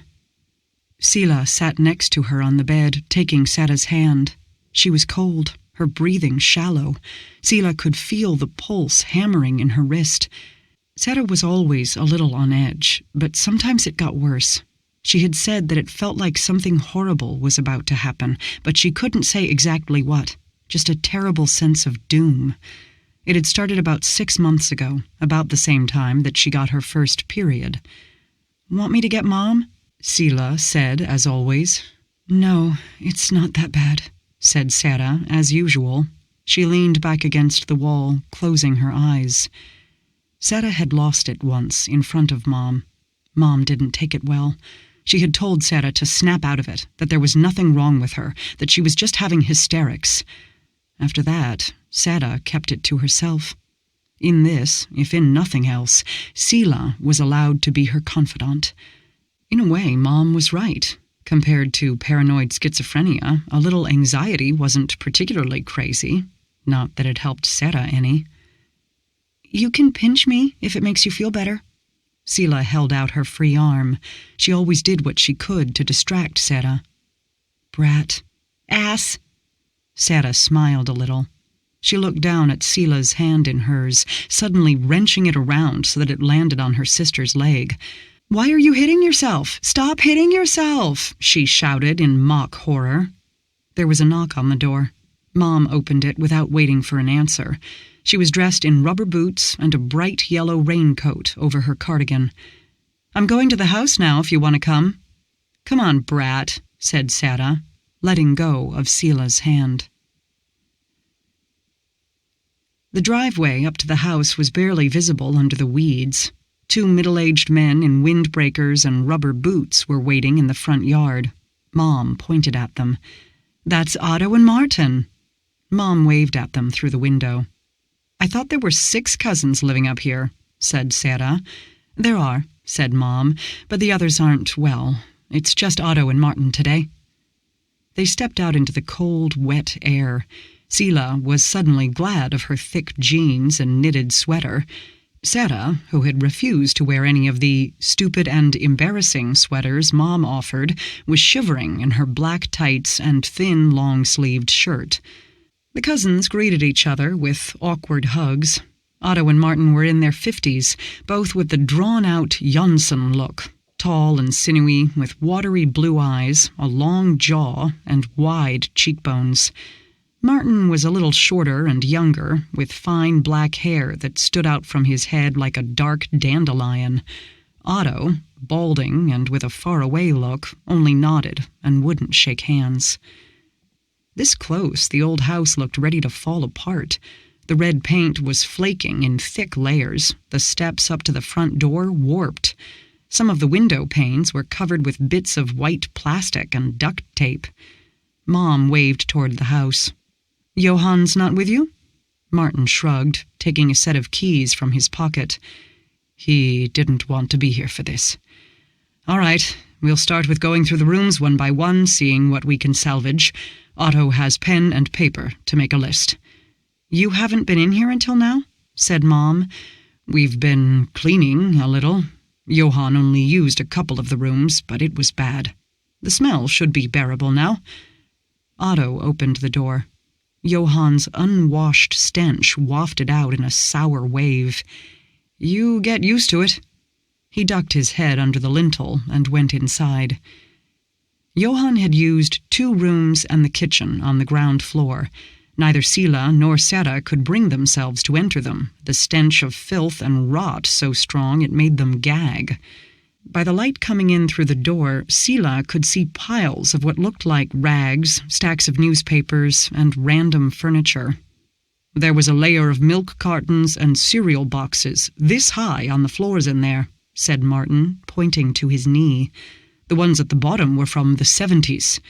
Sila sat next to her on the bed, taking Sara's hand. She was cold, her breathing shallow. Sila could feel the pulse hammering in her wrist. Sara was always a little on edge, but sometimes it got worse. She had said that it felt like something horrible was about to happen, but she couldn't say exactly what, just a terrible sense of doom. It had started about 6 months ago, about the same time that she got her first period. "Want me to get Mom?" Sila said, as always. "No, it's not that bad," said Sara, as usual. She leaned back against the wall, closing her eyes. Sara had lost it once in front of Mom. Mom didn't take it well. She had told Sara to snap out of it, that there was nothing wrong with her, that she was just having hysterics. After that, Sara kept it to herself. In this, if in nothing else, Sila was allowed to be her confidant. In a way, Mom was right. Compared to paranoid schizophrenia, a little anxiety wasn't particularly crazy. Not that it helped Sara any. "You can pinch me if it makes you feel better." Sila held out her free arm. She always did what she could to distract Sara. "Brat." "Ass." Sara smiled a little. She looked down at Sila's hand in hers, suddenly wrenching it around so that it landed on her sister's leg. "Why are you hitting yourself? Stop hitting yourself!" she shouted in mock horror. There was a knock on the door. Mom opened it without waiting for an answer. She was dressed in rubber boots and a bright yellow raincoat over her cardigan. "I'm going to the house now if you want to come." "Come on, brat," said Sara, letting go of Sila's hand. The driveway up to the house was barely visible under the weeds. 2 middle-aged men in windbreakers and rubber boots were waiting in the front yard. Mom pointed at them. "That's Otto and Martin." Mom waved at them through the window. "I thought there were 6 cousins living up here," said Sara. "There are," said Mom, "but the others aren't well. It's just Otto and Martin today." They stepped out into the cold, wet air. Sila was suddenly glad of her thick jeans and knitted sweater. Sara, who had refused to wear any of the stupid and embarrassing sweaters Mom offered, was shivering in her black tights and thin, long-sleeved shirt. The cousins greeted each other with awkward hugs. Otto and Martin were in their 50s, both with the drawn-out Janssen look, tall and sinewy, with watery blue eyes, a long jaw, and wide cheekbones. Martin was a little shorter and younger, with fine black hair that stood out from his head like a dark dandelion. Otto, balding and with a faraway look, only nodded and wouldn't shake hands. This close, the old house looked ready to fall apart. The red paint was flaking in thick layers, the steps up to the front door warped. Some of the window panes were covered with bits of white plastic and duct tape. Mom waved toward the house. "Johan's not with you?" Martin shrugged, taking a set of keys from his pocket. "He didn't want to be here for this." "All right, we'll start with going through the rooms one by one, seeing what we can salvage. Otto has pen and paper to make a list." "You haven't been in here until now?" said Mom. "We've been cleaning a little. Johan only used a couple of the rooms, but it was bad. The smell should be bearable now." Otto opened the door. Johan's unwashed stench wafted out in a sour wave. "You get used to it." He ducked his head under the lintel and went inside. Johan had used 2 rooms and the kitchen on the ground floor. Neither Sila nor Sara could bring themselves to enter them, the stench of filth and rot so strong it made them gag. By the light coming in through the door, Sila could see piles of what looked like rags, stacks of newspapers, and random furniture. "There was a layer of milk cartons and cereal boxes, this high on the floors in there," said Martin, pointing to his knee. "The ones at the bottom were from the 70s.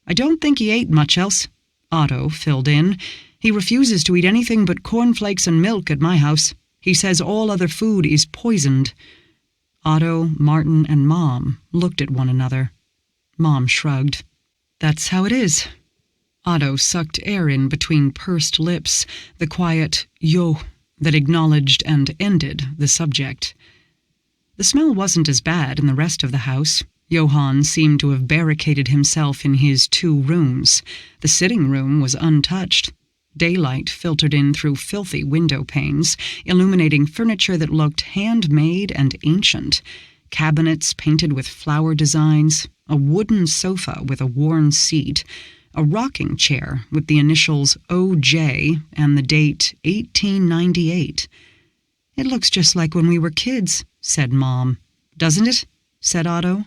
"I don't think he ate much else," Otto filled in. "He refuses to eat anything but cornflakes and milk at my house. He says all other food is poisoned." Otto, Martin, and Mom looked at one another. Mom shrugged. "That's how it is." Otto sucked air in between pursed lips, the quiet "yo" that acknowledged and ended the subject. The smell wasn't as bad in the rest of the house. Johann seemed to have barricaded himself in his 2 rooms. The sitting room was untouched. Daylight filtered in through filthy window panes, illuminating furniture that looked handmade and ancient. Cabinets painted with flower designs, a wooden sofa with a worn seat, a rocking chair with the initials OJ and the date 1898. "It looks just like when we were kids," said Mom. "Doesn't it?" said Otto.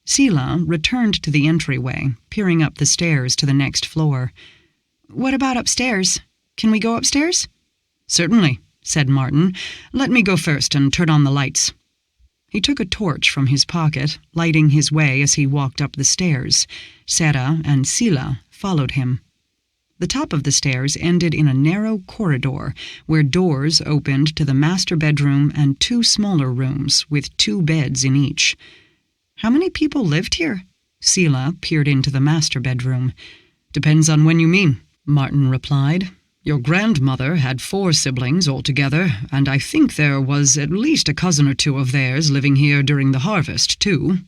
Sila returned to the entryway, peering up the stairs to the next floor. "What about upstairs? Can we go upstairs?" "Certainly," said Martin. "Let me go first and turn on the lights." He took a torch from his pocket, lighting his way as he walked up the stairs. Sarah and Sila followed him. The top of the stairs ended in a narrow corridor where doors opened to the master bedroom and 2 smaller rooms with 2 beds in each. "How many people lived here?" Sila peered into the master bedroom. "Depends on when you mean," Martin replied. "Your grandmother had 4 siblings altogether, and I think there was at least a cousin or 2 of theirs living here during the harvest, too."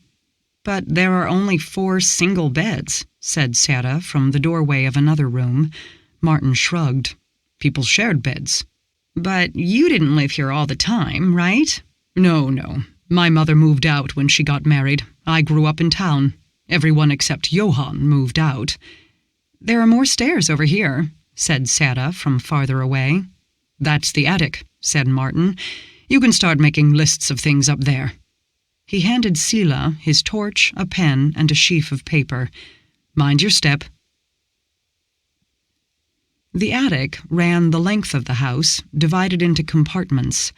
"But there are only 4 single beds," said Sarah from the doorway of another room. Martin shrugged. "People shared beds." "But you didn't live here all the time, right?" No. My mother moved out when she got married. I grew up in town. Everyone except Johann moved out." "There are more stairs over here," said Sarah from farther away. "That's the attic," said Martin. "You can start making lists of things up there." He handed Sila his torch, a pen, and a sheaf of paper. "Mind your step." The attic ran the length of the house, divided into compartments.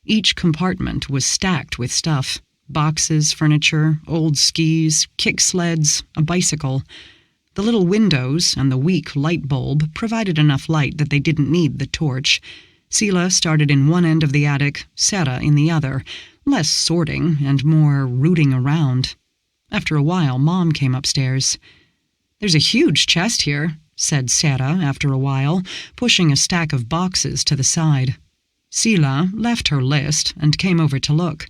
Each compartment was stacked with stuff: boxes, furniture, old skis, kick sleds, a bicycle. The little windows and the weak light bulb provided enough light that they didn't need the torch. Sila started in one end of the attic, Sarah in the other, less sorting and more rooting around. After a while, Mom came upstairs. "There's a huge chest here," said Sarah after a while, pushing a stack of boxes to the side. Sila left her list and came over to look.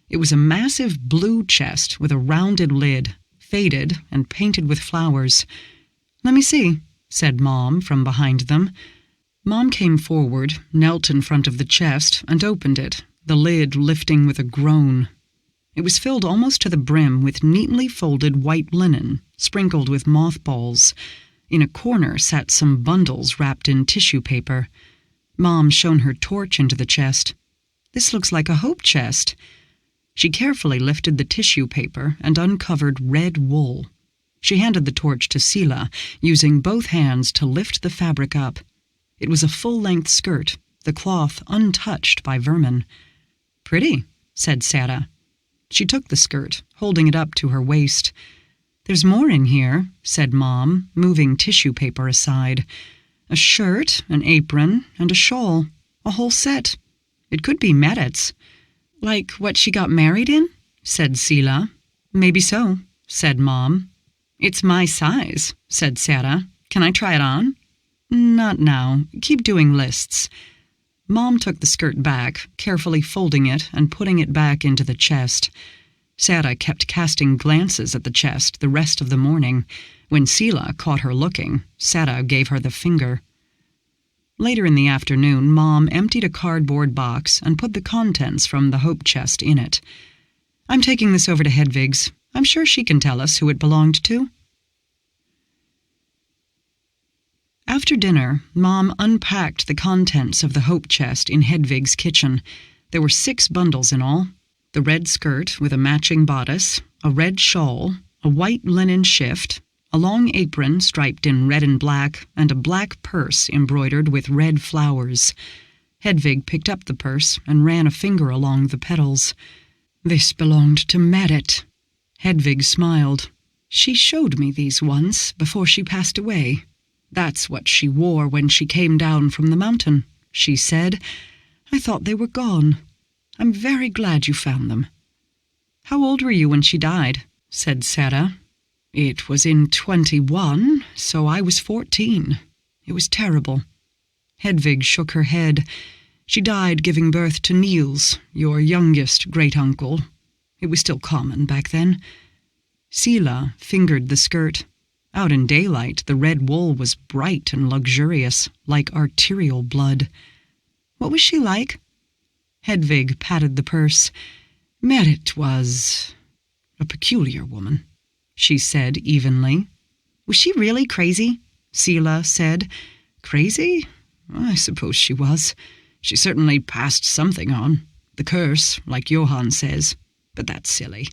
It was a massive blue chest with a rounded lid, faded and painted with flowers. "Let me see," said Mom from behind them. Mom came forward, knelt in front of the chest, and opened it, the lid lifting with a groan. It was filled almost to the brim with neatly folded white linen, sprinkled with mothballs. In a corner sat some bundles wrapped in tissue paper. Mom shone her torch into the chest. "This looks like a hope chest." She carefully lifted the tissue paper and uncovered red wool. She handed the torch to Sila, using both hands to lift the fabric up. It was a full-length skirt, the cloth untouched by vermin. "Pretty," said Sarah. She took the skirt, holding it up to her waist. "There's more in here," said Mom, moving tissue paper aside. "A shirt, an apron, and a shawl. A whole set. It could be Meret's." "Like what she got married in?" said Sila. "Maybe so," said Mom. "It's my size," said Sarah. "Can I try it on?" "Not now. Keep doing lists." Mom took the skirt back, carefully folding it and putting it back into the chest. Sarah kept casting glances at the chest the rest of the morning. When Sila caught her looking, Sarah gave her the finger. Later in the afternoon, Mom emptied a cardboard box and put the contents from the hope chest in it. "I'm taking this over to Hedvig's. I'm sure she can tell us who it belonged to." After dinner, Mom unpacked the contents of the hope chest in Hedvig's kitchen. There were 6 bundles in all: the red skirt with a matching bodice, a red shawl, a white linen shift, a long apron striped in red and black, and a black purse embroidered with red flowers. Hedvig picked up the purse and ran a finger along the petals. "This belonged to Meret." Hedvig smiled. "She showed me these once before she passed away. That's what she wore when she came down from the mountain," she said. "I thought they were gone. I'm very glad you found them." "How old were you when she died?" said Sarah. "It was in 21, so I was 14. It was terrible." Hedvig shook her head. "She died giving birth to Niels, your youngest great-uncle. It was still common back then. Sila fingered the skirt. Out in daylight, the red wool was bright and luxurious, like arterial blood. What was she like? Hedvig patted the purse. Merit was a peculiar woman, she said evenly. Was she really crazy? Sila said. Crazy? I suppose she was. She certainly passed something on. The curse, like Johan says. But that's silly.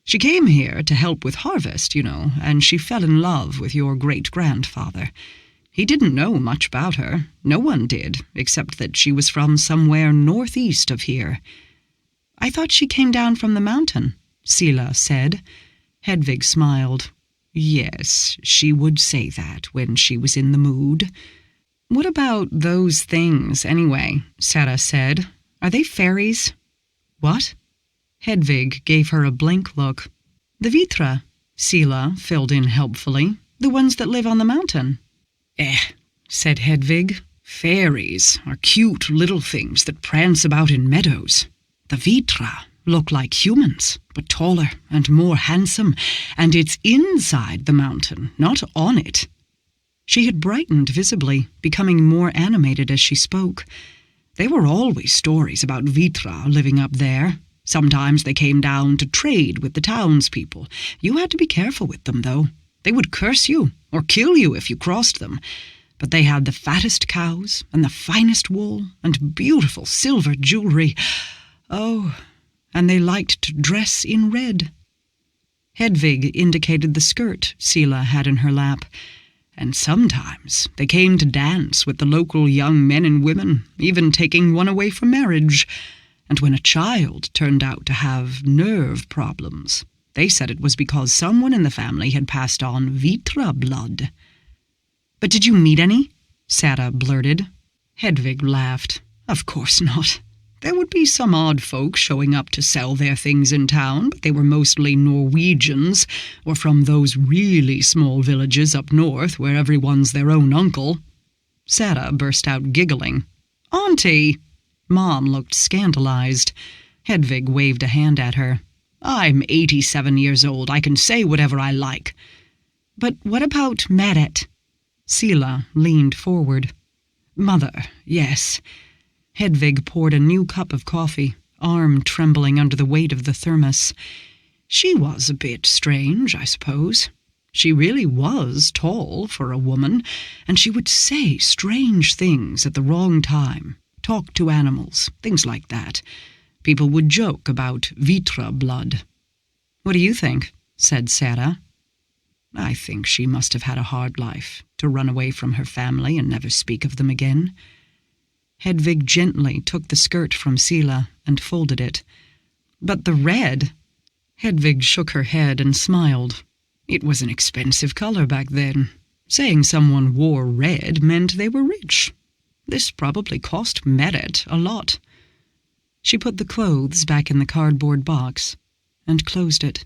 She came here to help with harvest, and she fell in love with your great-grandfather. He didn't know much about her. No one did, except that she was from somewhere northeast of here. I thought she came down from the mountain, Sila said. Hedvig smiled. Yes, she would say that when she was in the mood. What about those things, anyway? Sarah said. Are they fairies? What? Hedvig gave her a blank look. The Vitra, Sila filled in helpfully. The ones that live on the mountain. Said Hedvig. Fairies are cute little things that prance about in meadows. The Vitra look like humans, but taller and more handsome, and it's inside the mountain, not on it. She had brightened visibly, becoming more animated as she spoke. There were always stories about Vitra living up there. Sometimes they came down to trade with the townspeople. You had to be careful with them, though. They would curse you or kill you if you crossed them. But they had the fattest cows and the finest wool and beautiful silver jewelry. Oh, and they liked to dress in red. Hedvig indicated the skirt Sila had in her lap. And sometimes they came to dance with the local young men and women, even taking one away for marriage. And when a child turned out to have nerve problems, they said it was because someone in the family had passed on Vitra blood. But did you meet any? Sarah blurted. Hedvig laughed. Of course not. There would be some odd folk showing up to sell their things in town, but they were mostly Norwegians, or from those really small villages up north where everyone's their own uncle. Sarah burst out giggling. Auntie! Mom looked scandalized. Hedvig waved a hand at her. I'm 87 years old. I can say whatever I like. But what about Pyret? Sila leaned forward. Mother, yes. Hedvig poured a new cup of coffee, arm trembling under the weight of the thermos. She was a bit strange, I suppose. She really was tall for a woman, and she would say strange things at the wrong time, talk to animals, things like that. People would joke about Vitra blood. What do you think? Said Sarah. I think she must have had a hard life, to run away from her family and never speak of them again. Hedvig gently took the skirt from Sila and folded it. But the red? Hedvig shook her head and smiled. It was an expensive color back then. Saying someone wore red meant they were rich. This probably cost Pyret a lot. She put the clothes back in the cardboard box and closed it.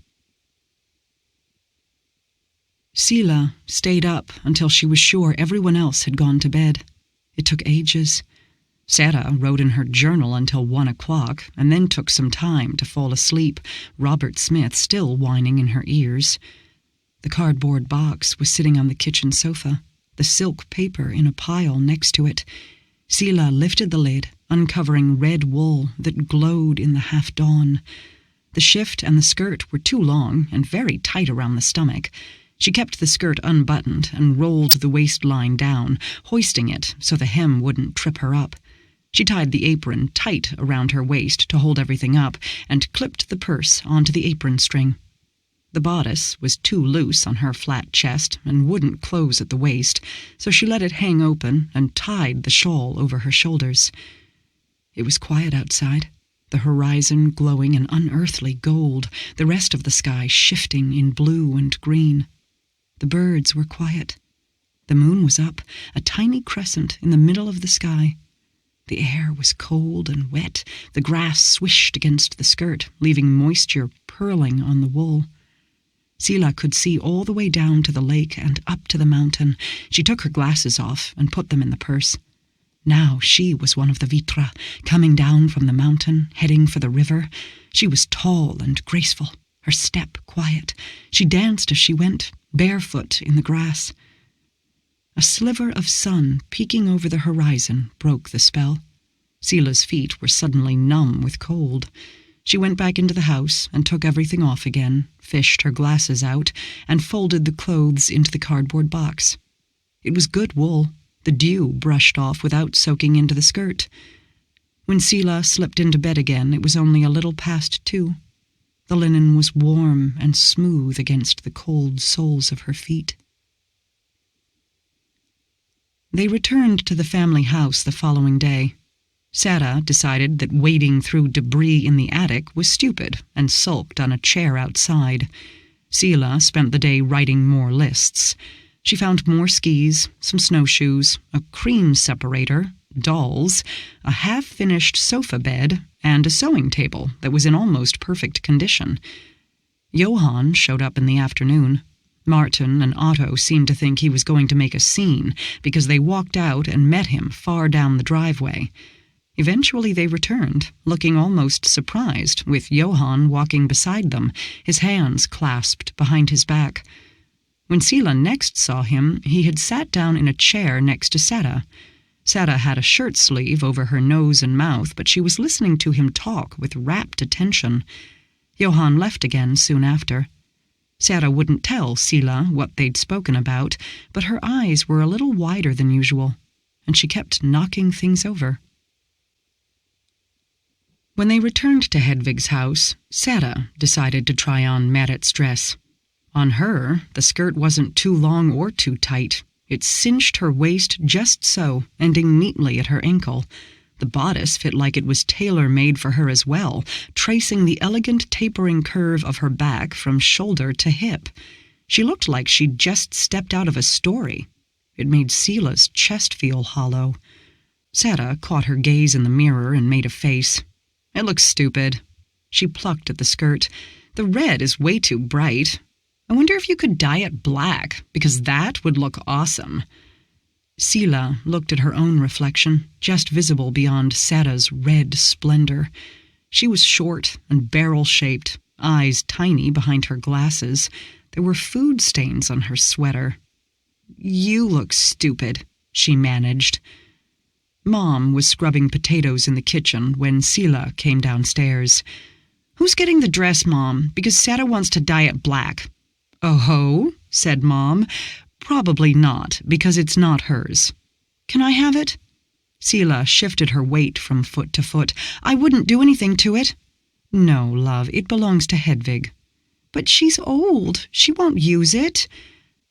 Sila stayed up until she was sure everyone else had gone to bed. It took ages. Sarah wrote in her journal until 1 o'clock and then took some time to fall asleep, Robert Smith still whining in her ears. The cardboard box was sitting on the kitchen sofa, the silk paper in a pile next to it. Sila lifted the lid, uncovering red wool that glowed in the half-dawn. The shift and the skirt were too long and very tight around the stomach. She kept the skirt unbuttoned and rolled the waistline down, hoisting it so the hem wouldn't trip her up. She tied the apron tight around her waist to hold everything up and clipped the purse onto the apron string. The bodice was too loose on her flat chest and wouldn't close at the waist, so she let it hang open and tied the shawl over her shoulders. It was quiet outside, the horizon glowing an unearthly gold, the rest of the sky shifting in blue and green. The birds were quiet. The moon was up, a tiny crescent in the middle of the sky. The air was cold and wet. The grass swished against the skirt, leaving moisture purling on the wool. Sila could see all the way down to the lake and up to the mountain. She took her glasses off and put them in the purse. Now she was one of the Vitra, coming down from the mountain, heading for the river. She was tall and graceful, her step quiet. She danced as she went, barefoot in the grass. A sliver of sun peeking over the horizon broke the spell. Sela's feet were suddenly numb with cold. She went back into the house and took everything off again, fished her glasses out, and folded the clothes into the cardboard box. It was good wool. The dew brushed off without soaking into the skirt. When Sela slipped into bed again, it was only a little past 2. The linen was warm and smooth against the cold soles of her feet. They returned to the family house the following day. Sarah decided that wading through debris in the attic was stupid and sulked on a chair outside. Sela spent the day writing more lists. She found more skis, some snowshoes, a cream separator, dolls, a half-finished sofa bed, and a sewing table that was in almost perfect condition. Johann showed up in the afternoon. Martin and Otto seemed to think he was going to make a scene because they walked out and met him far down the driveway. Eventually they returned, looking almost surprised, with Johann walking beside them, his hands clasped behind his back. When Sela next saw him, he had sat down in a chair next to Sarah. Sarah had a shirt sleeve over her nose and mouth, but she was listening to him talk with rapt attention. Johann left again soon after. Sarah wouldn't tell Sela what they'd spoken about, but her eyes were a little wider than usual, and she kept knocking things over. When they returned to Hedvig's house, Sarah decided to try on Märet's dress. On her, the skirt wasn't too long or too tight. It cinched her waist just so, ending neatly at her ankle. The bodice fit like it was tailor-made for her as well, tracing the elegant tapering curve of her back from shoulder to hip. She looked like she'd just stepped out of a story. It made Sela's chest feel hollow. Sarah caught her gaze in the mirror and made a face. It looks stupid. She plucked at the skirt. The red is way too bright. I wonder if you could dye it black, because that would look awesome. Sela looked at her own reflection, just visible beyond Sarah's red splendor. She was short and barrel-shaped, eyes tiny behind her glasses. There were food stains on her sweater. "You look stupid," she managed. Mom was scrubbing potatoes in the kitchen when Sela came downstairs. "Who's getting the dress, Mom? Because Sarah wants to dye it black." "Oh-ho," said Mom. "Probably not, because it's not hers." "Can I have it?" Sela shifted her weight from foot to foot. "I wouldn't do anything to it." "No, love, it belongs to Hedvig." "But she's old. She won't use it."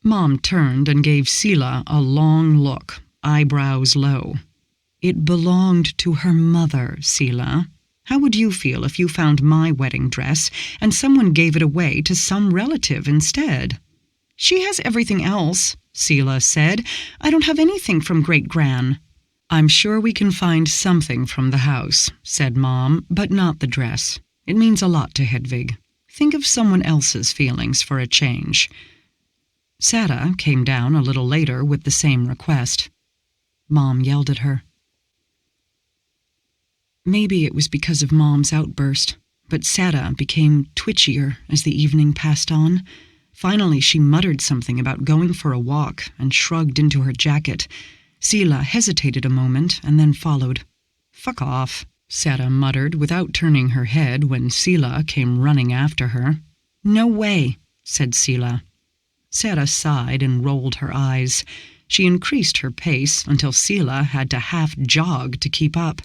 Mom turned and gave Sela a long look, eyebrows low. "It belonged to her mother, Sela. How would you feel if you found my wedding dress and someone gave it away to some relative instead?" "She has everything else," Sela said. "I don't have anything from Great-Gran." "I'm sure we can find something from the house," said Mom, "but not the dress. It means a lot to Hedvig. Think of someone else's feelings for a change." Sarah came down a little later with the same request. Mom yelled at her. Maybe it was because of Mom's outburst, but Sarah became twitchier as the evening passed on. Finally, she muttered something about going for a walk and shrugged into her jacket. Sela hesitated a moment and then followed. "Fuck off," Sarah muttered without turning her head when Sela came running after her. "No way," said Sela. Sarah sighed and rolled her eyes. She increased her pace until Sela had to half-jog to keep up.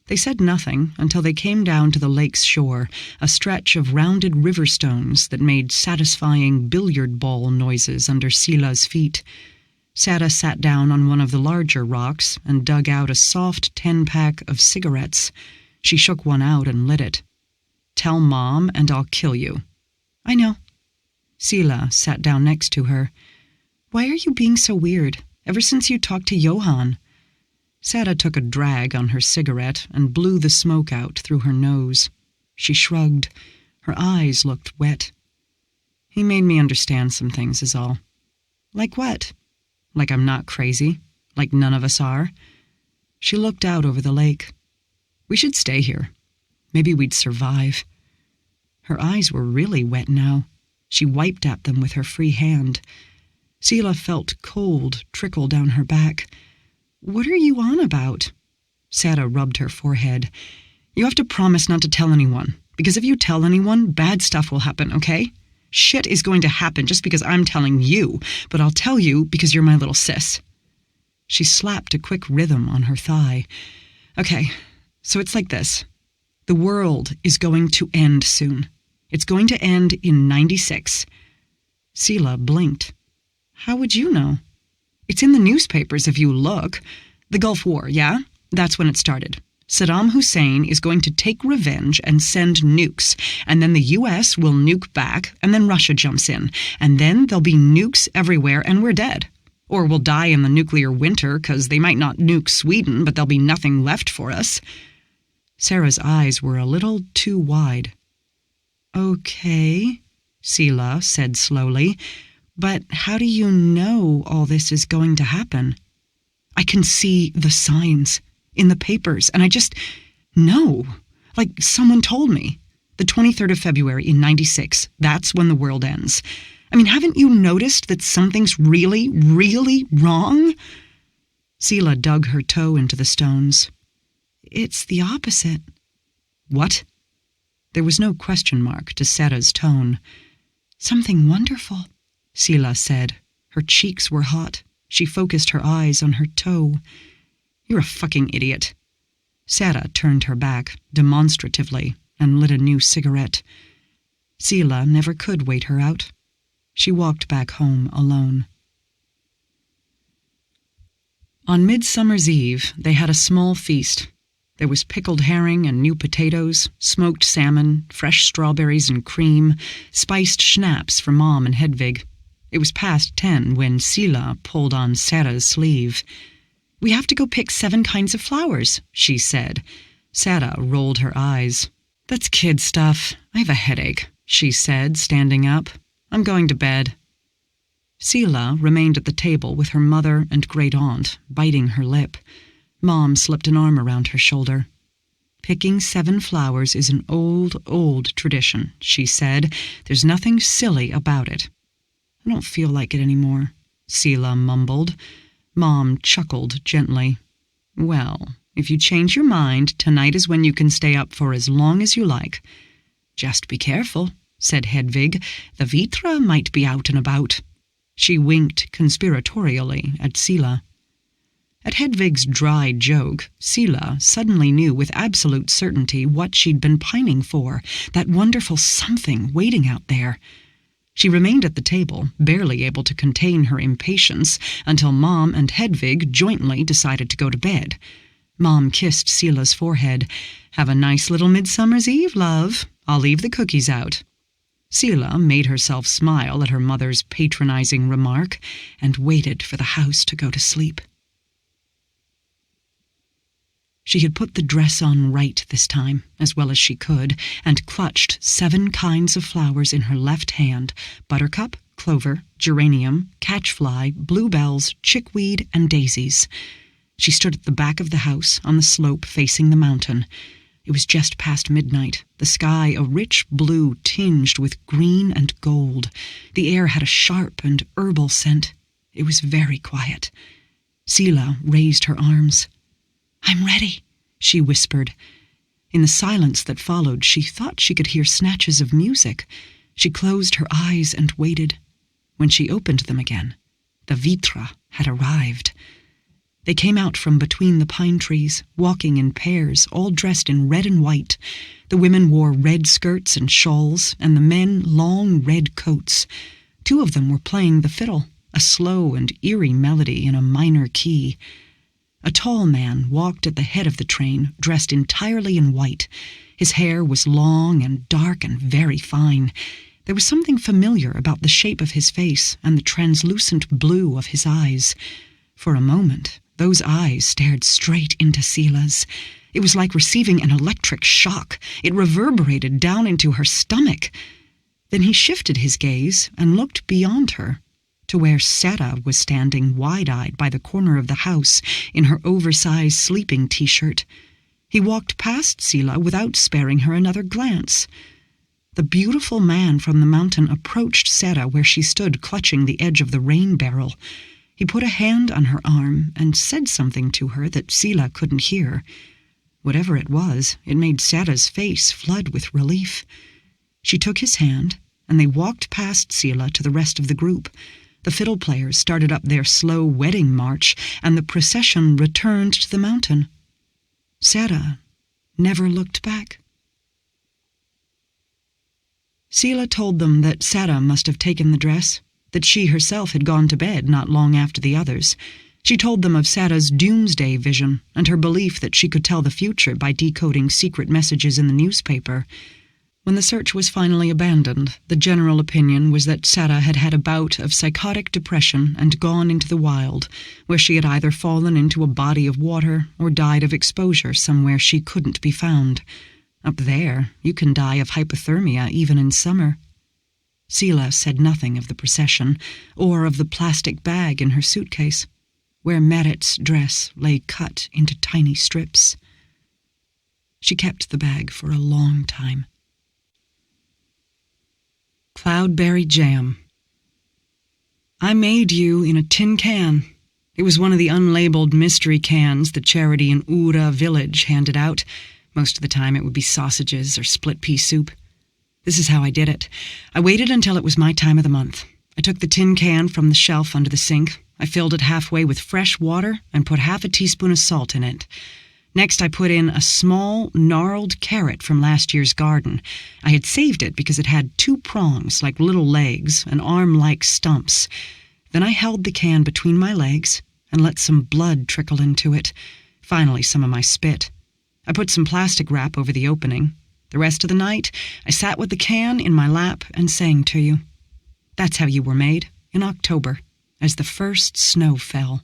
They said nothing until they came down to the lake's shore, a stretch of rounded river stones that made satisfying billiard ball noises under Sela's feet. Sarah sat down on one of the larger rocks and dug out a soft 10-pack of cigarettes. She shook one out and lit it. "Tell Mom and I'll kill you." "I know." Sela sat down next to her. "Why are you being so weird, ever since you talked to Johann?" Sarah took a drag on her cigarette and blew the smoke out through her nose. She shrugged. Her eyes looked wet. "He made me understand some things is all." "Like what?" "Like I'm not crazy. Like none of us are." She looked out over the lake. We should stay here. Maybe we'd survive. Her eyes were really wet now. She wiped at them with her free hand. Sela felt cold trickle down her back. What are you on about? Sarah rubbed her forehead. You have to promise not to tell anyone, because if you tell anyone, bad stuff will happen, okay? Shit is going to happen just because I'm telling you, but I'll tell you because you're my little sis. She slapped a quick rhythm on her thigh. Okay, so it's like this. The world is going to end soon. It's going to end in 96. Sela blinked. How would you know? It's in the newspapers if you look. The Gulf War, yeah? That's when it started. Saddam Hussein is going to take revenge and send nukes, and then the U.S. will nuke back, and then Russia jumps in, and then there'll be nukes everywhere, and we're dead. Or we'll die in the nuclear winter, because they might not nuke Sweden, but there'll be nothing left for us. Sarah's eyes were a little too wide. Okay, Sela said slowly, but how do you know all this is going to happen? I can see the signs in the papers, and I just know, like someone told me. The 23rd of February in 96, that's when the world ends. I mean, haven't you noticed that something's really, really wrong? Sela dug her toe into the stones. It's the opposite. What? There was no question mark to Sarah's tone. Something wonderful, Sela said. Her cheeks were hot. She focused her eyes on her toe. You're a fucking idiot. Sarah turned her back, demonstratively, and lit a new cigarette. Sela never could wait her out. She walked back home alone. On Midsummer's Eve, they had a small feast. There was pickled herring and new potatoes, smoked salmon, fresh strawberries and cream, spiced schnapps for Mom and Hedvig. It was past 10 when Sela pulled on Sarah's sleeve. We have to go pick 7 kinds of flowers, she said. Sarah rolled her eyes. That's kid stuff. I have a headache, she said, standing up. I'm going to bed. Sela remained at the table with her mother and great-aunt, biting her lip. Mom slipped an arm around her shoulder. Picking 7 flowers is an old, old tradition, she said. There's nothing silly about it. I don't feel like it anymore, Sela mumbled. Mom chuckled gently. Well, if you change your mind, tonight is when you can stay up for as long as you like. Just be careful, said Hedvig. The Vitra might be out and about. She winked conspiratorially at Sela. At Hedvig's dry joke, Sela suddenly knew with absolute certainty what she'd been pining for, that wonderful something waiting out there. She remained at the table, barely able to contain her impatience, until Mom and Hedvig jointly decided to go to bed. Mom kissed Sela's forehead. Have a nice little Midsummer's Eve, love. I'll leave the cookies out. Sela made herself smile at her mother's patronizing remark and waited for the house to go to sleep. She had put the dress on right this time, as well as she could, and clutched 7 kinds of flowers in her left hand: buttercup, clover, geranium, catchfly, bluebells, chickweed, and daisies. She stood at the back of the house, on the slope facing the mountain. It was just past midnight, the sky a rich blue tinged with green and gold. The air had a sharp and herbal scent. It was very quiet. Sela raised her arms. I'm ready, she whispered. In the silence that followed, she thought she could hear snatches of music. She closed her eyes and waited. When she opened them again, the Vitra had arrived. They came out from between the pine trees, walking in pairs, all dressed in red and white. The women wore red skirts and shawls, and the men long red coats. 2 of them were playing the fiddle, a slow and eerie melody in a minor key. A tall man walked at the head of the train, dressed entirely in white. His hair was long and dark and very fine. There was something familiar about the shape of his face and the translucent blue of his eyes. For a moment, those eyes stared straight into Sela's. It was like receiving an electric shock. It reverberated down into her stomach. Then he shifted his gaze and looked beyond her. to where Seta was standing wide-eyed by the corner of the house in her oversized sleeping t-shirt. He walked past Sela without sparing her another glance. The beautiful man from the mountain approached Seta where she stood clutching the edge of the rain barrel. He put a hand on her arm and said something to her that Sela couldn't hear. Whatever it was, it made Seta's face flood with relief. She took his hand, and they walked past Sela to the rest of the group. The fiddle players started up their slow wedding march, and the procession returned to the mountain. Seta never looked back. Sela told them that Seta must have taken the dress, that she herself had gone to bed not long after the others. She told them of Seta's doomsday vision and her belief that she could tell the future by decoding secret messages in the newspaper. When the search was finally abandoned, the general opinion was that Seta had had a bout of psychotic depression and gone into the wild, where she had either fallen into a body of water or died of exposure somewhere she couldn't be found. Up there, you can die of hypothermia even in summer. Sela said nothing of the procession or of the plastic bag in her suitcase, where Merit's dress lay cut into tiny strips. She kept the bag for a long time. Cloudberry jam. I made you in a tin can. It was one of the unlabeled mystery cans the charity in Ura village handed out. Most of the time it would be sausages or split pea soup. This is how I did it. I waited until it was my time of the month. I took the tin can from the shelf under the sink. I filled it halfway with fresh water and put half a teaspoon of salt in it. Next, I put in a small, gnarled carrot from last year's garden. I had saved it because it had 2 prongs like little legs and arm-like stumps. Then I held the can between my legs and let some blood trickle into it. Finally, some of my spit. I put some plastic wrap over the opening. The rest of the night, I sat with the can in my lap and sang to you. That's how you were made, in October, as the first snow fell.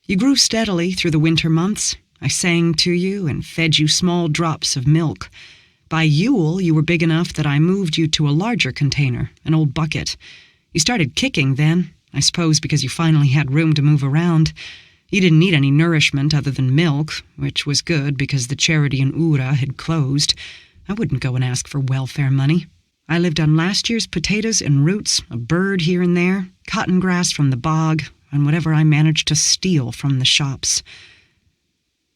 You grew steadily through the winter months. I sang to you and fed you small drops of milk. By Yule, you were big enough that I moved you to a larger container, an old bucket. You started kicking then, I suppose because you finally had room to move around. You didn't need any nourishment other than milk, which was good because the charity in Ura had closed. I wouldn't go and ask for welfare money. I lived on last year's potatoes and roots, a bird here and there, cotton grass from the bog, and whatever I managed to steal from the shops.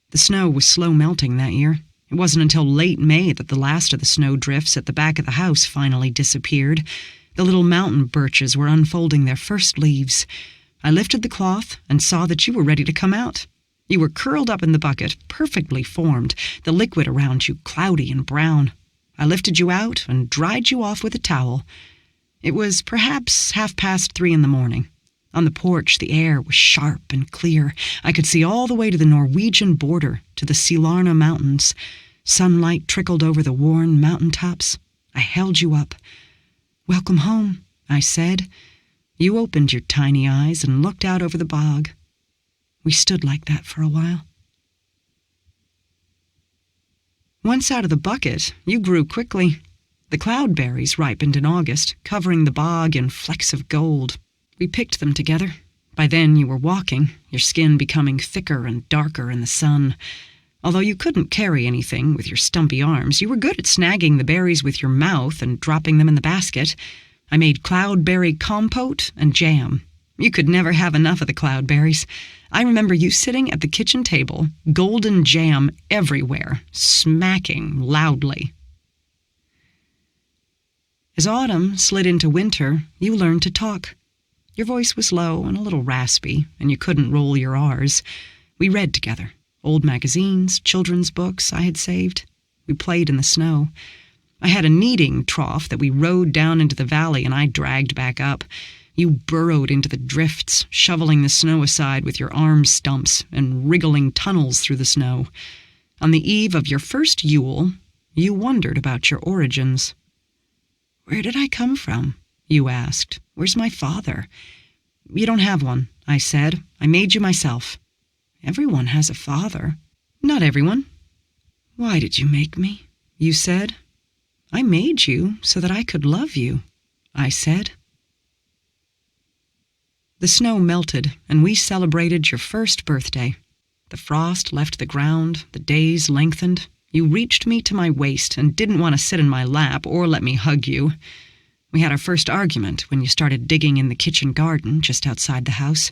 The snow was slow melting that year. It wasn't until late May that the last of the snow drifts at the back of the house finally disappeared. The little mountain birches were unfolding their first leaves. I lifted the cloth and saw that you were ready to come out. You were curled up in the bucket, perfectly formed, the liquid around you cloudy and brown. I lifted you out and dried you off with a towel. It was perhaps 3:30 in the morning. On the porch, the air was sharp and clear. I could see all the way to the Norwegian border, to the Silarna Mountains. Sunlight trickled over the worn mountain tops. I held you up. "Welcome home," I said. You opened your tiny eyes and looked out over the bog. We stood like that for a while. Once out of the bucket, you grew quickly. The cloudberries ripened in August, covering the bog in flecks of gold. We picked them together. By then you were walking, your skin becoming thicker and darker in the sun. Although you couldn't carry anything with your stumpy arms, you were good at snagging the berries with your mouth and dropping them in the basket. I made cloudberry compote and jam. You could never have enough of the cloudberries. I remember you sitting at the kitchen table, golden jam everywhere, smacking loudly. As autumn slid into winter, you learned to talk. Your voice was low and a little raspy, and you couldn't roll your R's. We read together. Old magazines, children's books I had saved. We played in the snow. I had a kneading trough that we rode down into the valley and I dragged back up. You burrowed into the drifts, shoveling the snow aside with your arm stumps and wriggling tunnels through the snow. On the eve of your first Yule, you wondered about your origins. "Where did I come from?" you asked. "Where's my father?" "You don't have one," I said. "I made you myself." "Everyone has a father." "Not everyone." "Why did you make me?" you said. "I made you so that I could love you," I said. The snow melted, and we celebrated your first birthday. The frost left the ground, the days lengthened. You reached me to my waist and didn't want to sit in my lap or let me hug you. We had our first argument when you started digging in the kitchen garden just outside the house.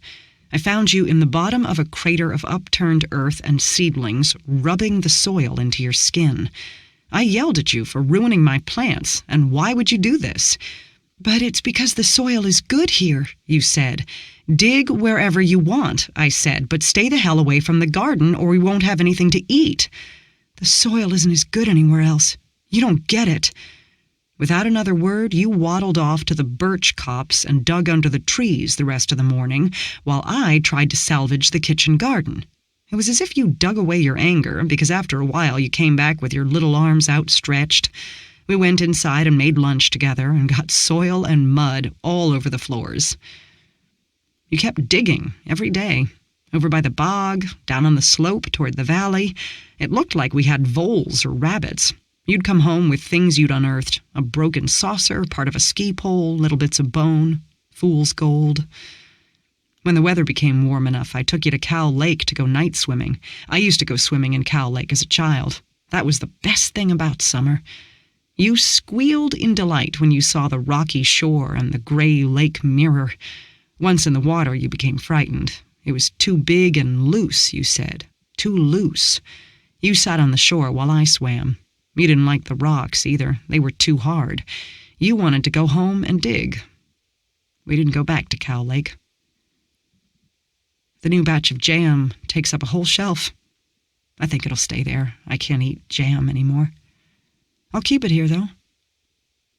I found you in the bottom of a crater of upturned earth and seedlings, rubbing the soil into your skin. I yelled at you for ruining my plants, and why would you do this? But it's because the soil is good here, you said. Dig wherever you want, I said, but stay the hell away from the garden or we won't have anything to eat. The soil isn't as good anywhere else. You don't get it. Without another word, you waddled off to the birch copse and dug under the trees the rest of the morning, while I tried to salvage the kitchen garden. It was as if you dug away your anger, because after a while you came back with your little arms outstretched. We went inside and made lunch together and got soil and mud all over the floors. You kept digging every day, over by the bog, down on the slope toward the valley. It looked like we had voles or rabbits. You'd come home with things you'd unearthed, a broken saucer, part of a ski pole, little bits of bone, fool's gold. When the weather became warm enough, I took you to Cow Lake to go night swimming. I used to go swimming in Cow Lake as a child. That was the best thing about summer. You squealed in delight when you saw the rocky shore and the gray lake mirror. Once in the water, you became frightened. It was too big and loose, you said. Too loose. You sat on the shore while I swam. You didn't like the rocks, either. They were too hard. You wanted to go home and dig. We didn't go back to Cow Lake. The new batch of jam takes up a whole shelf. I think it'll stay there. I can't eat jam anymore. I'll keep it here, though,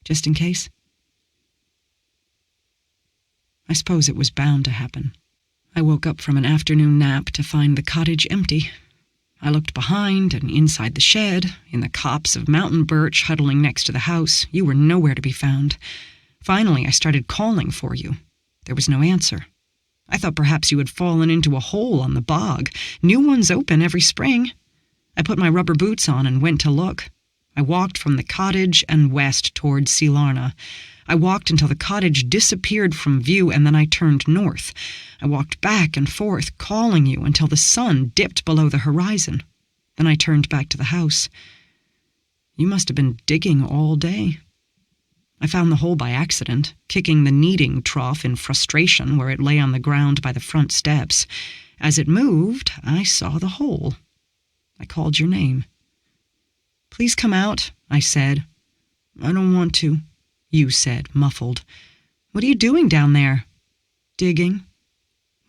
just in case. I suppose it was bound to happen. I woke up from an afternoon nap to find the cottage empty. I looked behind and inside the shed, in the copse of mountain birch huddling next to the house. You were nowhere to be found. Finally, I started calling for you. There was no answer. I thought perhaps you had fallen into a hole on the bog. New ones open every spring. I put my rubber boots on and went to look. I walked from the cottage and west toward Sealarna. I walked until the cottage disappeared from view, and then I turned north. I walked back and forth, calling you until the sun dipped below the horizon. Then I turned back to the house. You must have been digging all day. I found the hole by accident, kicking the kneading trough in frustration where it lay on the ground by the front steps. As it moved, I saw the hole. I called your name. Please come out, I said. I don't want to, you said, muffled. What are you doing down there? Digging.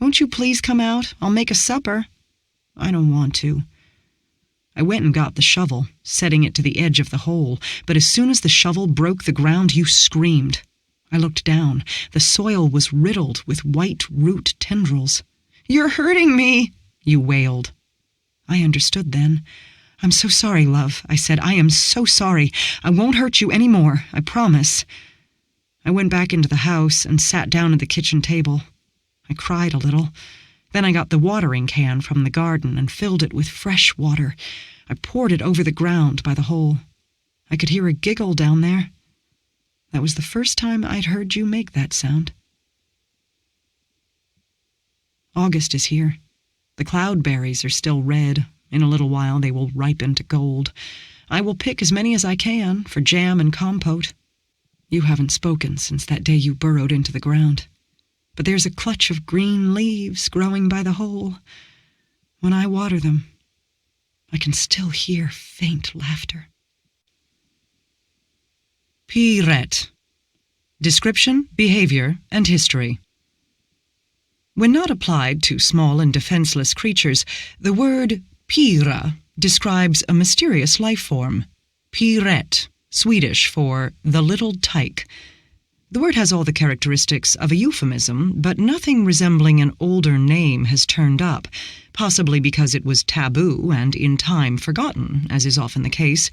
Won't you please come out? I'll make a supper. I don't want to. I went and got the shovel, setting it to the edge of the hole, but as soon as the shovel broke the ground, you screamed. I looked down. The soil was riddled with white root tendrils. You're hurting me, you wailed. I understood then. I'm so sorry, love, I said. I am so sorry. I won't hurt you any more, I promise. I went back into the house and sat down at the kitchen table. I cried a little. Then I got the watering can from the garden and filled it with fresh water. I poured it over the ground by the hole. I could hear a giggle down there. That was the first time I'd heard you make that sound. August is here. The cloudberries are still red. In a little while they will ripen to gold. I will pick as many as I can for jam and compote. You haven't spoken since that day you burrowed into the ground. But there's a clutch of green leaves growing by the hole. When I water them, I can still hear faint laughter. Pyret. Description, behavior, and history. When not applied to small and defenseless creatures, the word Pyra describes a mysterious life form. Pyret, Swedish for the little tyke. The word has all the characteristics of a euphemism, but nothing resembling an older name has turned up, possibly because it was taboo and in time forgotten, as is often the case.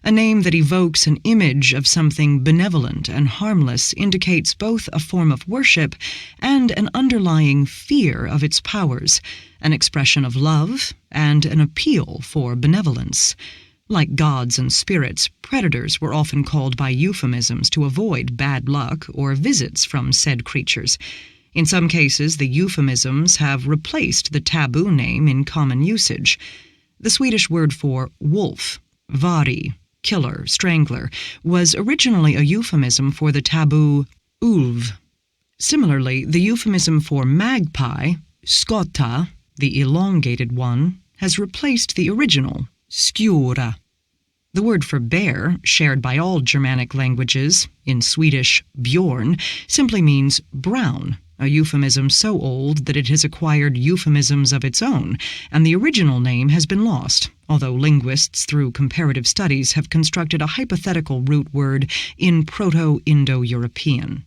A name that evokes an image of something benevolent and harmless indicates both a form of worship and an underlying fear of its powers, an expression of love and an appeal for benevolence. Like gods and spirits, predators were often called by euphemisms to avoid bad luck or visits from said creatures. In some cases, the euphemisms have replaced the taboo name in common usage. The Swedish word for wolf, vari, killer, strangler, was originally a euphemism for the taboo ulv. Similarly, the euphemism for magpie, skotta, the elongated one, has replaced the original, skjura. The word for bear, shared by all Germanic languages, in Swedish bjorn, simply means brown, a euphemism so old that it has acquired euphemisms of its own, and the original name has been lost, although linguists through comparative studies have constructed a hypothetical root word in Proto-Indo-European.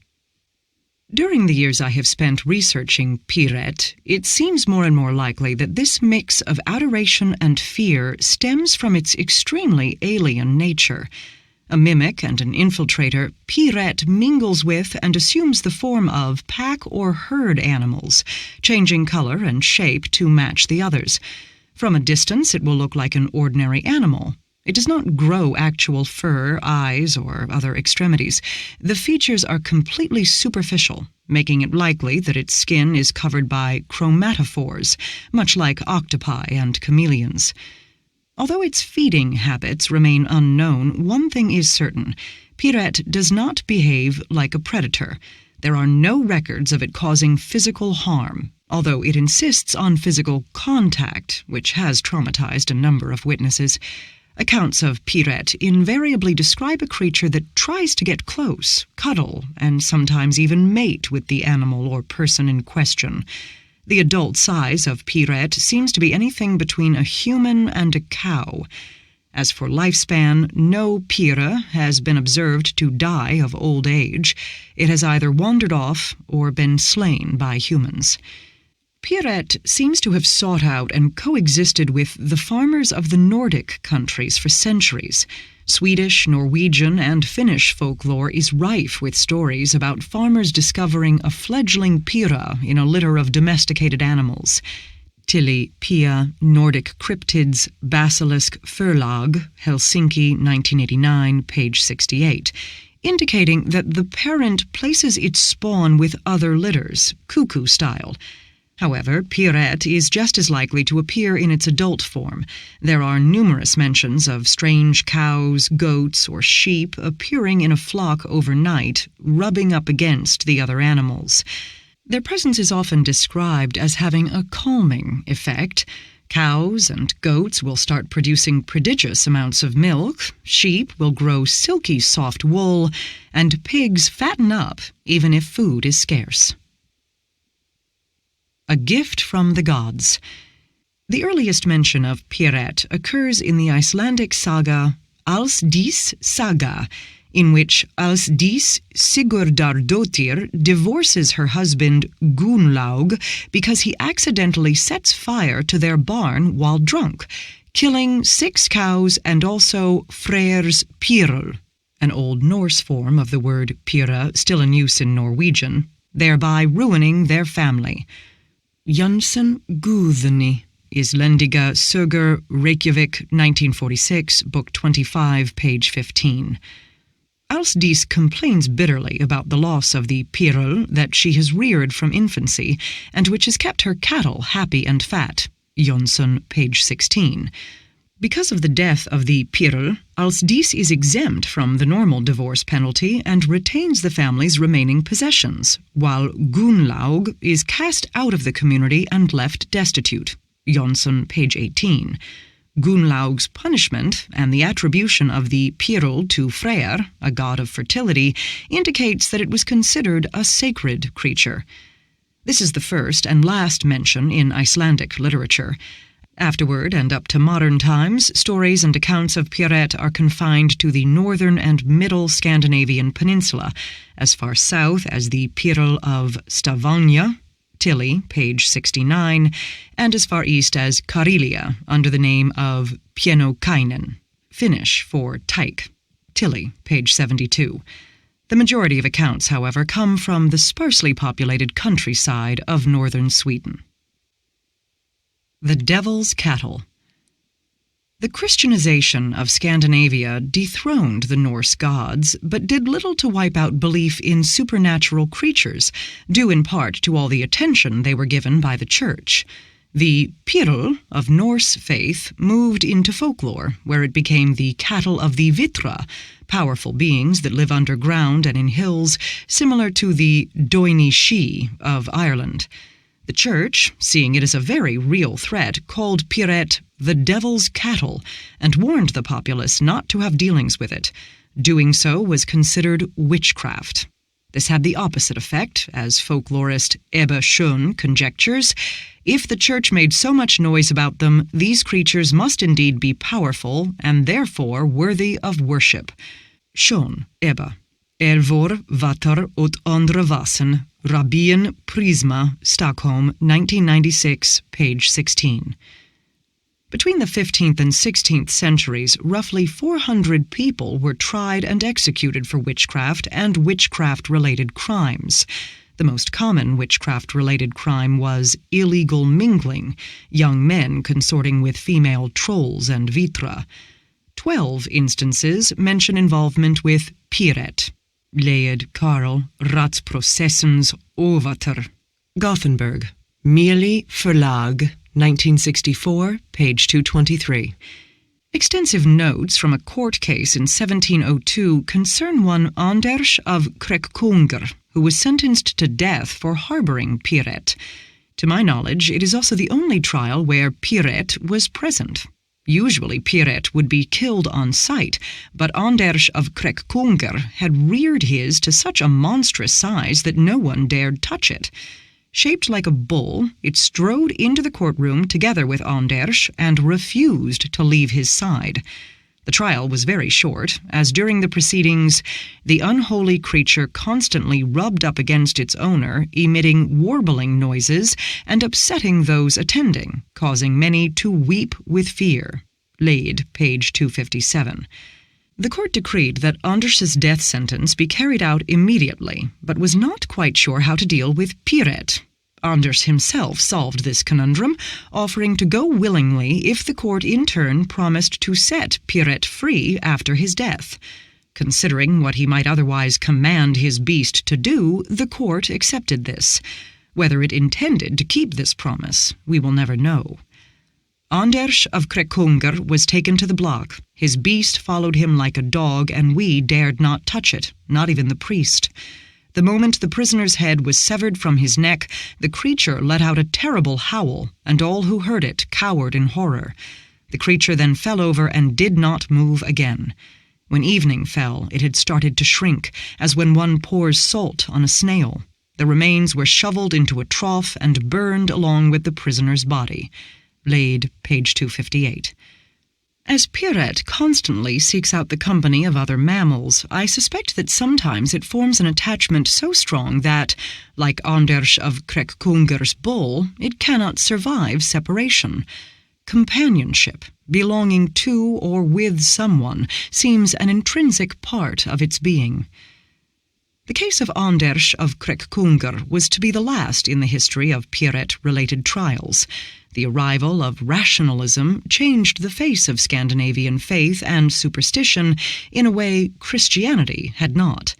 During the years I have spent researching Pyret, it seems more and more likely that this mix of adoration and fear stems from its extremely alien nature. A mimic and an infiltrator, Pyret mingles with and assumes the form of pack or herd animals, changing color and shape to match the others. From a distance, it will look like an ordinary animal. It does not grow actual fur, eyes, or other extremities. The features are completely superficial, making it likely that its skin is covered by chromatophores, much like octopi and chameleons. Although its feeding habits remain unknown, one thing is certain. Pyret does not behave like a predator. There are no records of it causing physical harm, although it insists on physical contact, which has traumatized a number of witnesses. Accounts of Pyret invariably describe a creature that tries to get close, cuddle, and sometimes even mate with the animal or person in question. The adult size of Pyret seems to be anything between a human and a cow. As for lifespan, no Pyre has been observed to die of old age. It has either wandered off or been slain by humans. Pyret seems to have sought out and coexisted with the farmers of the Nordic countries for centuries. Swedish, Norwegian, and Finnish folklore is rife with stories about farmers discovering a fledgling Pyre in a litter of domesticated animals. Tilly, Pia, Nordic Cryptids, Basilisk Förlag, Helsinki, 1989, page 68, indicating that the parent places its spawn with other litters, cuckoo style. However, Pyret is just as likely to appear in its adult form. There are numerous mentions of strange cows, goats, or sheep appearing in a flock overnight, rubbing up against the other animals. Their presence is often described as having a calming effect. Cows and goats will start producing prodigious amounts of milk, sheep will grow silky soft wool, and pigs fatten up even if food is scarce. A gift from the gods. The earliest mention of Pyret occurs in the Icelandic saga Alsdís Saga, in which Alsdís Sigurdardóttir divorces her husband Gunnlaug because he accidentally sets fire to their barn while drunk, killing 6 cows and also Freyr's Pyrl, an Old Norse form of the word Pyre still in use in Norwegian, thereby ruining their family. Jönsson Guðni, Islendiga Sögur, Reykjavik, 1946, Book 25, page 15. Alsdís complains bitterly about the loss of the Pyrl that she has reared from infancy, and which has kept her cattle happy and fat. Jönsson, page 16. Because of the death of the Pyrl, Alsdís is exempt from the normal divorce penalty and retains the family's remaining possessions, while Gunnlaug is cast out of the community and left destitute. Jönsson, page 18. Gunnlaug's punishment and the attribution of the Pyrl to Freyr, a god of fertility, indicates that it was considered a sacred creature. This is the first and last mention in Icelandic literature. Afterward, and up to modern times, stories and accounts of Pyret are confined to the northern and middle Scandinavian peninsula, as far south as the Pyrl of Stavanger, Tilly, page 69, and as far east as Karelia, under the name of Pienokainen, Finnish for tyke, Tilly, page 72. The majority of accounts, however, come from the sparsely populated countryside of northern Sweden. The Devil's Cattle. The Christianization of Scandinavia dethroned the Norse gods, but did little to wipe out belief in supernatural creatures, due in part to all the attention they were given by the Church. The Pyrl of Norse faith moved into folklore, where it became the cattle of the Vitra, powerful beings that live underground and in hills, similar to the Doini Shi of Ireland. The Church, seeing it as a very real threat, called Pyret the devil's cattle and warned the populace not to have dealings with it. Doing so was considered witchcraft. This had the opposite effect, as folklorist Ebbe Schön conjectures. If the Church made so much noise about them, these creatures must indeed be powerful and therefore worthy of worship. Schön, Ebbe. Elvor, Vatter och andra vasen, Rabbien Prisma, Stockholm, 1996, page 16. Between the 15th and 16th centuries, roughly 400 people were tried and executed for witchcraft and witchcraft-related crimes. The most common witchcraft-related crime was illegal mingling, young men consorting with female trolls and vitra. 12 instances mention involvement with Pyret. Led Karl Ratsprocessens Overter. Gothenburg, Mieli Förlag, 1964, page 223. Extensive notes from a court case in 1702 concern one Anders of Krekkunger, who was sentenced to death for harboring Pyret. To my knowledge, it is also the only trial where Pyret was present. Usually Pyret would be killed on sight, but Anders of Krekkunger had reared his to such a monstrous size that no one dared touch it. Shaped like a bull, it strode into the courtroom together with Anders and refused to leave his side. The trial was very short, as during the proceedings, the unholy creature constantly rubbed up against its owner, emitting warbling noises and upsetting those attending, causing many to weep with fear. Lade, page 257. The court decreed that Anders's death sentence be carried out immediately, but was not quite sure how to deal with Pyret. Anders himself solved this conundrum, offering to go willingly if the court in turn promised to set Pyret free after his death. Considering what he might otherwise command his beast to do, the court accepted this. Whether it intended to keep this promise, we will never know. Anders of Krekkunger was taken to the block. His beast followed him like a dog, and we dared not touch it, not even the priest. The moment the prisoner's head was severed from his neck, the creature let out a terrible howl, and all who heard it cowered in horror. The creature then fell over and did not move again. When evening fell, it had started to shrink, as when one pours salt on a snail. The remains were shoveled into a trough and burned along with the prisoner's body. Lade, page 258. As Pyret constantly seeks out the company of other mammals, I suspect that sometimes it forms an attachment so strong that, like Anders of Krekkunger's bull, it cannot survive separation. Companionship, belonging to or with someone, seems an intrinsic part of its being. The case of Anders of Krekkunger was to be the last in the history of Pyret-related trials. The arrival of rationalism changed the face of Scandinavian faith and superstition in a way Christianity had not.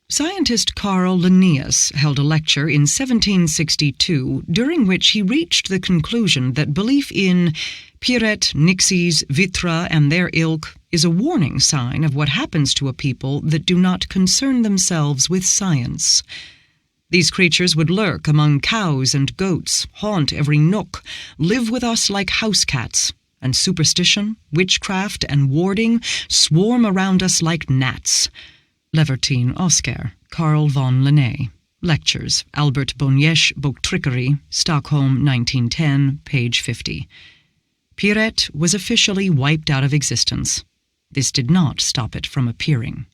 Scientist Carl Linnaeus held a lecture in 1762 during which he reached the conclusion that belief in Pyret, Nixies, Vitra, and their ilk is a warning sign of what happens to a people that do not concern themselves with science. These creatures would lurk among cows and goats, haunt every nook, live with us like house cats, and superstition, witchcraft, and warding swarm around us like gnats. Levertine Oscar, Carl von Linné. Lectures, Albert Bonjesch, Boktrickery, Stockholm, 1910, page 50. Pyret was officially wiped out of existence. This did not stop it from appearing.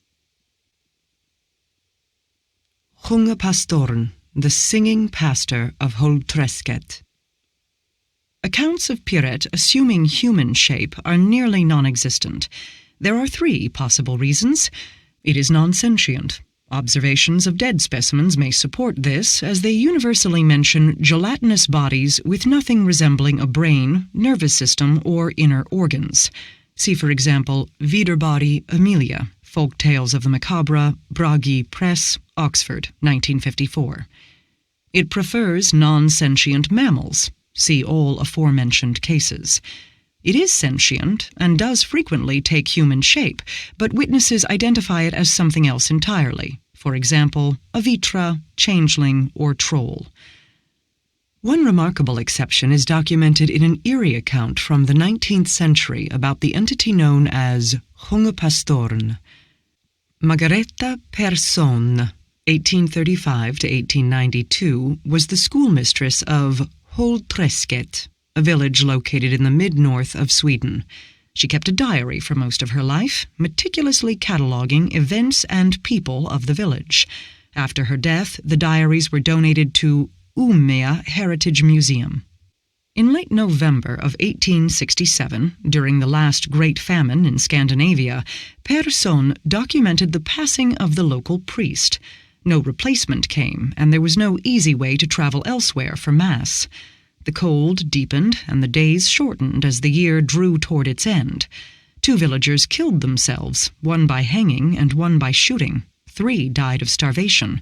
Sjunga pastorn, the singing pastor of Hulträsket. Accounts of Pyret assuming human shape are nearly non-existent. There are 3 possible reasons. It is non-sentient. Observations of dead specimens may support this, as they universally mention gelatinous bodies with nothing resembling a brain, nervous system, or inner organs. See, for example, Wiederbody, Amelia, Folk Tales of the Macabre, Bragi Press, Oxford, 1954. It prefers non-sentient mammals. See all aforementioned cases. It is sentient and does frequently take human shape, but witnesses identify it as something else entirely. For example, a vitra, changeling, or troll. One remarkable exception is documented in an eerie account from the 19th century about the entity known as Hungepastorn. Margareta Persson, 1835 to 1892, was the schoolmistress of Hållträsket, a village located in the mid-north of Sweden. She kept a diary for most of her life, meticulously cataloging events and people of the village. After her death, the diaries were donated to Umeå Heritage Museum. In late November of 1867, during the last Great Famine in Scandinavia, Persson documented the passing of the local priest. No replacement came, and there was no easy way to travel elsewhere for Mass. The cold deepened, and the days shortened as the year drew toward its end. 2 villagers killed themselves, one by hanging and one by shooting. 3 died of starvation.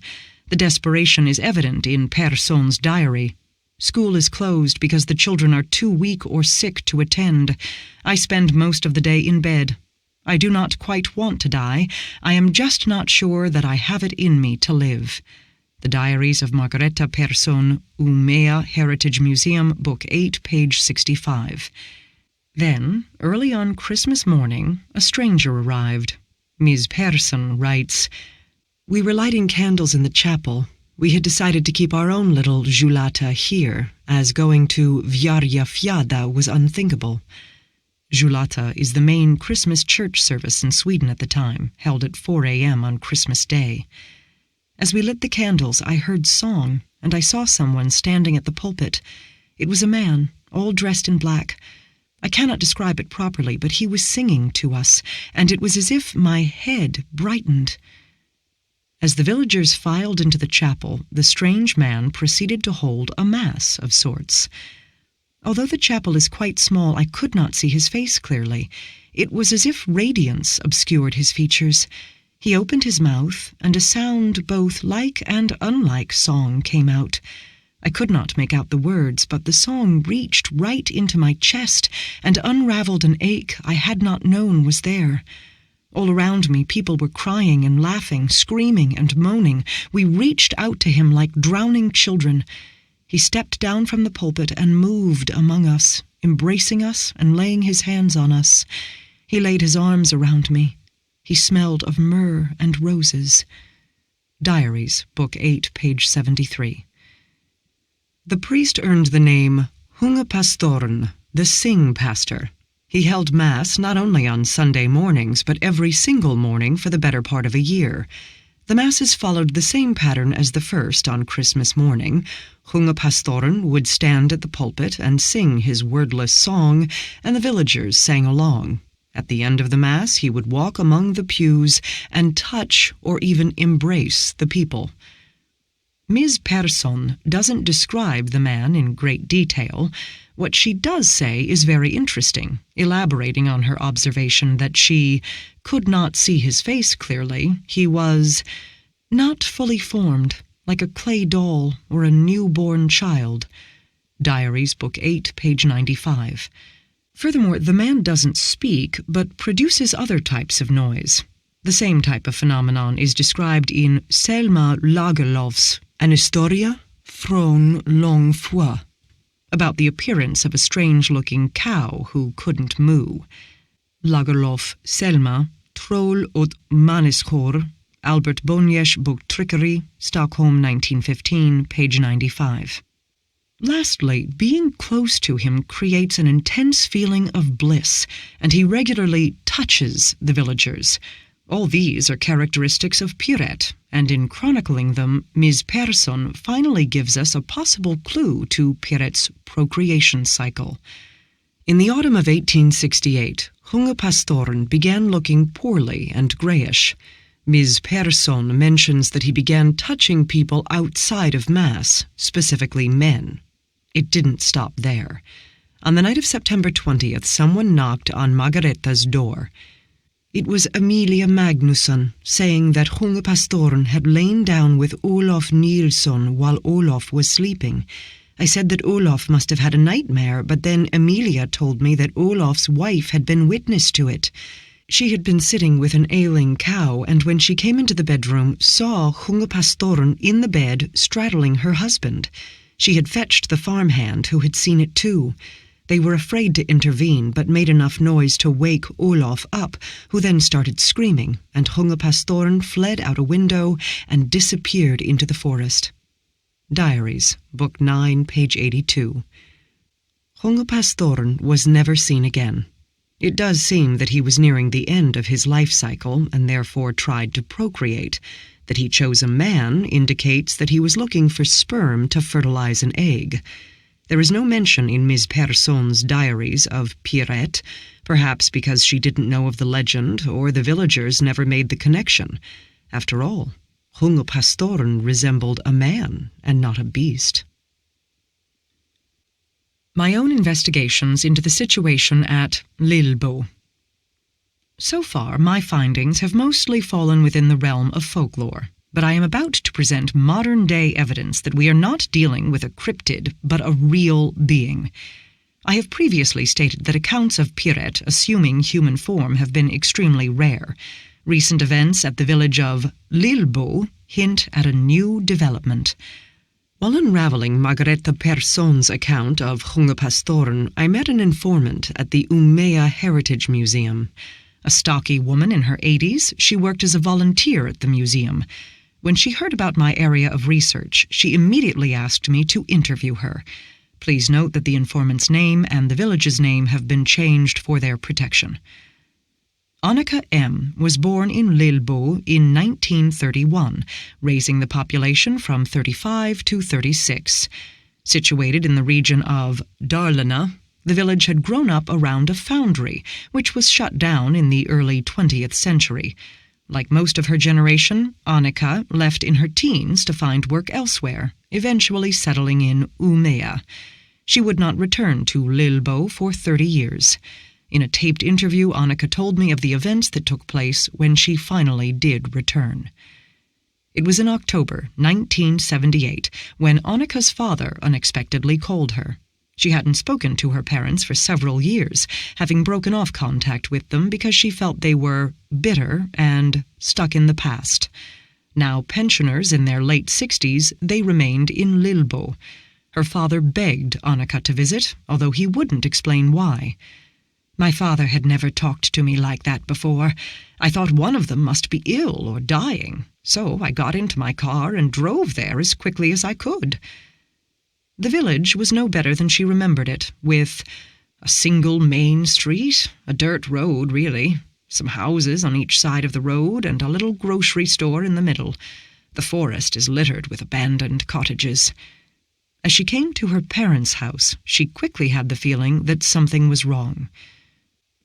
The desperation is evident in Persson's diary. School is closed because the children are too weak or sick to attend. I spend most of the day in bed. I do not quite want to die. I am just not sure that I have it in me to live. The Diaries of Margareta Persson, Umeå Heritage Museum, Book 8, page 65. Then, early on Christmas morning, a stranger arrived. Ms. Persson writes, "We were lighting candles in the chapel. We had decided to keep our own little julata here, as going to Vjarjafjada was unthinkable." Julata is the main Christmas church service in Sweden at the time, held at 4 a.m. on Christmas Day. As we lit the candles, I heard song, and I saw someone standing at the pulpit. It was a man, all dressed in black. I cannot describe it properly, but he was singing to us, and it was as if my head brightened. As the villagers filed into the chapel, the strange man proceeded to hold a mass of sorts. Although the chapel is quite small, I could not see his face clearly. It was as if radiance obscured his features. He opened his mouth, and a sound both like and unlike song came out. I could not make out the words, but the song reached right into my chest and unraveled an ache I had not known was there. All around me, people were crying and laughing, screaming and moaning. We reached out to him like drowning children. He stepped down from the pulpit and moved among us, embracing us and laying his hands on us. He laid his arms around me. He smelled of myrrh and roses. Diaries, Book 8, page 73. The priest earned the name Hungepastorn, the Sing Pastor. He held Mass not only on Sunday mornings, but every single morning for the better part of a year. The Masses followed the same pattern as the first on Christmas morning. Hungepastorn would stand at the pulpit and sing his wordless song, and the villagers sang along. At the end of the Mass, he would walk among the pews and touch or even embrace the people. Ms. Persson doesn't describe the man in great detail. What she does say is very interesting, elaborating on her observation that she could not see his face clearly. He was not fully formed, like a clay doll or a newborn child. Diaries, Book 8, page 95. Furthermore, the man doesn't speak, but produces other types of noise. The same type of phenomenon is described in Selma Lagerlöf's An Historia från Långfå, about the appearance of a strange-looking cow who couldn't moo. Lagerlöf, Selma, Troll och Människor, Albert Bonniers Boktryckeri, Stockholm, 1915, page 95. Lastly, being close to him creates an intense feeling of bliss, and he regularly touches the villagers. All these are characteristics of Pyret, and in chronicling them, Ms. Persson finally gives us a possible clue to Pyret's procreation cycle. In the autumn of 1868, Hungepastorn began looking poorly and grayish. Ms. Persson mentions that he began touching people outside of Mass, specifically men. It didn't stop there. On the night of September 20th, someone knocked on Margaretta's door. It was Amelia Magnusson, saying that Hungepastoren had lain down with Olof Nilsson while Olof was sleeping. I said that Olof must have had a nightmare, but then Amelia told me that Olof's wife had been witness to it. She had been sitting with an ailing cow, and when she came into the bedroom, saw Hungepastoren in the bed straddling her husband. She had fetched the farmhand, who had seen it too. They were afraid to intervene, but made enough noise to wake Olof up, who then started screaming, and Hungepastoren fled out a window and disappeared into the forest. Diaries, Book 9, page 82. Hungepastoren was never seen again. It does seem that he was nearing the end of his life cycle and therefore tried to procreate. That he chose a man indicates that he was looking for sperm to fertilize an egg. There is no mention in Ms. Persson's diaries of Pyret, perhaps because she didn't know of the legend or the villagers never made the connection. After all, Hungepastoren resembled a man and not a beast. My own investigations into the situation at Lillebo. So far, my findings have mostly fallen within the realm of folklore, but I am about to present modern-day evidence that we are not dealing with a cryptid, but a real being. I have previously stated that accounts of Pyret assuming human form have been extremely rare. Recent events at the village of Lillebo hint at a new development. While unraveling Margareta Persson's account of Hungepastoren, I met an informant at the Umeå Heritage Museum. A stocky woman in her 80s, she worked as a volunteer at the museum. When she heard about my area of research, she immediately asked me to interview her. Please note that the informant's name and the village's name have been changed for their protection. Annika M. was born in Lillebo in 1931, raising the population from 35 to 36. Situated in the region of Dalarna, the village had grown up around a foundry, which was shut down in the early 20th century. Like most of her generation, Annika left in her teens to find work elsewhere, eventually settling in Umeå. She would not return to Lillebo for 30 years. In a taped interview, Annika told me of the events that took place when she finally did return. It was in October 1978 when Annika's father unexpectedly called her. She hadn't spoken to her parents for several years, having broken off contact with them because she felt they were bitter and stuck in the past. Now pensioners in their late 60s, they remained in Lillebo. Her father begged Annika to visit, although he wouldn't explain why. My father had never talked to me like that before. I thought one of them must be ill or dying, so I got into my car and drove there as quickly as I could. The village was no better than she remembered it, with a single main street, a dirt road, really, some houses on each side of the road, and a little grocery store in the middle. The forest is littered with abandoned cottages. As she came to her parents' house, she quickly had the feeling that something was wrong.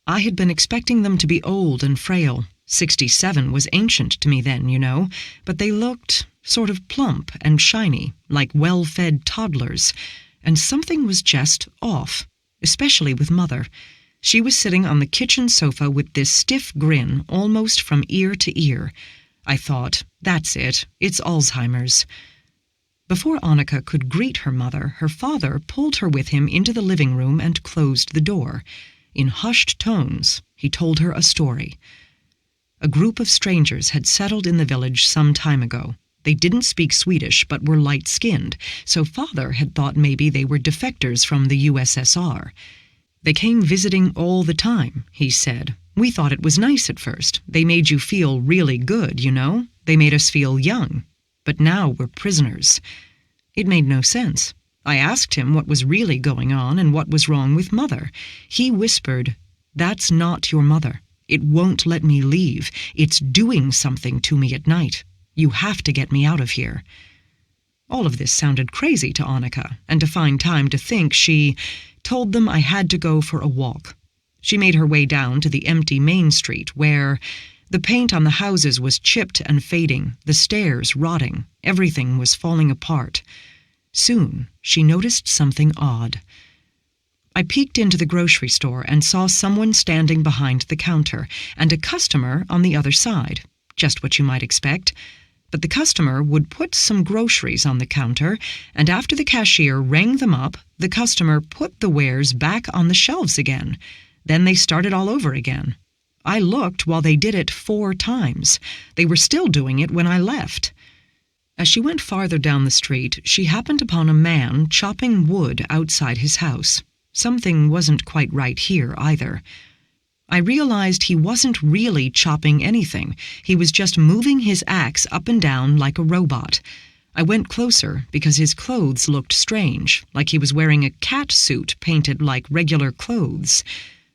I had been expecting them to be old and frail. 67 was ancient to me then, you know, but they looked sort of plump and shiny, like well-fed toddlers, and something was just off, especially with Mother. She was sitting on the kitchen sofa with this stiff grin almost from ear to ear. I thought, that's it, it's Alzheimer's. Before Annika could greet her mother, her father pulled her with him into the living room and closed the door. In hushed tones, he told her a story. A group of strangers had settled in the village some time ago. They didn't speak Swedish, but were light-skinned, so Father had thought maybe they were defectors from the USSR. They came visiting all the time, he said. We thought it was nice at first. They made you feel really good, you know? They made us feel young. But now we're prisoners. It made no sense. I asked him what was really going on and what was wrong with Mother. He whispered, "That's not your mother. It won't let me leave. It's doing something to me at night. You have to get me out of here." All of this sounded crazy to Annika, and to find time to think, she told them I had to go for a walk. She made her way down to the empty main street where The paint on the houses was chipped and fading, the stairs rotting, everything was falling apart. Soon, she noticed something odd. I peeked into the grocery store and saw someone standing behind the counter and a customer on the other side, just what you might expect. But the customer would put some groceries on the counter, and after the cashier rang them up, the customer put the wares back on the shelves again. Then they started all over again. I looked while they did it 4 times. They were still doing it when I left. As she went farther down the street, she happened upon a man chopping wood outside his house. Something wasn't quite right here either. I realized he wasn't really chopping anything. He was just moving his axe up and down like a robot. I went closer because his clothes looked strange, like he was wearing a cat suit painted like regular clothes.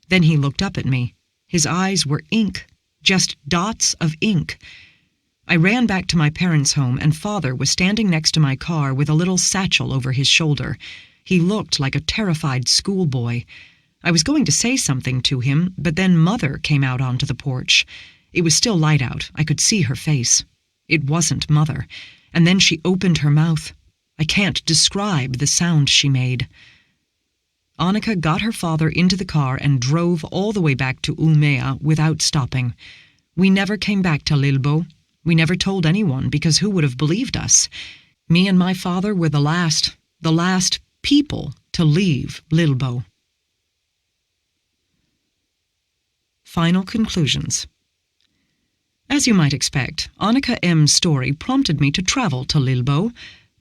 Then he looked up at me. His eyes were ink, just dots of ink. I ran back to my parents' home, and Father was standing next to my car with a little satchel over his shoulder. He looked like a terrified schoolboy. I was going to say something to him, but then Mother came out onto the porch. It was still light out. I could see her face. It wasn't Mother. And then she opened her mouth. I can't describe the sound she made. Annika got her father into the car and drove all the way back to Umeå without stopping. We never came back to Lillbo. We never told anyone, because who would have believed us? Me and my father were the last people to leave Lillbo. Final conclusions. As you might expect, Annika M.'s story prompted me to travel to Lillbo.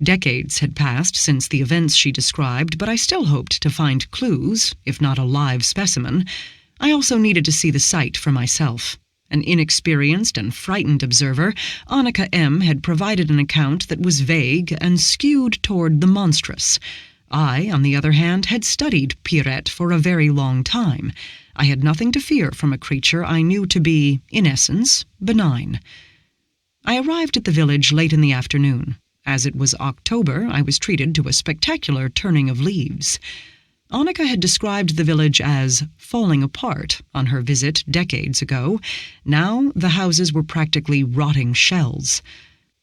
Decades had passed since the events she described, but I still hoped to find clues, if not a live specimen. I also needed to see the site for myself. An inexperienced and frightened observer, Annika M. had provided an account that was vague and skewed toward the monstrous. I, on the other hand, had studied Pyret for a very long time. I had nothing to fear from a creature I knew to be, in essence, benign. I arrived at the village late in the afternoon. As it was October, I was treated to a spectacular turning of leaves. Annika had described the village as falling apart on her visit decades ago. Now the houses were practically rotting shells.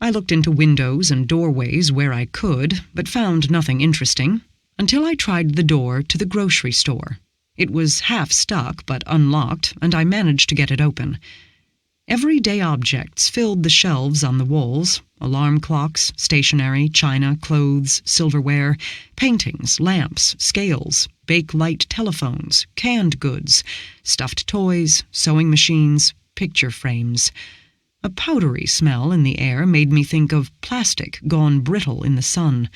I looked into windows and doorways where I could, but found nothing interesting, until I tried the door to the grocery store. It was half stuck but unlocked, and I managed to get it open. Everyday objects filled the shelves on the walls: alarm clocks, stationery, china, clothes, silverware, paintings, lamps, scales, bake-light telephones, canned goods, stuffed toys, sewing machines, picture frames. A powdery smell in the air made me think of plastic gone brittle in the sun.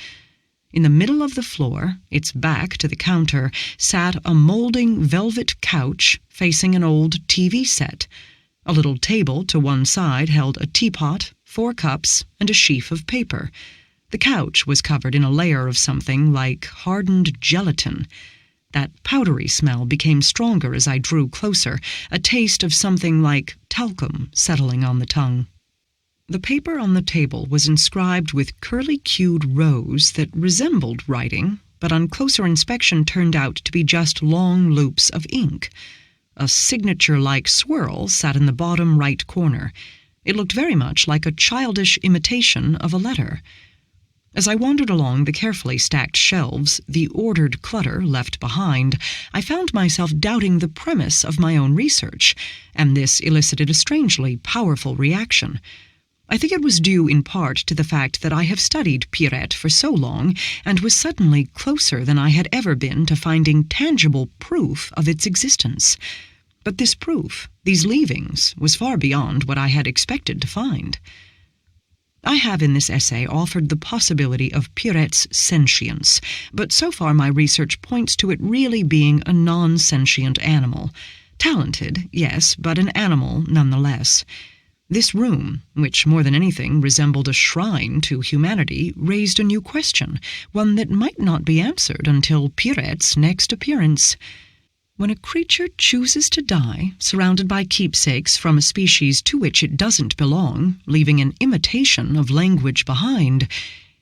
In the middle of the floor, its back to the counter, sat a molding velvet couch facing an old TV set. A little table to one side held a teapot, 4 cups, and a sheaf of paper. The couch was covered in a layer of something like hardened gelatin. That powdery smell became stronger as I drew closer, a taste of something like talcum settling on the tongue. The paper on the table was inscribed with curly-cued rows that resembled writing, but on closer inspection turned out to be just long loops of ink. A signature-like swirl sat in the bottom right corner. It looked very much like a childish imitation of a letter. As I wandered along the carefully stacked shelves, the ordered clutter left behind, I found myself doubting the premise of my own research, and this elicited a strangely powerful reaction. I think it was due in part to the fact that I have studied Pyret for so long and was suddenly closer than I had ever been to finding tangible proof of its existence. But this proof, these leavings, was far beyond what I had expected to find. I have in this essay offered the possibility of Pyret's sentience, but so far my research points to it really being a non-sentient animal. Talented, yes, but an animal nonetheless. This room, which more than anything resembled a shrine to humanity, raised a new question, one that might not be answered until Pyret's next appearance. When a creature chooses to die, surrounded by keepsakes from a species to which it doesn't belong, leaving an imitation of language behind,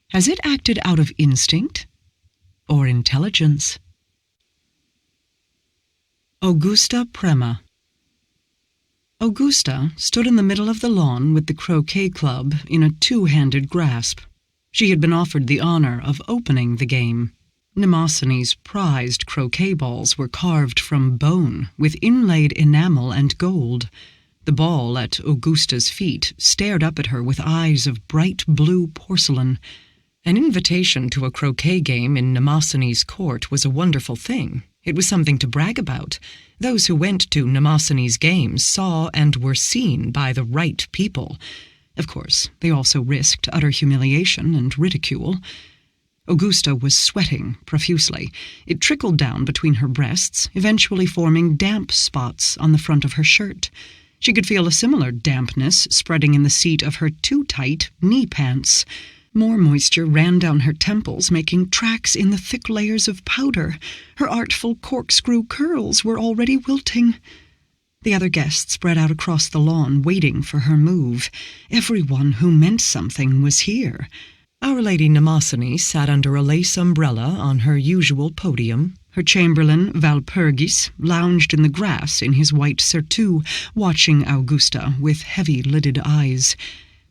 has it acted out of instinct or intelligence? Augusta Prema. Augusta stood in the middle of the lawn with the croquet club in a two-handed grasp. She had been offered the honor of opening the game. Mnemosyne's prized croquet balls were carved from bone with inlaid enamel and gold. The ball at Augusta's feet stared up at her with eyes of bright blue porcelain. An invitation to a croquet game in Mnemosyne's court was a wonderful thing. It was something to brag about. Those who went to Mnemosyne's games saw and were seen by the right people. Of course, they also risked utter humiliation and ridicule. Augusta was sweating profusely. It trickled down between her breasts, eventually forming damp spots on the front of her shirt. She could feel a similar dampness spreading in the seat of her too-tight knee pants. More moisture ran down her temples, making tracks in the thick layers of powder. Her artful corkscrew curls were already wilting. The other guests spread out across the lawn, waiting for her move. Everyone who meant something was here. Our Lady Mnemosyne sat under a lace umbrella on her usual podium. Her chamberlain, Valpurgis, lounged in the grass in his white surtout, watching Augusta with heavy-lidded eyes.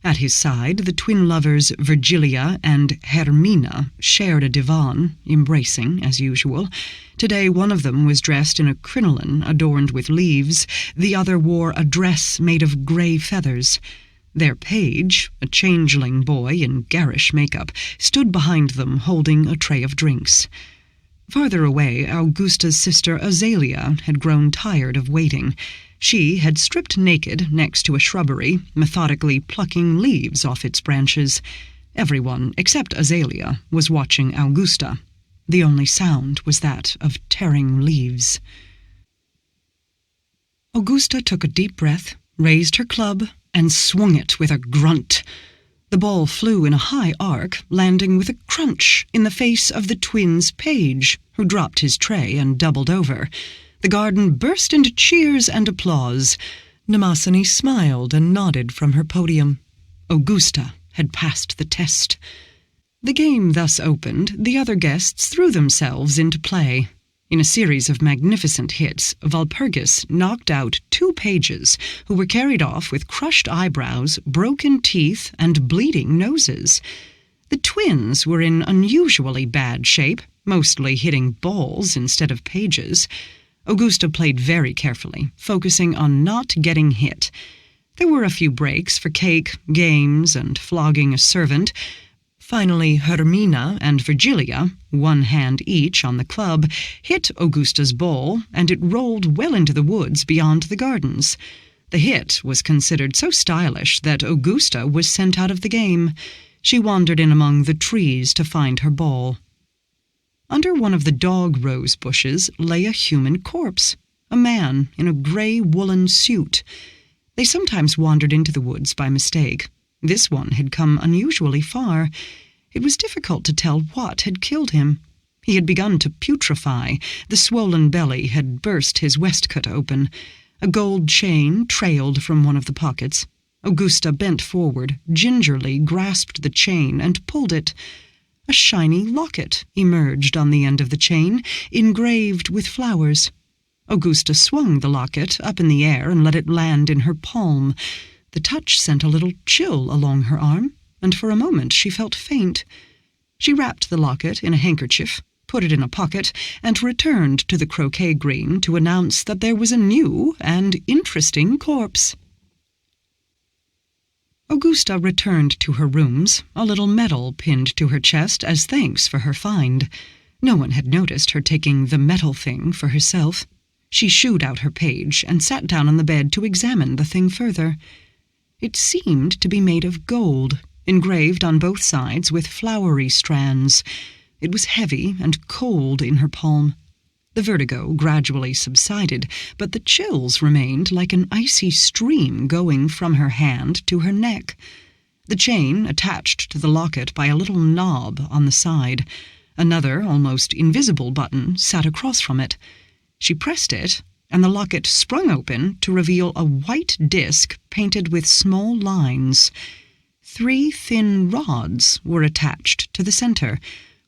At his side, the twin lovers Virgilia and Hermina shared a divan, embracing as usual. Today one of them was dressed in a crinoline adorned with leaves, the other wore a dress made of grey feathers. Their page, a changeling boy in garish makeup, stood behind them holding a tray of drinks. Farther away, Augusta's sister Azalea had grown tired of waiting. She had stripped naked next to a shrubbery, methodically plucking leaves off its branches. Everyone, except Azalea, was watching Augusta. The only sound was that of tearing leaves. Augusta took a deep breath, raised her club, and swung it with a grunt. The ball flew in a high arc, landing with a crunch in the face of the twins' page, who dropped his tray and doubled over. The garden burst into cheers and applause. Mnemosyne smiled and nodded from her podium. Augusta had passed the test. The game thus opened, the other guests threw themselves into play. In a series of magnificent hits, Valpurgis knocked out 2 pages who were carried off with crushed eyebrows, broken teeth, and bleeding noses. The twins were in unusually bad shape, mostly hitting balls instead of pages. Augusta played very carefully, focusing on not getting hit. There were a few breaks for cake, games, and flogging a servant. Finally, Hermina and Virgilia, one hand each on the club, hit Augusta's ball, and it rolled well into the woods beyond the gardens. The hit was considered so stylish that Augusta was sent out of the game. She wandered in among the trees to find her ball. Under one of the dog rose bushes lay a human corpse, a man in a grey woolen suit. They sometimes wandered into the woods by mistake. This one had come unusually far. It was difficult to tell what had killed him. He had begun to putrefy. The swollen belly had burst his waistcoat open. A gold chain trailed from one of the pockets. Augusta bent forward, gingerly grasped the chain and pulled it. A shiny locket emerged on the end of the chain, engraved with flowers. Augusta swung the locket up in the air and let it land in her palm. The touch sent a little chill along her arm, and for a moment she felt faint. She wrapped the locket in a handkerchief, put it in a pocket, and returned to the croquet green to announce that there was a new and interesting corpse. Augusta returned to her rooms, a little medal pinned to her chest as thanks for her find. No one had noticed her taking the metal thing for herself. She shooed out her page and sat down on the bed to examine the thing further. It seemed to be made of gold, engraved on both sides with flowery strands. It was heavy and cold in her palm. The vertigo gradually subsided, but the chills remained like an icy stream going from her hand to her neck. The chain attached to the locket by a little knob on the side. Another, almost invisible button sat across from it. She pressed it, and the locket sprung open to reveal a white disc painted with small lines. 3 thin rods were attached to the center.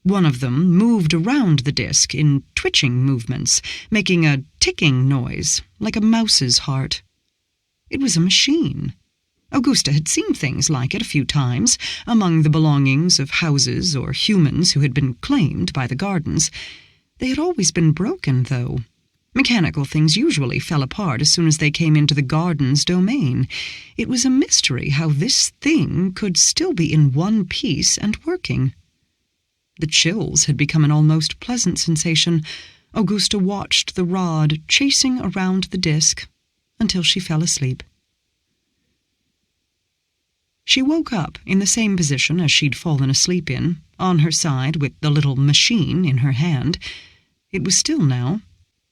One of them moved around the disc in twitching movements, making a ticking noise like a mouse's heart. It was a machine. Augusta had seen things like it a few times, among the belongings of houses or humans who had been claimed by the gardens. They had always been broken, though. Mechanical things usually fell apart as soon as they came into the garden's domain. It was a mystery how this thing could still be in one piece and working. The chills had become an almost pleasant sensation. Augusta watched the rod chasing around the disc until she fell asleep. She woke up in the same position as she'd fallen asleep in, on her side with the little machine in her hand. It was still now.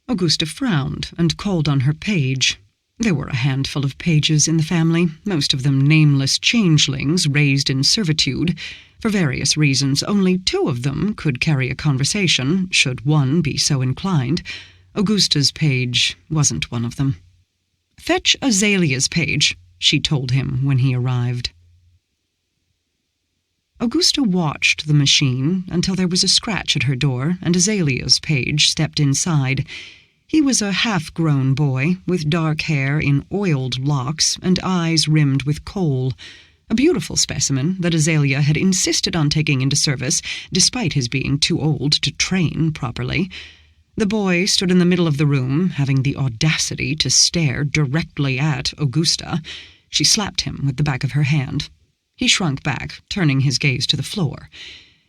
Augusta frowned and called on her page. There were a handful of pages in the family, most of them nameless changelings raised in servitude. For various reasons, only 2 of them could carry a conversation, should one be so inclined. Augusta's page wasn't one of them. "Fetch Azalea's page," she told him when he arrived. Augusta watched the machine until there was a scratch at her door and Azalea's page stepped inside. He was a half-grown boy with dark hair in oiled locks and eyes rimmed with kohl. A beautiful specimen that Azalea had insisted on taking into service, despite his being too old to train properly. The boy stood in the middle of the room, having the audacity to stare directly at Augusta. She slapped him with the back of her hand. He shrunk back, turning his gaze to the floor.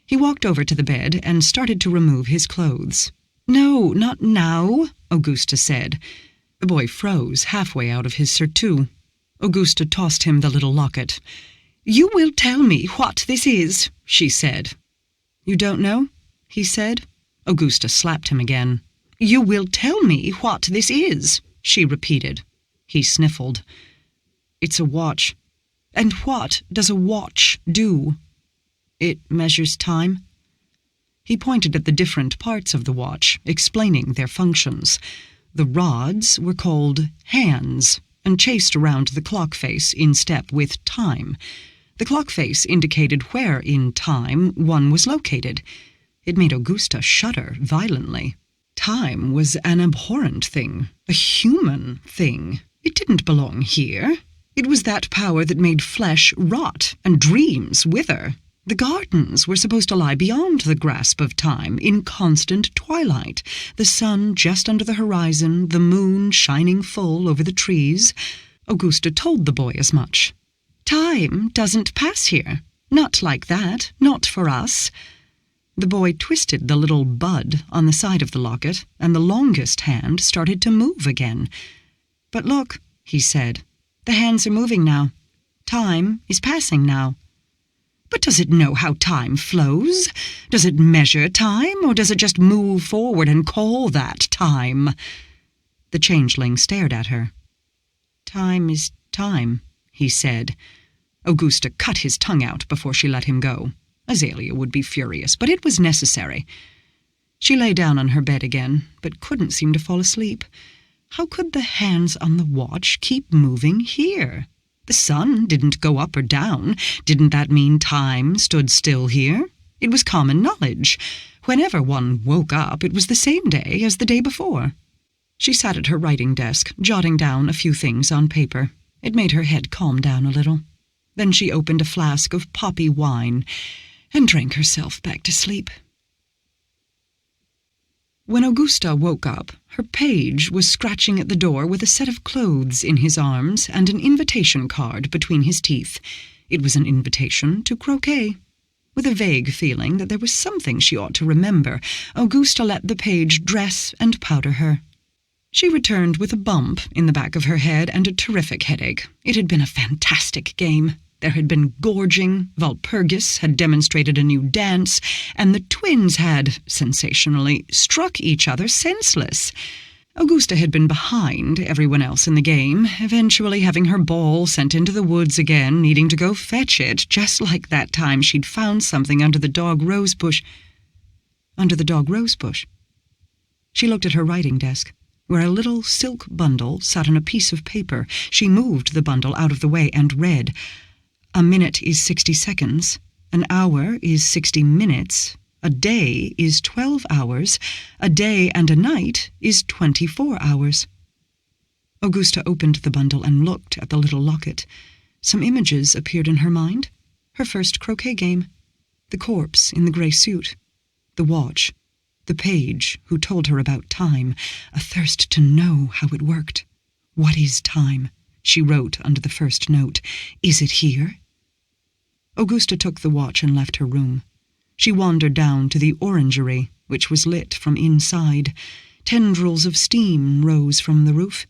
He walked over to the bed and started to remove his clothes. "No, not now," Augusta said. The boy froze halfway out of his surtout. Augusta tossed him the little locket. "You will tell me what this is," she said. "You don't know?" he said. Augusta slapped him again. "You will tell me what this is," she repeated. He sniffled. "It's a watch." "And what does a watch do?" "It measures time." He pointed at the different parts of the watch, explaining their functions. The rods were called hands and chased around the clock face in step with time. The clock face indicated where in time one was located. It made Augusta shudder violently. Time was an abhorrent thing, a human thing. It didn't belong here. It was that power that made flesh rot and dreams wither. The gardens were supposed to lie beyond the grasp of time, in constant twilight, the sun just under the horizon, the moon shining full over the trees. Augusta told the boy as much. "Time doesn't pass here. Not like that. Not for us." The boy twisted the little bud on the side of the locket, and the longest hand started to move again. "But look," he said. "The hands are moving now. Time is passing now." "But does it know how time flows? Does it measure time, or does it just move forward and call that time?" The changeling stared at her. "Time is time," he said. Augusta cut his tongue out before she let him go. Azalea would be furious, but it was necessary. She lay down on her bed again, but couldn't seem to fall asleep. How could the hands on the watch keep moving here? The sun didn't go up or down. Didn't that mean time stood still here? It was common knowledge. Whenever one woke up, it was the same day as the day before. She sat at her writing desk, jotting down a few things on paper. It made her head calm down a little. Then she opened a flask of poppy wine and drank herself back to sleep. When Augusta woke up, her page was scratching at the door with a set of clothes in his arms and an invitation card between his teeth. It was an invitation to croquet. With a vague feeling that there was something she ought to remember, Augusta let the page dress and powder her. She returned with a bump in the back of her head and a terrific headache. It had been a fantastic game. There had been gorging, Walpurgis had demonstrated a new dance, and the twins had, sensationally, struck each other senseless. Augusta had been behind everyone else in the game, eventually having her ball sent into the woods again, needing to go fetch it, just like that time she'd found something under the dog rose bush. Under the dog rose bush. She looked at her writing desk, where a little silk bundle sat on a piece of paper. She moved the bundle out of the way and read, "A minute is 60 seconds, an hour is 60 minutes, a day is 12 hours, a day and a night is 24 hours. Augusta opened the bundle and looked at the little locket. Some images appeared in her mind. Her first croquet game, the corpse in the grey suit, the watch, the page who told her about time, a thirst to know how it worked. "What is time?" she wrote under the first note. "Is it here?" Augusta took the watch and left her room. She wandered down to the orangery, which was lit from inside. Tendrils of steam rose from the roof.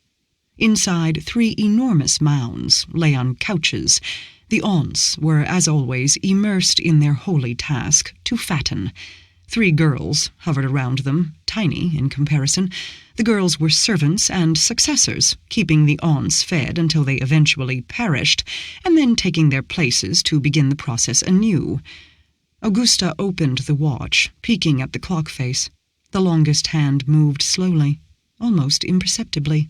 Inside, 3 enormous mounds lay on couches. The aunts were, as always, immersed in their holy task, to fatten. 3 girls hovered around them, tiny in comparison. The girls were servants and successors, keeping the aunts fed until they eventually perished, and then taking their places to begin the process anew. Augusta opened the watch, peeking at the clock face. The longest hand moved slowly, almost imperceptibly.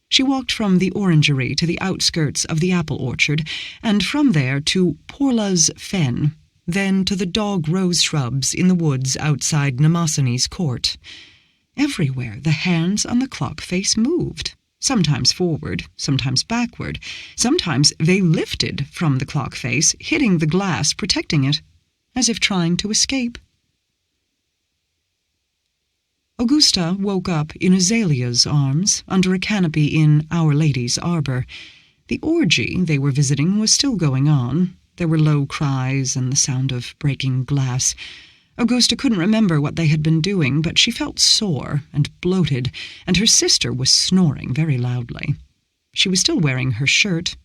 She walked from the orangery to the outskirts of the apple orchard, and from there to Porla's fen, then to the dog rose shrubs in the woods outside Mnemosyne's court. Everywhere the hands on the clock face moved, sometimes forward, sometimes backward. Sometimes they lifted from the clock face, hitting the glass protecting it, as if trying to escape. Augusta woke up in Azalea's arms, under a canopy in Our Lady's arbor. The orgy they were visiting was still going on. There were low cries and the sound of breaking glass. Augusta couldn't remember what they had been doing, but she felt sore and bloated, and her sister was snoring very loudly. She was still wearing her shirt.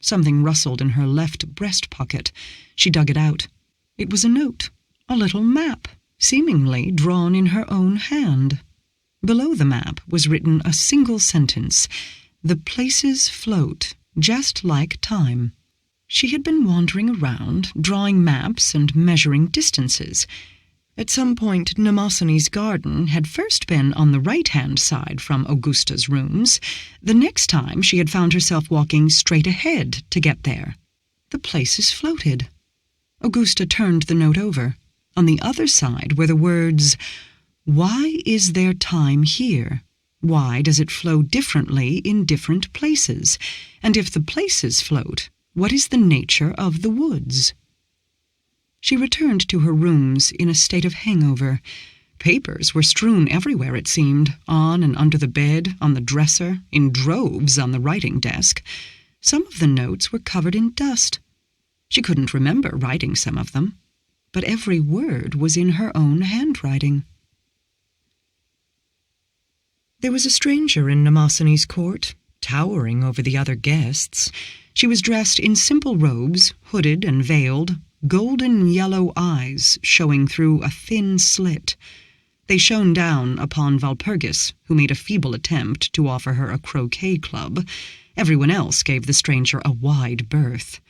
Something rustled in her left breast pocket. She dug it out. It was a note, a little map, seemingly drawn in her own hand. Below the map was written a single sentence: "The places float, just like time." She had been wandering around, drawing maps and measuring distances. At some point, Mnemosyne's garden had first been on the right-hand side from Augusta's rooms. The next time, she had found herself walking straight ahead to get there. The places floated. Augusta turned the note over. On the other side were the words, "Why is there time here? Why does it flow differently in different places? And if the places float, what is the nature of the woods?" She returned to her rooms in a state of hangover. Papers were strewn everywhere, it seemed, on and under the bed, on the dresser, in droves on the writing desk. Some of the notes were covered in dust. She couldn't remember writing some of them, but every word was in her own handwriting. There was a stranger in Mnemosyne's court, towering over the other guests. She was dressed in simple robes, hooded and veiled, golden yellow eyes showing through a thin slit. They shone down upon Walpurgis, who made a feeble attempt to offer her a croquet club. Everyone else gave the stranger a wide berth.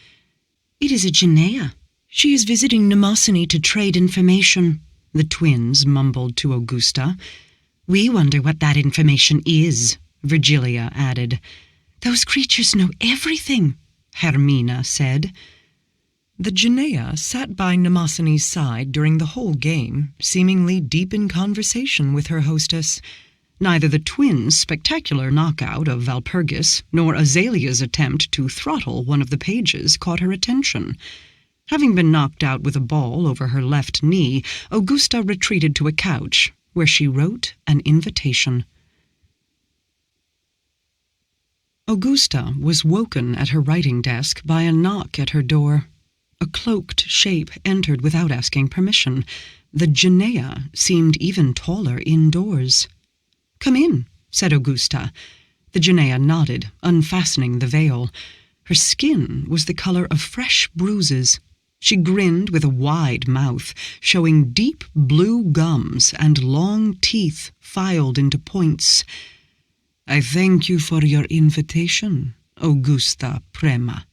"It is a Janea. She is visiting Mnemosyne to trade information," the twins mumbled to Augusta. "We wonder what that information is," Virgilia added. "Those creatures know everything," Hermina said. The Janea sat by Mnemosyne's side during the whole game, seemingly deep in conversation with her hostess. Neither the twins' spectacular knockout of Walpurgis nor Azalea's attempt to throttle one of the pages caught her attention. Having been knocked out with a ball over her left knee, Augusta retreated to a couch, where she wrote an invitation. Augusta was woken at her writing desk by a knock at her door. A cloaked shape entered without asking permission. The Janea seemed even taller indoors. "Come in," said Augusta. The Janea nodded, unfastening the veil. Her skin was the color of fresh bruises. She grinned with a wide mouth, showing deep blue gums and long teeth filed into points. "I thank you for your invitation, Augusta Prema."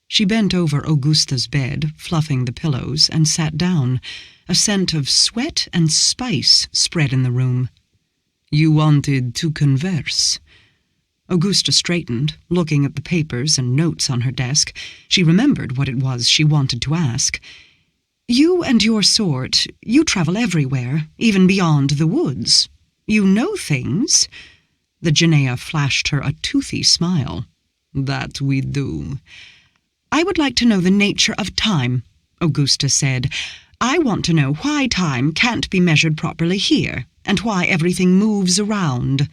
She bent over Augusta's bed, fluffing the pillows, and sat down. A scent of sweat and spice spread in the room. "You wanted to converse." Augusta straightened, looking at the papers and notes on her desk. She remembered what it was she wanted to ask. "You and your sort, you travel everywhere, even beyond the woods. You know things." The Janea flashed her a toothy smile. "That we do." "I would like to know the nature of time," Augusta said. "I want to know why time can't be measured properly here, and why everything moves around."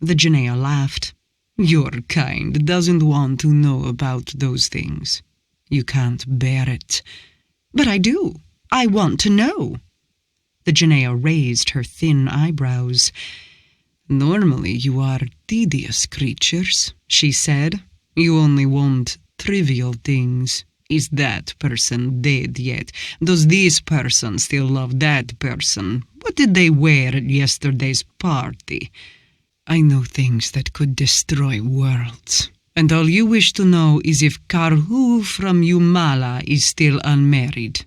The Janea laughed. "Your kind doesn't want to know about those things. You can't bear it." "But I do. I want to know." The Janea raised her thin eyebrows. "Normally you are tedious creatures," she said. "You only want trivial things. Is that person dead yet? Does this person still love that person? What did they wear at yesterday's party? I know things that could destroy worlds. And all you wish to know is if Karhu from Yumala is still unmarried."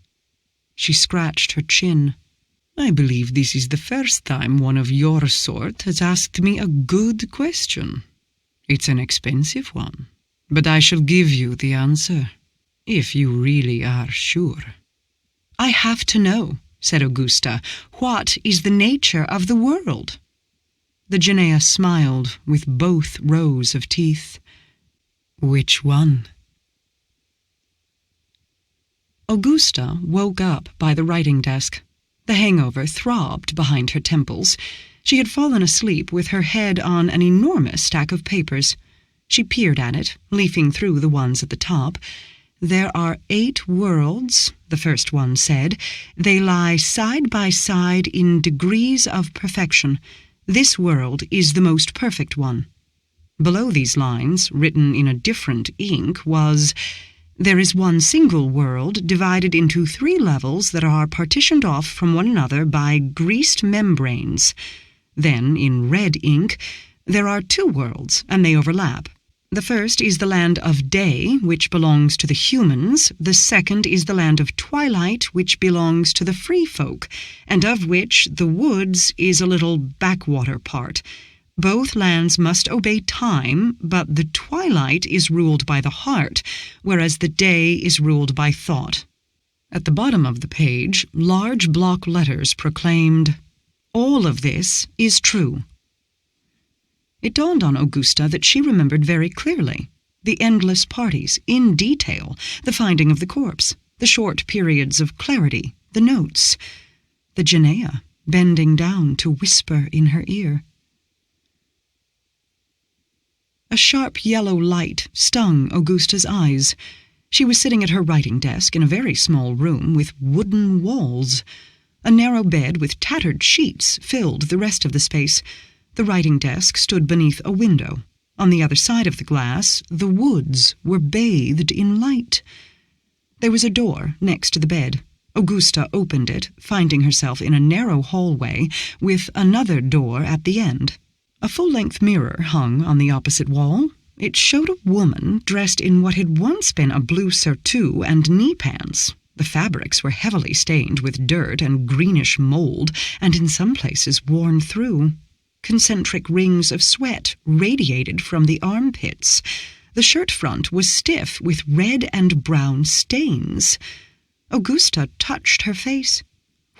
She scratched her chin. "I believe this is the first time one of your sort has asked me a good question. It's an expensive one, but I shall give you the answer, if you really are sure." "I have to know," said Augusta. "What is the nature of the world?" The Janea smiled with both rows of teeth. "Which one?" Augusta woke up by the writing desk. The hangover throbbed behind her temples. She had fallen asleep with her head on an enormous stack of papers. She peered at it, leafing through the ones at the top. "There are 8 worlds," the first one said. "They lie side by side in degrees of perfection. This world is the most perfect one." Below these lines, written in a different ink, was, "There is one single world divided into 3 levels that are partitioned off from one another by greased membranes." Then, in red ink, "There are 2 worlds, and they overlap. The first is the land of day, which belongs to the humans. The second is the land of twilight, which belongs to the free folk, and of which the woods is a little backwater part. Both lands must obey time, but the twilight is ruled by the heart, whereas the day is ruled by thought." At the bottom of the page, large block letters proclaimed, "All of this is true." It dawned on Augusta that she remembered very clearly the endless parties, in detail, the finding of the corpse, the short periods of clarity, the notes, the Janea bending down to whisper in her ear. A sharp yellow light stung Augusta's eyes. She was sitting at her writing desk in a very small room with wooden walls. A narrow bed with tattered sheets filled the rest of the space. The writing desk stood beneath a window. On the other side of the glass, the woods were bathed in light. There was a door next to the bed. Augusta opened it, finding herself in a narrow hallway with another door at the end. A full-length mirror hung on the opposite wall. It showed a woman dressed in what had once been a blue surtout and knee pants. The fabrics were heavily stained with dirt and greenish mold, and in some places worn through. Concentric rings of sweat radiated from the armpits. The shirt front was stiff with red and brown stains. Augusta touched her face.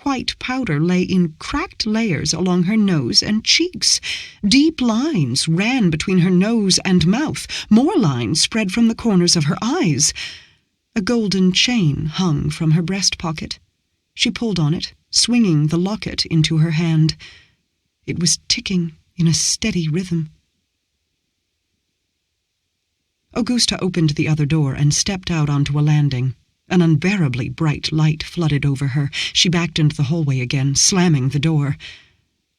White powder lay in cracked layers along her nose and cheeks. Deep lines ran between her nose and mouth. More lines spread from the corners of her eyes. A golden chain hung from her breast pocket. She pulled on it, swinging the locket into her hand. It was ticking in a steady rhythm. Augusta opened the other door and stepped out onto a landing. An unbearably bright light flooded over her. She backed into the hallway again, slamming the door.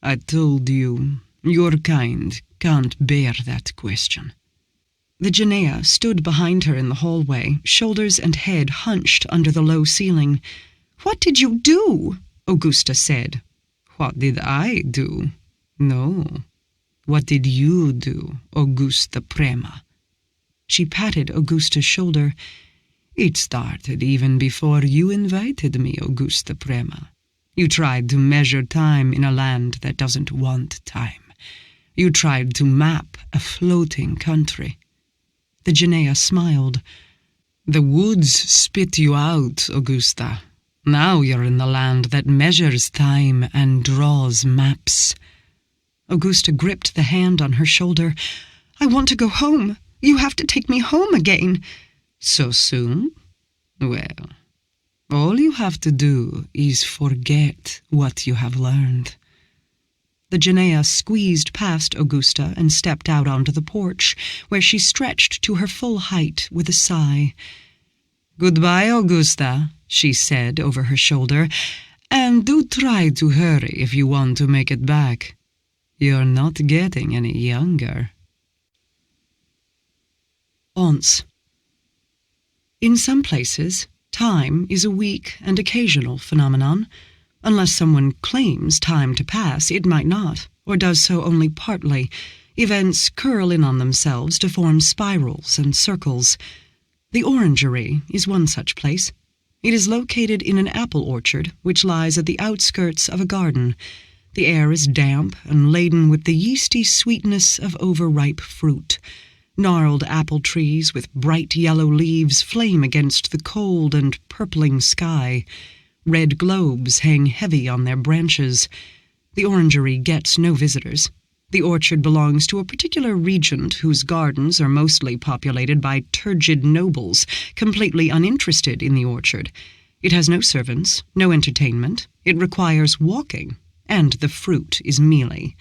"I told you, your kind can't bear that question." The Janea stood behind her in the hallway, shoulders and head hunched under the low ceiling. "What did you do?" Augusta said. "What did I do? No. What did you do, Augusta Prema?" She patted Augusta's shoulder. "It started even before you invited me, Augusta Prema. You tried to measure time in a land that doesn't want time. You tried to map a floating country." The Janea smiled. "The woods spit you out, Augusta. Now you're in the land that measures time and draws maps." Augusta gripped the hand on her shoulder. "I want to go home. You have to take me home again." "So soon? Well, all you have to do is forget what you have learned." The Janea squeezed past Augusta and stepped out onto the porch, where she stretched to her full height with a sigh. "Goodbye, Augusta," she said over her shoulder, "and do try to hurry if you want to make it back. You're not getting any younger." Aunts. In some places, time is a weak and occasional phenomenon. Unless someone claims time to pass, it might not, or does so only partly. Events curl in on themselves to form spirals and circles. The Orangery is one such place. It is located in an apple orchard which lies at the outskirts of a garden. The air is damp and laden with the yeasty sweetness of overripe fruit. Gnarled apple trees with bright yellow leaves flame against the cold and purpling sky. Red globes hang heavy on their branches. The Orangery gets no visitors. The orchard belongs to a particular regent whose gardens are mostly populated by turgid nobles, completely uninterested in the orchard. It has no servants, no entertainment. It requires walking, and the fruit is mealy.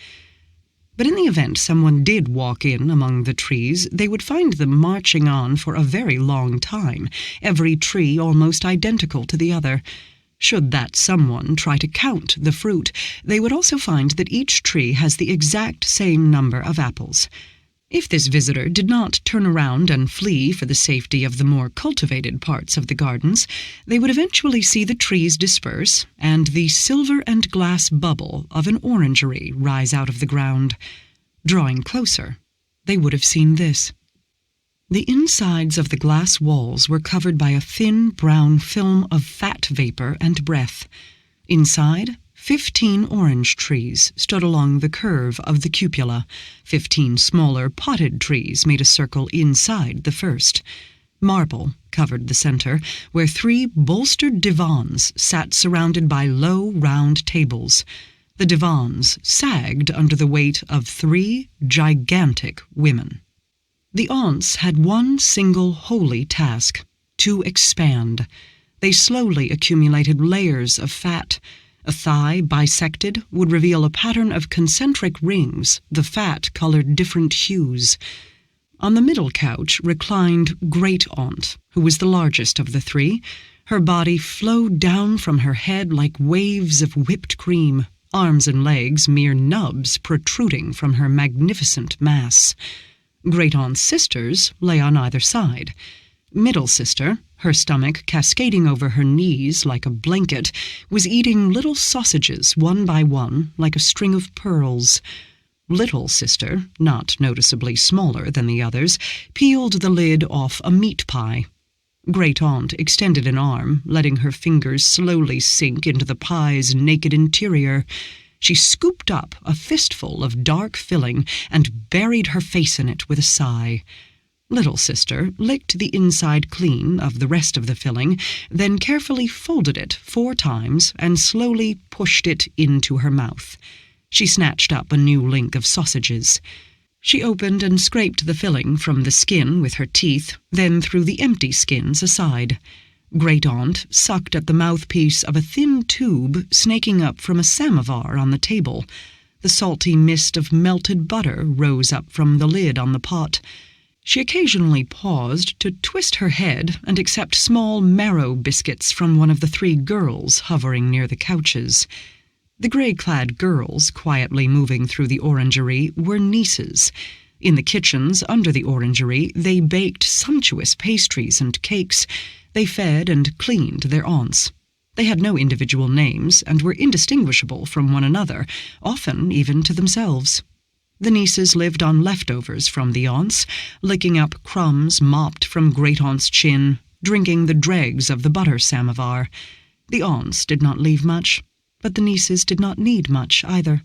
But in the event someone did walk in among the trees, they would find them marching on for a very long time, every tree almost identical to the other. Should that someone try to count the fruit, they would also find that each tree has the exact same number of apples. If this visitor did not turn around and flee for the safety of the more cultivated parts of the gardens, they would eventually see the trees disperse and the silver and glass bubble of an orangery rise out of the ground. Drawing closer, they would have seen this. The insides of the glass walls were covered by a thin brown film of fat vapor and breath. Inside, 15 orange trees stood along the curve of the cupola. 15 smaller potted trees made a circle inside the first. Marble covered the center, where 3 bolstered divans sat surrounded by low, round tables. The divans sagged under the weight of 3 gigantic women. The aunts had one single holy task: to expand. They slowly accumulated layers of fat. A thigh bisected would reveal a pattern of concentric rings, the fat colored different hues. On the middle couch reclined Great-Aunt, who was the largest of the 3. Her body flowed down from her head like waves of whipped cream, arms and legs mere nubs protruding from her magnificent mass. Great-Aunt's sisters lay on either side. Middle sister, her stomach cascading over her knees like a blanket, was eating little sausages one by one like a string of pearls. Little sister, not noticeably smaller than the others, peeled the lid off a meat pie. Great-Aunt extended an arm, letting her fingers slowly sink into the pie's naked interior. She scooped up a fistful of dark filling and buried her face in it with a sigh. Little sister licked the inside clean of the rest of the filling, then carefully folded it 4 times and slowly pushed it into her mouth. She snatched up a new link of sausages. She opened and scraped the filling from the skin with her teeth, then threw the empty skins aside. Great-Aunt sucked at the mouthpiece of a thin tube snaking up from a samovar on the table. The salty mist of melted butter rose up from the lid on the pot. She occasionally paused to twist her head and accept small marrow biscuits from one of the 3 girls hovering near the couches. The gray-clad girls quietly moving through the orangery were nieces. In the kitchens under the orangery, they baked sumptuous pastries and cakes. They fed and cleaned their aunts. They had no individual names and were indistinguishable from one another, often even to themselves. The nieces lived on leftovers from the aunts, licking up crumbs mopped from Great-Aunt's chin, drinking the dregs of the butter samovar. The aunts did not leave much, but the nieces did not need much either.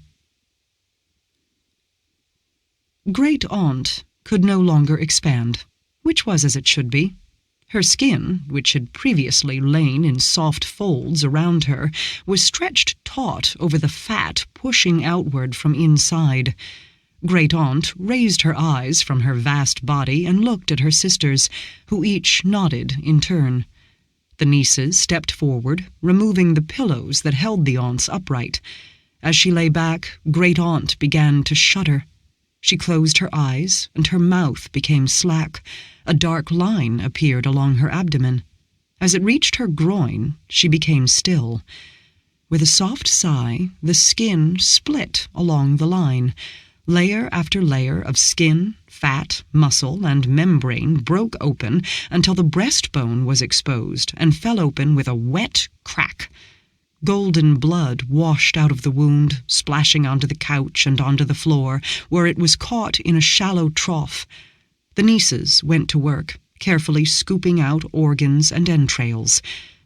Great-Aunt could no longer expand, which was as it should be. Her skin, which had previously lain in soft folds around her, was stretched taut over the fat pushing outward from inside. Great-aunt raised her eyes from her vast body and looked at her sisters, who each nodded in turn. The nieces stepped forward, removing the pillows that held the aunts upright. As she lay back, Great-aunt began to shudder. She closed her eyes, and her mouth became slack. A dark line appeared along her abdomen. As it reached her groin, she became still. With a soft sigh, the skin split along the line. Layer after layer of skin, fat, muscle, and membrane broke open until the breastbone was exposed and fell open with a wet crack. Golden blood washed out of the wound, splashing onto the couch and onto the floor, where it was caught in a shallow trough. The nieces went to work, carefully scooping out organs and entrails.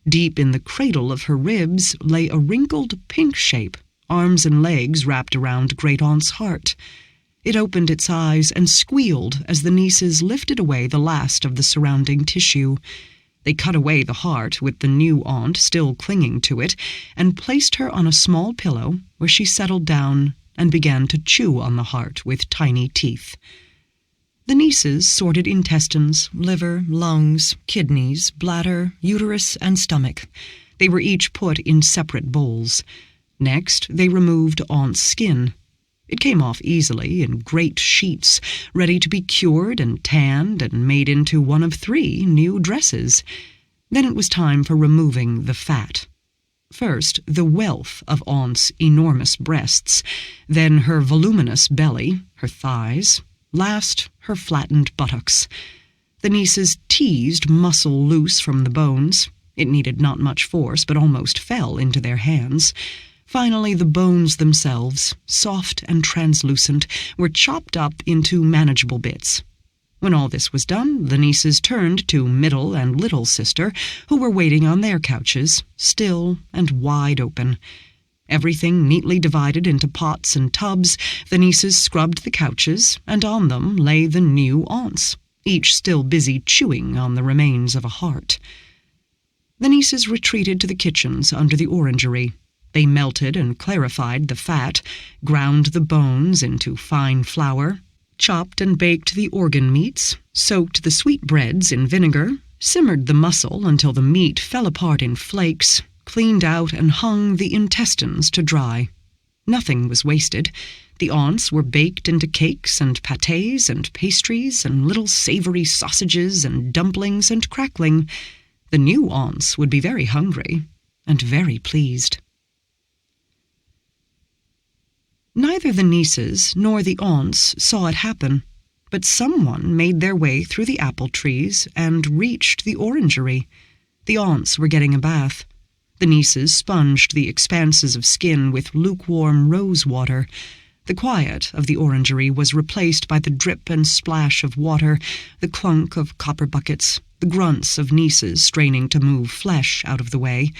Deep in the cradle of her ribs lay a wrinkled pink shape, arms and legs wrapped around Great-aunt's heart. It opened its eyes and squealed as the nieces lifted away the last of the surrounding tissue. They cut away the heart, with the new aunt still clinging to it, and placed her on a small pillow where she settled down and began to chew on the heart with tiny teeth. The nieces sorted intestines, liver, lungs, kidneys, bladder, uterus, and stomach. They were each put in separate bowls. Next, they removed aunt's skin. It came off easily in great sheets, ready to be cured and tanned and made into one of 3 new dresses. Then it was time for removing the fat. First, the wealth of aunt's enormous breasts, then her voluminous belly, her thighs, last, her flattened buttocks. The nieces teased muscle loose from the bones. It needed not much force, but almost fell into their hands. Finally, the bones themselves, soft and translucent, were chopped up into manageable bits. When all this was done, the nieces turned to middle and little sister, who were waiting on their couches, still and wide open. Everything neatly divided into pots and tubs, the nieces scrubbed the couches, and on them lay the new aunts, each still busy chewing on the remains of a heart. The nieces retreated to the kitchens under the orangery. They melted and clarified the fat, ground the bones into fine flour, chopped and baked the organ meats, soaked the sweetbreads in vinegar, simmered the muscle until the meat fell apart in flakes, cleaned out and hung the intestines to dry. Nothing was wasted. The aunts were baked into cakes and pâtés and pastries and little savory sausages and dumplings and crackling. The new aunts would be very hungry and very pleased. Neither the nieces nor the aunts saw it happen, but someone made their way through the apple trees and reached the orangery. The aunts were getting a bath. The nieces sponged the expanses of skin with lukewarm rose water. The quiet of the orangery was replaced by the drip and splash of water, the clunk of copper buckets, the grunts of nieces straining to move flesh out of the way.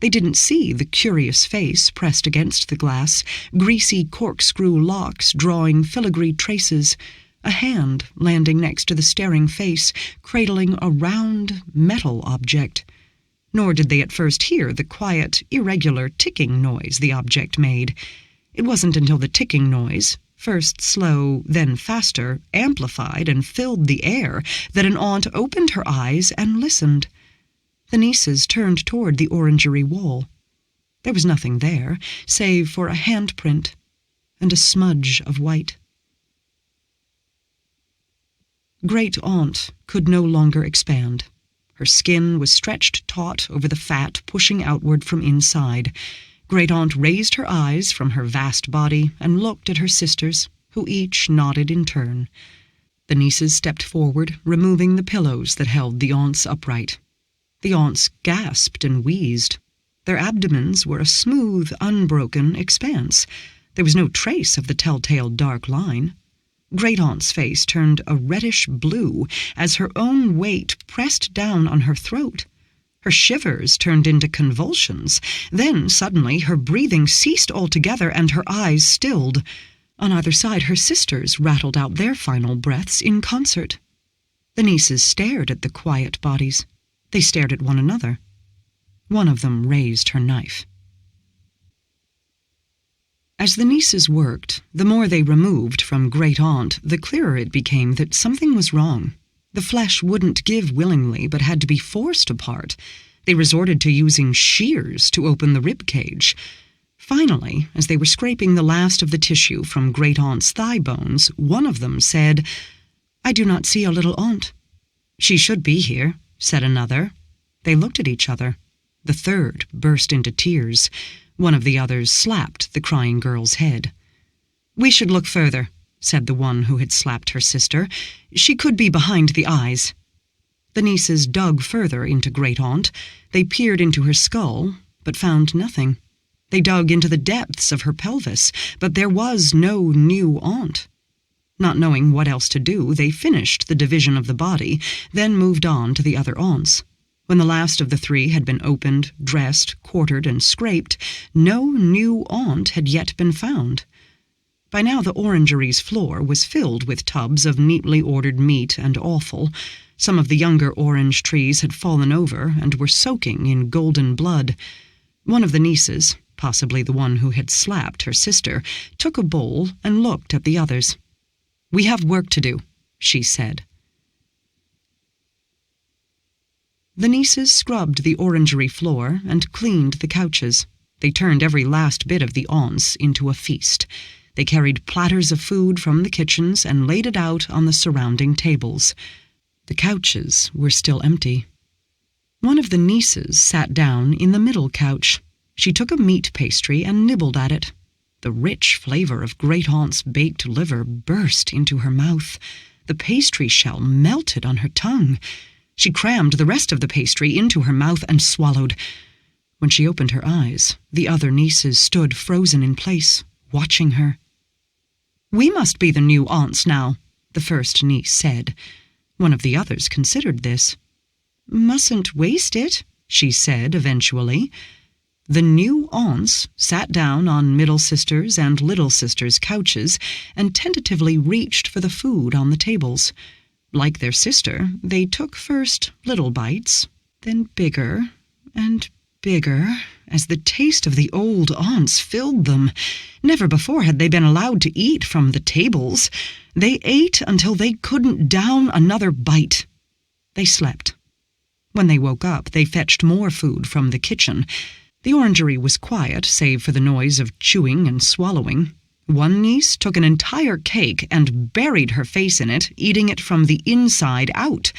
They didn't see the curious face pressed against the glass, greasy corkscrew locks drawing filigree traces, a hand landing next to the staring face, cradling a round metal object. Nor did they at first hear the quiet, irregular ticking noise the object made. It wasn't until the ticking noise, first slow, then faster, amplified and filled the air, that an aunt opened her eyes and listened. The nieces turned toward the orangery wall. There was nothing there, save for a handprint and a smudge of white. Great-aunt could no longer expand. Her skin was stretched taut over the fat pushing outward from inside. Great-aunt raised her eyes from her vast body and looked at her sisters, who each nodded in turn. The nieces stepped forward, removing the pillows that held the aunts upright. The aunts gasped and wheezed. Their abdomens were a smooth, unbroken expanse. There was no trace of the telltale dark line. Great-aunt's face turned a reddish blue as her own weight pressed down on her throat. Her shivers turned into convulsions. Then, suddenly, her breathing ceased altogether and her eyes stilled. On either side, her sisters rattled out their final breaths in concert. The nieces stared at the quiet bodies. They stared at one another. One of them raised her knife. As the nieces worked, the more they removed from Great-Aunt, the clearer it became that something was wrong. The flesh wouldn't give willingly, but had to be forced apart. They resorted to using shears to open the rib cage. Finally, as they were scraping the last of the tissue from Great-Aunt's thigh bones, one of them said, "I do not see a little aunt." "She should be here," said another. They looked at each other. The third burst into tears. One of the others slapped the crying girl's head. "We should look further," said the one who had slapped her sister. "She could be behind the eyes." The nieces dug further into Great-Aunt. They peered into her skull, but found nothing. They dug into the depths of her pelvis, but there was no new aunt. Not knowing what else to do, they finished the division of the body, then moved on to the other aunts. When the last of the three had been opened, dressed, quartered, and scraped, no new aunt had yet been found. By now the orangery's floor was filled with tubs of neatly ordered meat and offal. Some of the younger orange trees had fallen over and were soaking in golden blood. One of the nieces, possibly the one who had slapped her sister, took a bowl and looked at the others. "We have work to do," she said. The nieces scrubbed the orangery floor and cleaned the couches. They turned every last bit of the aunts into a feast. They carried platters of food from the kitchens and laid it out on the surrounding tables. The couches were still empty. One of the nieces sat down in the middle couch. She took a meat pastry and nibbled at it. The rich flavor of Great-Aunt's baked liver burst into her mouth. The pastry shell melted on her tongue. She crammed the rest of the pastry into her mouth and swallowed. When she opened her eyes, the other nieces stood frozen in place, watching her. "We must be the new aunts now," the first niece said. One of the others considered this. "Mustn't waste it," she said eventually. The new aunts sat down on middle sisters' and little sisters' couches and tentatively reached for the food on the tables. Like their sister, they took first little bites, then bigger and bigger, as the taste of the old aunts filled them. Never before had they been allowed to eat from the tables. They ate until they couldn't down another bite. They slept. When they woke up, they fetched more food from the kitchen. The orangery was quiet, save for the noise of chewing and swallowing. One niece took an entire cake and buried her face in it, eating it from the inside out.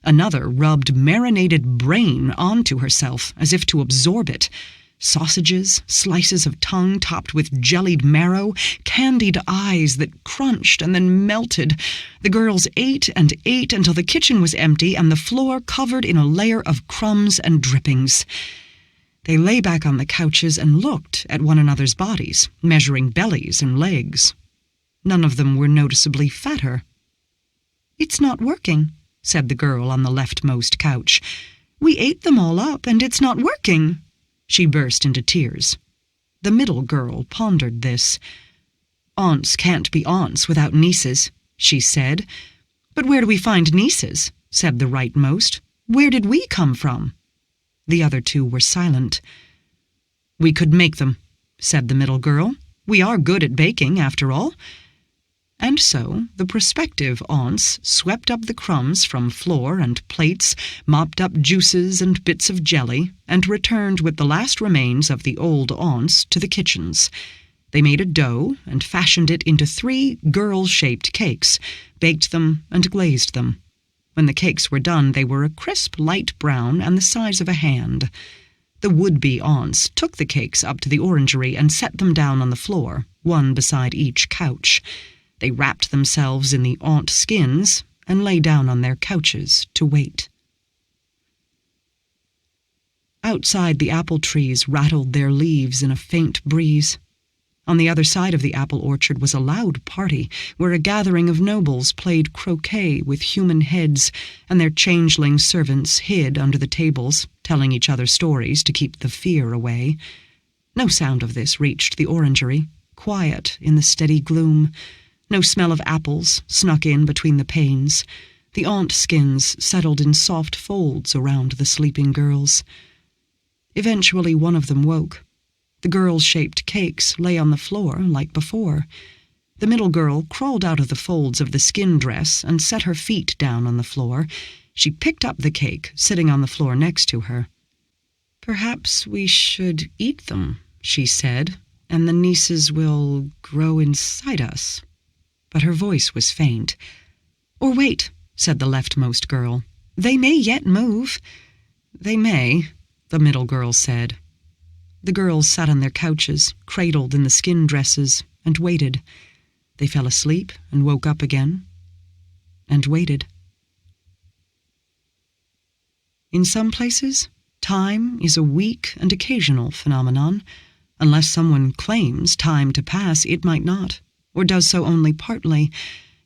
Another rubbed marinated brain onto herself, as if to absorb it. Sausages, slices of tongue topped with jellied marrow, candied eyes that crunched and then melted. The girls ate and ate until the kitchen was empty and the floor covered in a layer of crumbs and drippings. They lay back on the couches and looked at one another's bodies, measuring bellies and legs. None of them were noticeably fatter. "It's not working," said the girl on the leftmost couch. "We ate them all up, and it's not working." She burst into tears. The middle girl pondered this. "Aunts can't be aunts without nieces," she said. "But where do we find nieces?" said the rightmost. "Where did we come from?" The other two were silent. "We could make them," said the middle girl. "We are good at baking, after all." And so the prospective aunts swept up the crumbs from floor and plates, mopped up juices and bits of jelly, and returned with the last remains of the old aunts to the kitchens. They made a dough and fashioned it into 3 girl-shaped cakes, baked them and glazed them. When the cakes were done, they were a crisp light brown and the size of a hand. The would-be aunts took the cakes up to the orangery and set them down on the floor, one beside each couch. They wrapped themselves in the aunt skins and lay down on their couches to wait. Outside, the apple trees rattled their leaves in a faint breeze. On the other side of the apple orchard was a loud party, where a gathering of nobles played croquet with human heads, and their changeling servants hid under the tables, telling each other stories to keep the fear away. No sound of this reached the orangery, quiet in the steady gloom. No smell of apples snuck in between the panes. The aunt skins settled in soft folds around the sleeping girls. Eventually one of them woke. The girl-shaped cakes lay on the floor like before. The middle girl crawled out of the folds of the skin dress and set her feet down on the floor. She picked up the cake, sitting on the floor next to her. "Perhaps we should eat them," she said, "and the nieces will grow inside us." But her voice was faint. "Or wait," said the leftmost girl. "They may yet move." "They may," the middle girl said. The girls sat on their couches, cradled in the skin dresses, and waited. They fell asleep and woke up again, and waited. In some places, time is a weak and occasional phenomenon. Unless someone claims time to pass, it might not, or does so only partly.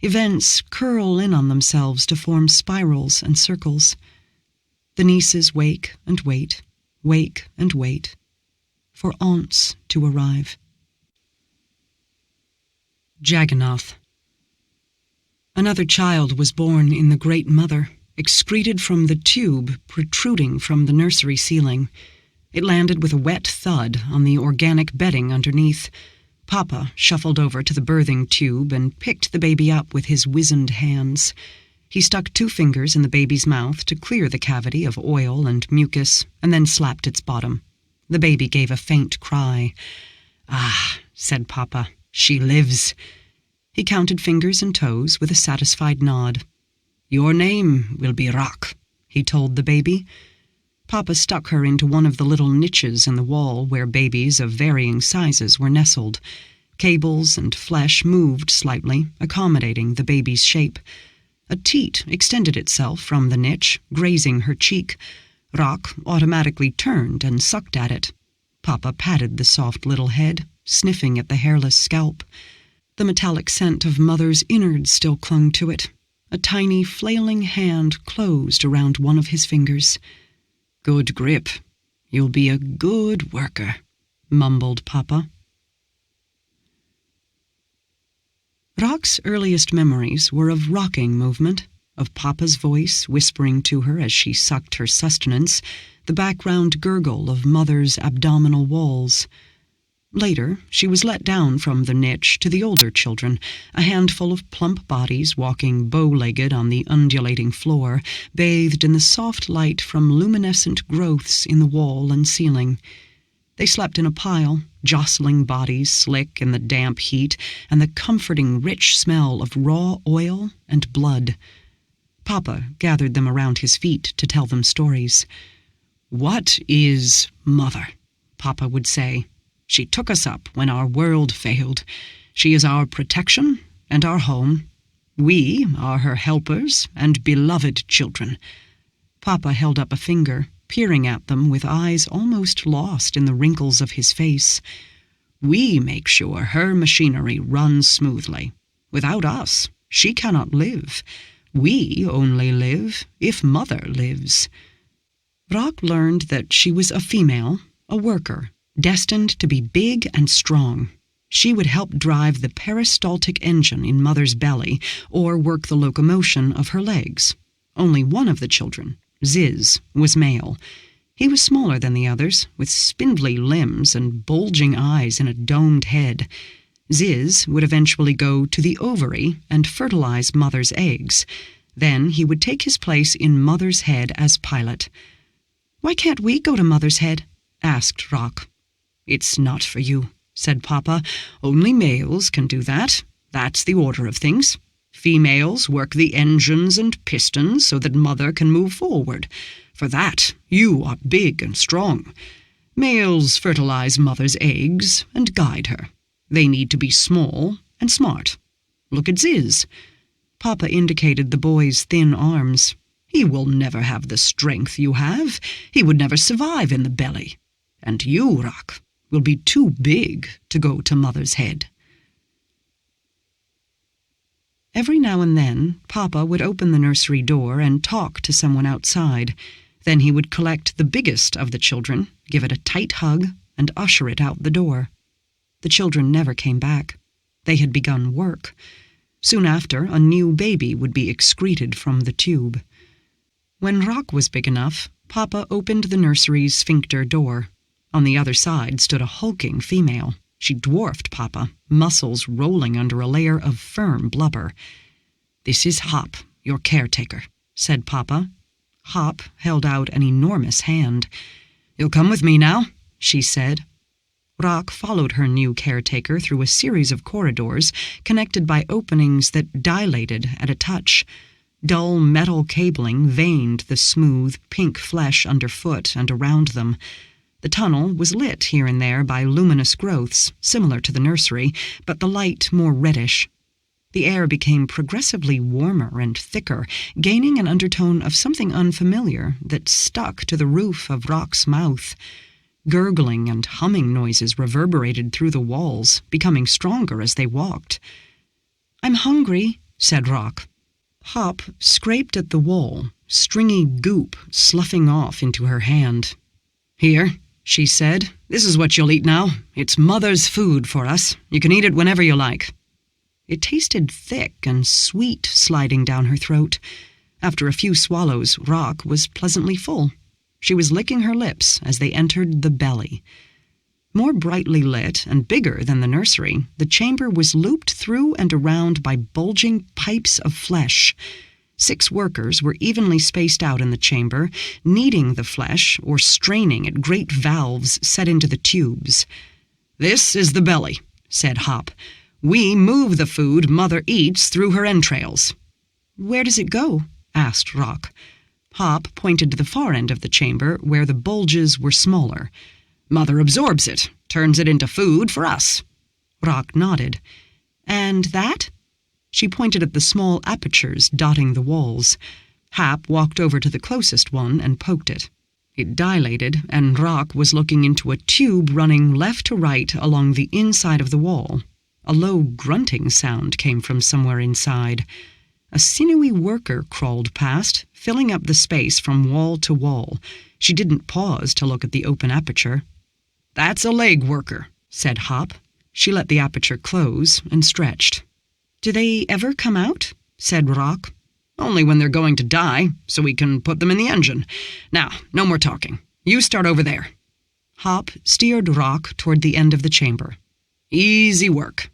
Events curl in on themselves to form spirals and circles. The nieces wake and wait for aunts to arrive. Jagannath. Another child was born in the Great Mother, excreted from the tube protruding from the nursery ceiling. It landed with a wet thud on the organic bedding underneath. Papa shuffled over to the birthing tube and picked the baby up with his wizened hands. He stuck 2 fingers in the baby's mouth to clear the cavity of oil and mucus, and then slapped its bottom. The baby gave a faint cry. "Ah," said Papa, "she lives." He counted fingers and toes with a satisfied nod. "Your name will be Rock," he told the baby. Papa stuck her into one of the little niches in the wall where babies of varying sizes were nestled. Cables and flesh moved slightly, accommodating the baby's shape. A teat extended itself from the niche, grazing her cheek. Rock automatically turned and sucked at it. Papa patted the soft little head, sniffing at the hairless scalp. The metallic scent of Mother's innards still clung to it. A tiny, flailing hand closed around one of his fingers. "Good grip. You'll be a good worker," mumbled Papa. Rock's earliest memories were of rocking movement, of Papa's voice whispering to her as she sucked her sustenance, the background gurgle of Mother's abdominal walls. Later, she was let down from the niche to the older children, a handful of plump bodies walking bow-legged on the undulating floor, bathed in the soft light from luminescent growths in the wall and ceiling. They slept in a pile, jostling bodies slick in the damp heat and the comforting rich smell of raw oil and blood. Papa gathered them around his feet to tell them stories. "What is Mother?" Papa would say. "She took us up when our world failed. She is our protection and our home. We are her helpers and beloved children." Papa held up a finger, peering at them with eyes almost lost in the wrinkles of his face. "We make sure her machinery runs smoothly. Without us, she cannot live. We only live if Mother lives." Rock learned that she was a female, a worker, destined to be big and strong. She would help drive the peristaltic engine in Mother's belly or work the locomotion of her legs. Only one of the children, Ziz, was male. He was smaller than the others, with spindly limbs and bulging eyes and a domed head. Ziz would eventually go to the ovary and fertilize Mother's eggs. Then he would take his place in Mother's head as pilot. "Why can't we go to Mother's head?" asked Rock. "It's not for you," said Papa. "Only males can do that. That's the order of things. Females work the engines and pistons so that Mother can move forward. For that, you are big and strong. Males fertilize Mother's eggs and guide her. They need to be small and smart. Look at Ziz." Papa indicated the boy's thin arms. "He will never have the strength you have. He would never survive in the belly. And you, Rock, will be too big to go to Mother's head." Every now and then, Papa would open the nursery door and talk to someone outside. Then he would collect the biggest of the children, give it a tight hug, and usher it out the door. The children never came back. They had begun work. Soon after, a new baby would be excreted from the tube. When Rock was big enough, Papa opened the nursery's sphincter door. On the other side stood a hulking female. She dwarfed Papa, muscles rolling under a layer of firm blubber. "This is Hop, your caretaker," said Papa. Hop held out an enormous hand. "You'll come with me now," she said. Rock followed her new caretaker through a series of corridors connected by openings that dilated at a touch. Dull metal cabling veined the smooth, pink flesh underfoot and around them. The tunnel was lit here and there by luminous growths, similar to the nursery, but the light more reddish. The air became progressively warmer and thicker, gaining an undertone of something unfamiliar that stuck to the roof of Rock's mouth. Gurgling and humming noises reverberated through the walls, becoming stronger as they walked. "I'm hungry," said Rock. Hop scraped at the wall, stringy goop sloughing off into her hand. "Here," she said. "This is what you'll eat now. It's Mother's food for us. You can eat it whenever you like." It tasted thick and sweet sliding down her throat. After a few swallows, Rock was pleasantly full. She was licking her lips as they entered the belly. More brightly lit and bigger than the nursery, the chamber was looped through and around by bulging pipes of flesh. 6 workers were evenly spaced out in the chamber, kneading the flesh or straining at great valves set into the tubes. "This is the belly," said Hop. "We move the food Mother eats through her entrails." "Where does it go?" asked Rock. Hop pointed to the far end of the chamber where the bulges were smaller. "Mother absorbs it, turns it into food for us." Rock nodded. "And that?" She pointed at the small apertures dotting the walls. Hap walked over to the closest one and poked it. It dilated, and Rock was looking into a tube running left to right along the inside of the wall. A low grunting sound came from somewhere inside. A sinewy worker crawled past, filling up the space from wall to wall. She didn't pause to look at the open aperture. "That's a leg worker," said Hop. She let the aperture close and stretched. "Do they ever come out?" said Rock. "Only when they're going to die, so we can put them in the engine. Now, no more talking. You start over there." Hop steered Rock toward the end of the chamber. "Easy work."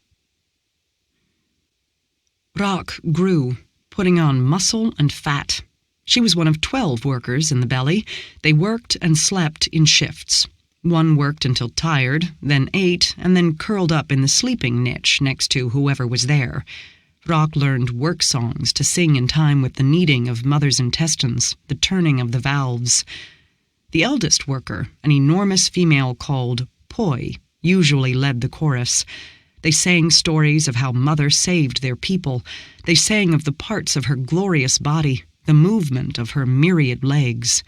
Rock grew, putting on muscle and fat. She was one of 12 workers in the belly. They worked and slept in shifts. One worked until tired, then ate, and then curled up in the sleeping niche next to whoever was there. Rock learned work songs to sing in time with the kneading of Mother's intestines, the turning of the valves. The eldest worker, an enormous female called Poi, usually led the chorus. They sang stories of how Mother saved their people. They sang of the parts of her glorious body, the movement of her myriad legs.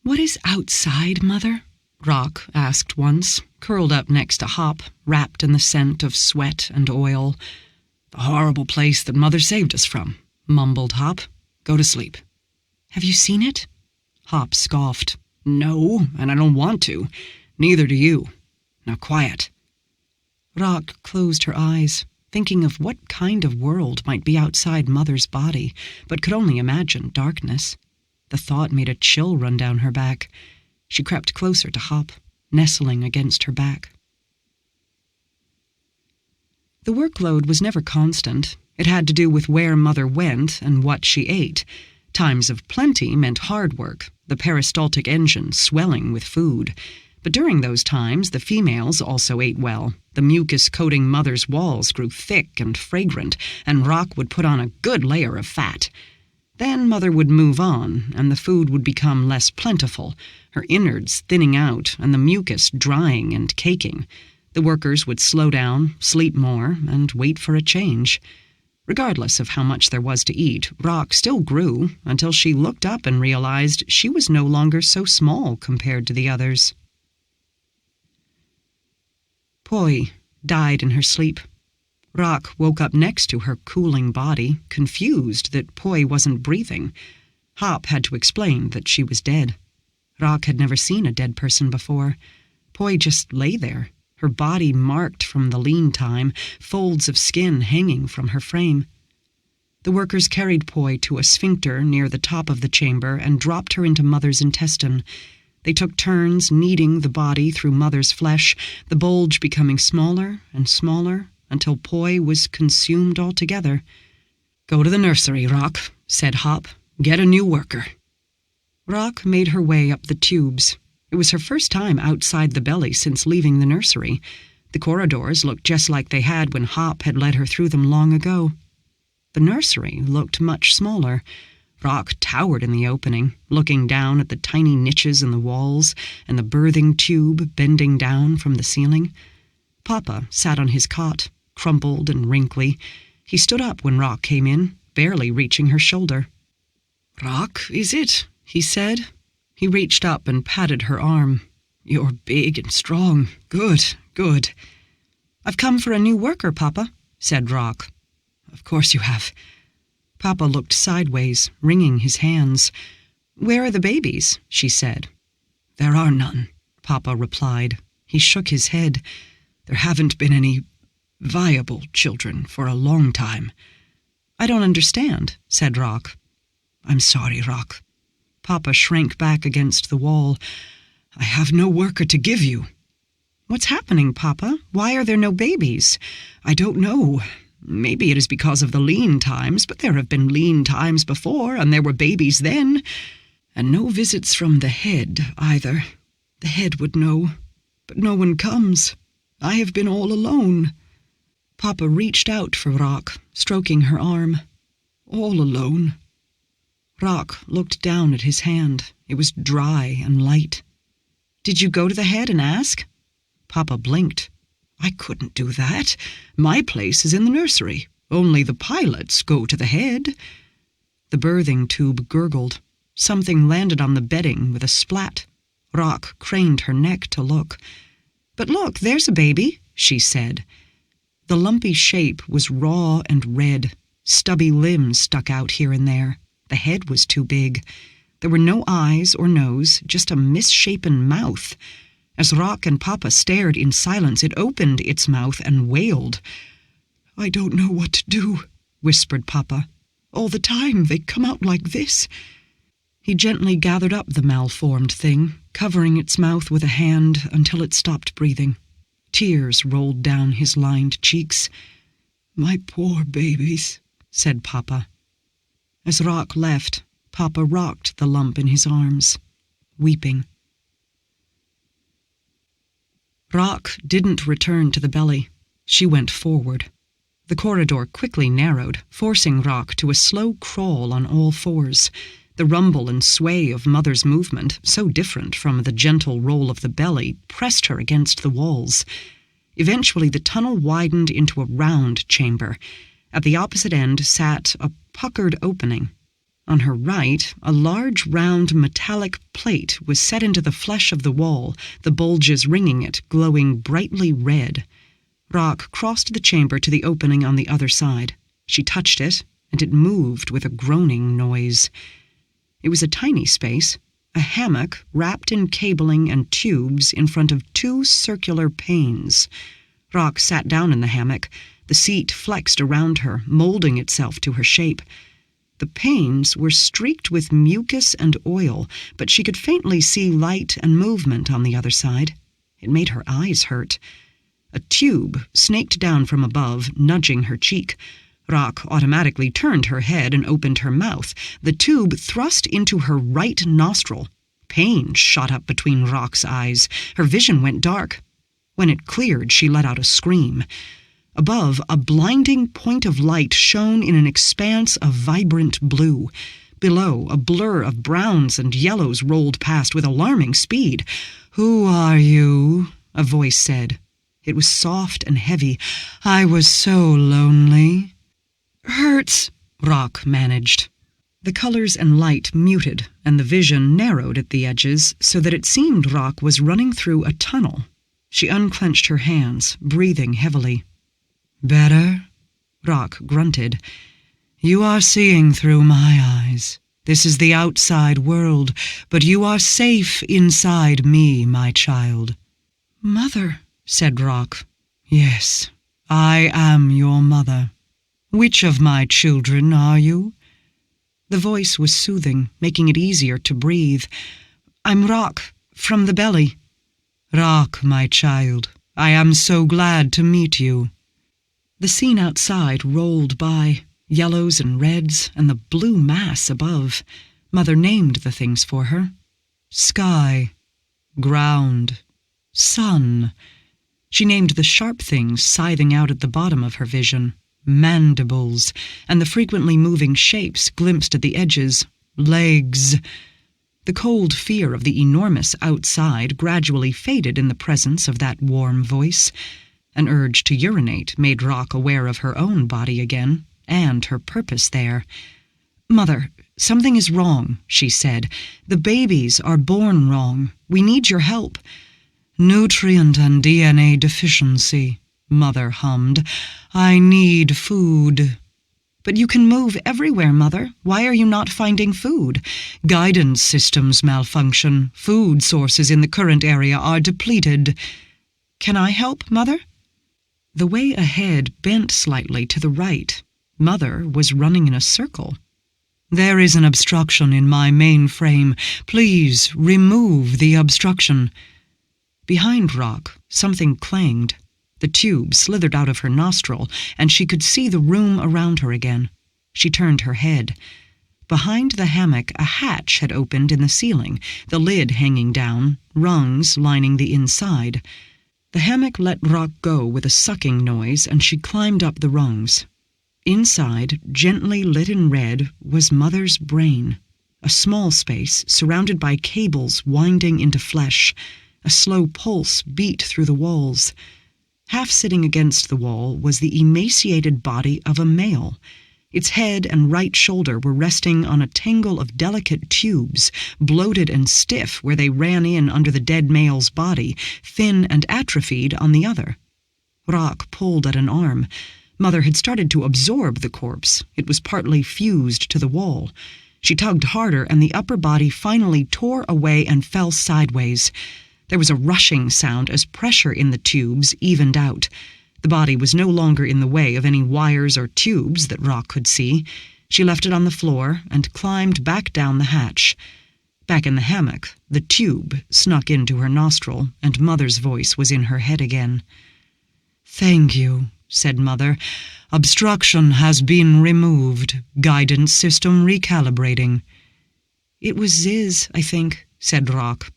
"What is outside, Mother?" Rock asked once, curled up next to Hop, wrapped in the scent of sweat and oil. "The horrible place that Mother saved us from," mumbled Hop. "Go to sleep." "Have you seen it?" Hop scoffed. "No, and I don't want to. Neither do you. Now quiet." Rock closed her eyes, thinking of what kind of world might be outside Mother's body, but could only imagine darkness. The thought made a chill run down her back. She crept closer to Hop, nestling against her back. The workload was never constant. It had to do with where Mother went and what she ate. Times of plenty meant hard work, the peristaltic engine swelling with food. But during those times, the females also ate well. The mucus coating Mother's walls grew thick and fragrant, and Rock would put on a good layer of fat. Then Mother would move on, and the food would become less plentiful, her innards thinning out and the mucus drying and caking. The workers would slow down, sleep more, and wait for a change. Regardless of how much there was to eat, Rock still grew until she looked up and realized she was no longer so small compared to the others. Poi died in her sleep. Rock woke up next to her cooling body, confused that Poi wasn't breathing. Hop had to explain that she was dead. Rock had never seen a dead person before. Poi just lay there, her body marked from the lean time, folds of skin hanging from her frame. The workers carried Poi to a sphincter near the top of the chamber and dropped her into Mother's intestine. They took turns kneading the body through Mother's flesh, the bulge becoming smaller and smaller until Poi was consumed altogether. "Go to the nursery, Rock," said Hop. "Get a new worker." Rock made her way up the tubes. It was her first time outside the belly since leaving the nursery. The corridors looked just like they had when Hop had led her through them long ago. The nursery looked much smaller. Rock towered in the opening, looking down at the tiny niches in the walls and the birthing tube bending down from the ceiling. Papa sat on his cot, crumpled and wrinkly. He stood up when Rock came in, barely reaching her shoulder. "Rock, is it?" he said. He reached up and patted her arm. "You're big and strong. Good, good." "I've come for a new worker, Papa," said Rock. "Of course you have." Papa looked sideways, wringing his hands. "Where are the babies?" she said. "There are none," Papa replied. He shook his head. "There haven't been any viable children for a long time." "I don't understand," said Rock. "I'm sorry, Rock." Papa shrank back against the wall. "I have no worker to give you." "What's happening, Papa? Why are there no babies?" "I don't know. Maybe it is because of the lean times, but there have been lean times before, and there were babies then. And no visits from the head, either. The head would know. But no one comes. I have been all alone." Papa reached out for Rock, stroking her arm. "All alone." Rock looked down at his hand. It was dry and light. "Did you go to the head and ask?" Papa blinked. "I couldn't do that. My place is in the nursery. Only the pilots go to the head." The birthing tube gurgled. Something landed on the bedding with a splat. Rock craned her neck to look. "But look, there's a baby," she said. The lumpy shape was raw and red. Stubby limbs stuck out here and there. The head was too big. There were no eyes or nose, just a misshapen mouth. As Rock and Papa stared in silence, it opened its mouth and wailed. "I don't know what to do," whispered Papa. "All the time they come out like this." He gently gathered up the malformed thing, covering its mouth with a hand until it stopped breathing. Tears rolled down his lined cheeks. "My poor babies," said Papa. As Rock left, Papa rocked the lump in his arms, weeping. Rock didn't return to the belly. She went forward. The corridor quickly narrowed, forcing Rock to a slow crawl on all fours. The rumble and sway of Mother's movement, so different from the gentle roll of the belly, pressed her against the walls. Eventually the tunnel widened into a round chamber. At the opposite end sat a puckered opening. On her right, a large round metallic plate was set into the flesh of the wall, the bulges ringing it, glowing brightly red. Rock crossed the chamber to the opening on the other side. She touched it, and it moved with a groaning noise. It was a tiny space, a hammock wrapped in cabling and tubes in front of two circular panes. Rock sat down in the hammock. The seat flexed around her, molding itself to her shape. The panes were streaked with mucus and oil, but she could faintly see light and movement on the other side. It made her eyes hurt. A tube snaked down from above, nudging her cheek. Rock automatically turned her head and opened her mouth. The tube thrust into her right nostril. Pain shot up between Rock's eyes. Her vision went dark. When it cleared, she let out a scream. Above, a blinding point of light shone in an expanse of vibrant blue. Below, a blur of browns and yellows rolled past with alarming speed. "Who are you?" a voice said. It was soft and heavy. "I was so lonely." "Hurts," Rock managed. The colors and light muted, and the vision narrowed at the edges so that it seemed Rock was running through a tunnel. She unclenched her hands, breathing heavily. "Better?" Rock grunted. "You are seeing through my eyes. This is the outside world, but you are safe inside me, my child." "Mother," said Rock. "Yes, I am your mother. Which of my children are you?" The voice was soothing, making it easier to breathe. "I'm Rock, from the belly." "Rock, my child, I am so glad to meet you." The scene outside rolled by, yellows and reds, and the blue mass above. Mother named the things for her. Sky, ground, sun. She named the sharp things scything out at the bottom of her vision. Mandibles, and the frequently moving shapes glimpsed at the edges. Legs. The cold fear of the enormous outside gradually faded in the presence of that warm voice. An urge to urinate made Rock aware of her own body again, and her purpose there. "Mother, something is wrong," she said. "The babies are born wrong. We need your help." "Nutrient and DNA deficiency," Mother hummed. "I need food." "But you can move everywhere, Mother. Why are you not finding food?" "Guidance systems malfunction. Food sources in the current area are depleted." "Can I help, Mother?" The way ahead bent slightly to the right. Mother was running in a circle. "There is an obstruction in my mainframe. Please remove the obstruction." Behind Rock, something clanged. The tube slithered out of her nostril, and she could see the room around her again. She turned her head. Behind the hammock, a hatch had opened in the ceiling, the lid hanging down, rungs lining the inside. The hammock let Rock go with a sucking noise, and she climbed up the rungs. Inside, gently lit in red, was Mother's brain. A small space surrounded by cables winding into flesh. A slow pulse beat through the walls. Half sitting against the wall was the emaciated body of a male. Its head and right shoulder were resting on a tangle of delicate tubes, bloated and stiff where they ran in under the dead male's body, thin and atrophied on the other. Rock pulled at an arm. Mother had started to absorb the corpse. It was partly fused to the wall. She tugged harder, and the upper body finally tore away and fell sideways. There was a rushing sound as pressure in the tubes evened out. The body was no longer in the way of any wires or tubes that Rock could see. She left it on the floor and climbed back down the hatch. Back in the hammock, the tube snuck into her nostril, and Mother's voice was in her head again. "Thank you," said Mother. "Obstruction has been removed. Guidance system recalibrating." "It was Ziz, I think," said Rock.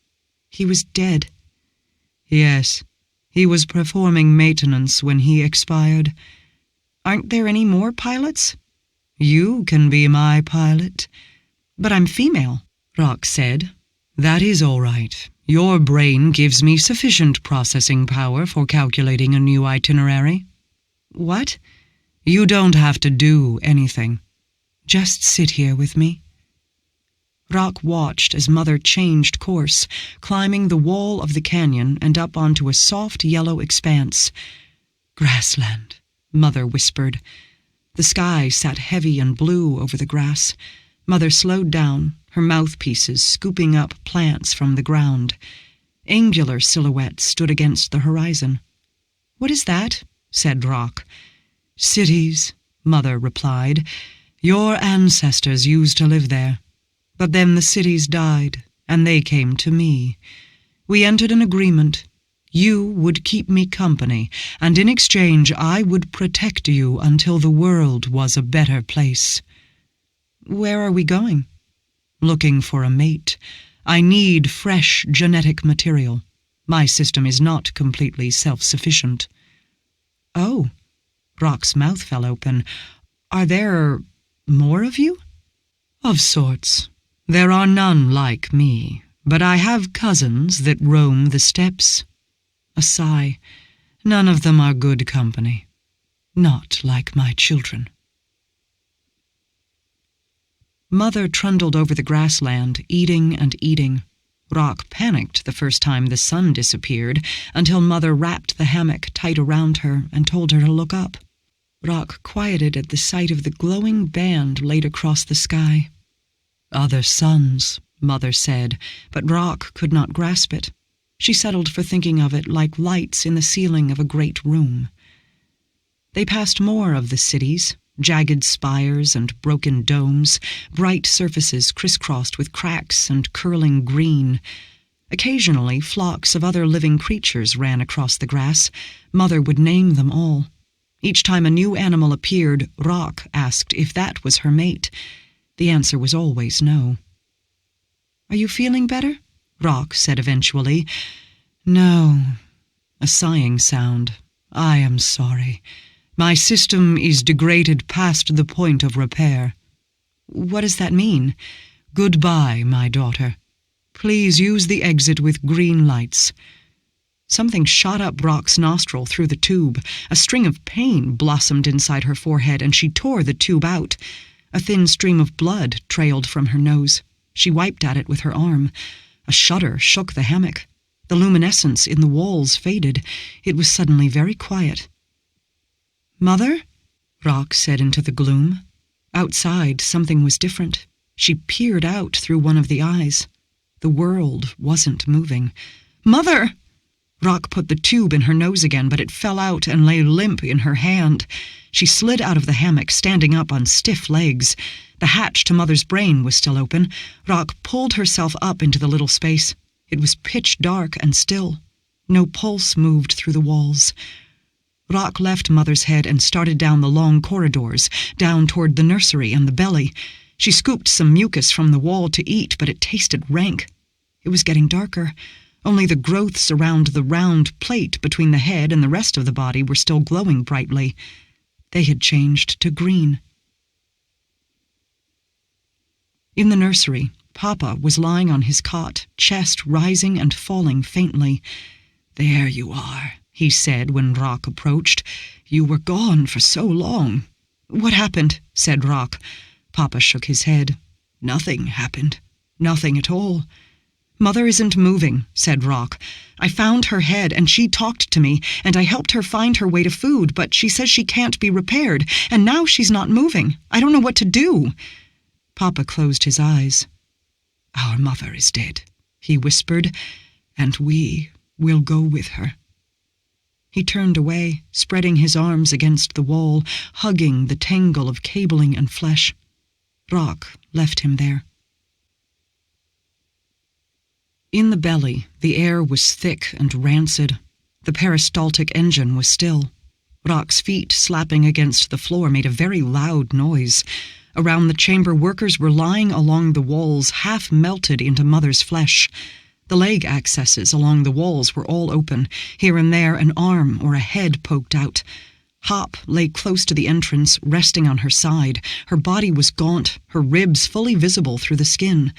"He was dead." "Yes, he was performing maintenance when he expired." "Aren't there any more pilots?" "You can be my pilot." "But I'm female," Rock said. "That is all right. Your brain gives me sufficient processing power for calculating a new itinerary." "What?" "You don't have to do anything. Just sit here with me." Rock watched as Mother changed course, climbing the wall of the canyon and up onto a soft yellow expanse. "Grassland," Mother whispered. The sky sat heavy and blue over the grass. Mother slowed down, her mouthpieces scooping up plants from the ground. Angular silhouettes stood against the horizon. "What is that?" said Rock. "Cities," Mother replied. "Your ancestors used to live there. But then the cities died, and they came to me. We entered an agreement. You would keep me company, and in exchange I would protect you until the world was a better place." "Where are we going?" "Looking for a mate. I need fresh genetic material. My system is not completely self-sufficient." "Oh." Rock's mouth fell open. "Are there more of you?" "Of sorts. There are none like me, but I have cousins that roam the steppes." A sigh. "None of them are good company. Not like my children." Mother trundled over the grassland, eating and eating. Rock panicked the first time the sun disappeared, until Mother wrapped the hammock tight around her and told her to look up. Rock quieted at the sight of the glowing band laid across the sky. "Other suns," Mother said, but Rock could not grasp it. She settled for thinking of it like lights in the ceiling of a great room. They passed more of the cities, jagged spires and broken domes, bright surfaces crisscrossed with cracks and curling green. Occasionally, flocks of other living creatures ran across the grass. Mother would name them all. Each time a new animal appeared, Rock asked if that was her mate. The answer was always no. "Are you feeling better?" Rock said eventually. "No." A sighing sound. "I am sorry. My system is degraded past the point of repair." "What does that mean?" "Goodbye, my daughter. Please use the exit with green lights." Something shot up Rock's nostril through the tube. A string of pain blossomed inside her forehead, and she tore the tube out. A thin stream of blood trailed from her nose. She wiped at it with her arm. A shudder shook the hammock. The luminescence in the walls faded. It was suddenly very quiet. "Mother?" Rock said into the gloom. Outside, something was different. She peered out through one of the eyes. The world wasn't moving. "Mother!" Rock put the tube in her nose again, but it fell out and lay limp in her hand. She slid out of the hammock, standing up on stiff legs. The hatch to Mother's brain was still open. Rock pulled herself up into the little space. It was pitch dark and still. No pulse moved through the walls. Rock left Mother's head and started down the long corridors, down toward the nursery and the belly. She scooped some mucus from the wall to eat, but it tasted rank. It was getting darker. Only the growths around the round plate between the head and the rest of the body were still glowing brightly. They had changed to green. In the nursery, Papa was lying on his cot, chest rising and falling faintly. "There you are," he said when Rock approached. "You were gone for so long." "What happened?" said Rock. Papa shook his head. "Nothing happened. Nothing at all." "Mother isn't moving," said Rock. "I found her head, and she talked to me, and I helped her find her way to food, but she says she can't be repaired, and now she's not moving. I don't know what to do." Papa closed his eyes. "Our mother is dead," he whispered, "and we will go with her." He turned away, spreading his arms against the wall, hugging the tangle of cabling and flesh. Rock left him there. In the belly, the air was thick and rancid. The peristaltic engine was still. Rock's feet slapping against the floor made a very loud noise. Around the chamber, workers were lying along the walls, half melted into Mother's flesh. The leg accesses along the walls were all open. Here and there, an arm or a head poked out. Hop lay close to the entrance, resting on her side. Her body was gaunt, her ribs fully visible through the skin.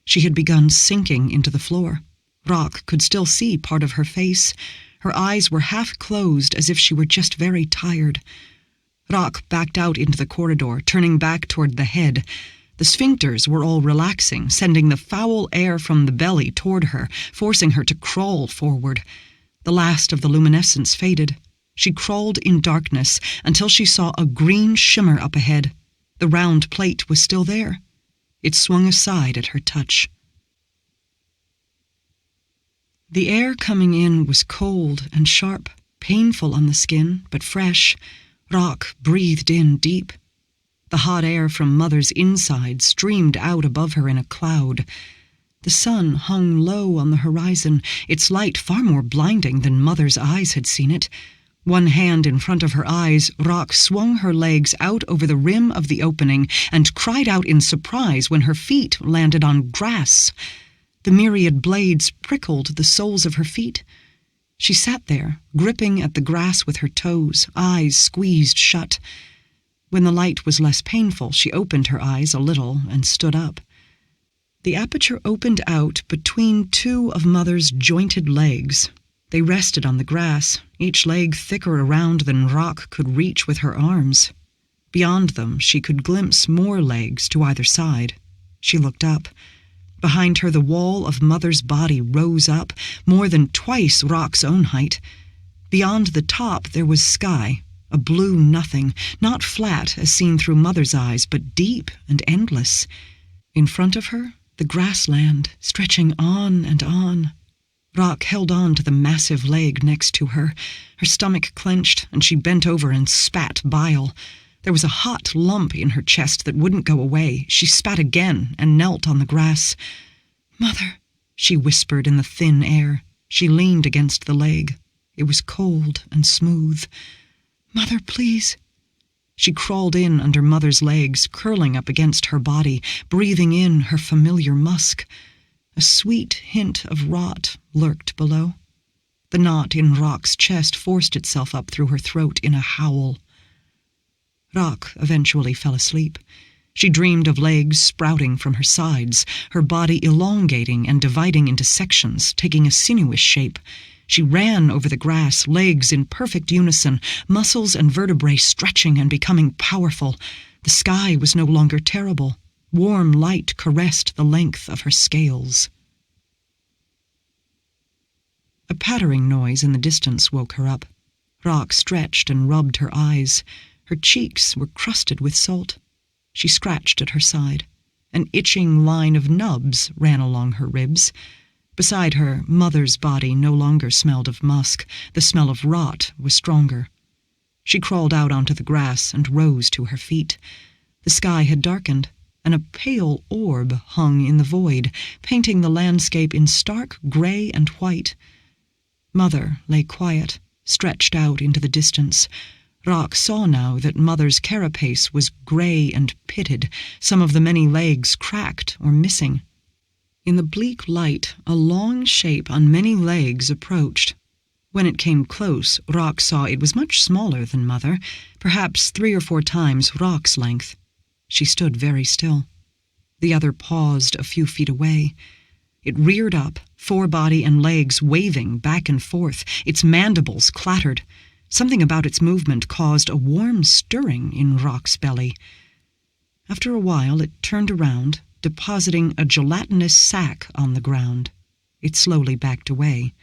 She had begun sinking into the floor. Rock could still see part of her face. Her eyes were half closed, as if she were just very tired. Rock backed out into the corridor, turning back toward the head. The sphincters were all relaxing, sending the foul air from the belly toward her, forcing her to crawl forward. The last of the luminescence faded. She crawled in darkness until she saw a green shimmer up ahead. The round plate was still there. It swung aside at her touch. The air coming in was cold and sharp, painful on the skin, but fresh. Rock breathed in deep. The hot air from Mother's inside streamed out above her in a cloud. The sun hung low on the horizon, its light far more blinding than Mother's eyes had seen it. One hand in front of her eyes, Rock swung her legs out over the rim of the opening and cried out in surprise when her feet landed on grass. The myriad blades prickled the soles of her feet. She sat there, gripping at the grass with her toes, eyes squeezed shut. When the light was less painful, she opened her eyes a little and stood up. The aperture opened out between two of Mother's jointed legs. They rested on the grass, each leg thicker around than Rock could reach with her arms. Beyond them, she could glimpse more legs to either side. She looked up. Behind her, the wall of Mother's body rose up, more than twice Rock's own height. Beyond the top, there was sky, a blue nothing, not flat as seen through Mother's eyes, but deep and endless. In front of her, the grassland, stretching on and on. Rock held on to the massive leg next to her. Her stomach clenched, and she bent over and spat bile. There was a hot lump in her chest that wouldn't go away. She spat again and knelt on the grass. "Mother," she whispered in the thin air. She leaned against the leg. It was cold and smooth. "Mother, please." She crawled in under Mother's legs, curling up against her body, breathing in her familiar musk. A sweet hint of rot lurked below. The knot in Rock's chest forced itself up through her throat in a howl. Rock eventually fell asleep. She dreamed of legs sprouting from her sides, her body elongating and dividing into sections, taking a sinuous shape. She ran over the grass, legs in perfect unison, muscles and vertebrae stretching and becoming powerful. The sky was no longer terrible. Warm light caressed the length of her scales. A pattering noise in the distance woke her up. Rock stretched and rubbed her eyes. Her cheeks were crusted with salt. She scratched at her side. An itching line of nubs ran along her ribs. Beside her, Mother's body no longer smelled of musk. The smell of rot was stronger. She crawled out onto the grass and rose to her feet. The sky had darkened, and a pale orb hung in the void, painting the landscape in stark gray and white. Mother lay quiet, stretched out into the distance. Rock saw now that Mother's carapace was gray and pitted, some of the many legs cracked or missing. In the bleak light, a long shape on many legs approached. When it came close, Rock saw it was much smaller than Mother, perhaps 3 or 4 times Rock's length. She stood very still. The other paused a few feet away. It reared up, forebody and legs waving back and forth, its mandibles clattered. Something about its movement caused a warm stirring in Rock's belly. After a while, it turned around, depositing a gelatinous sack on the ground. It slowly backed away.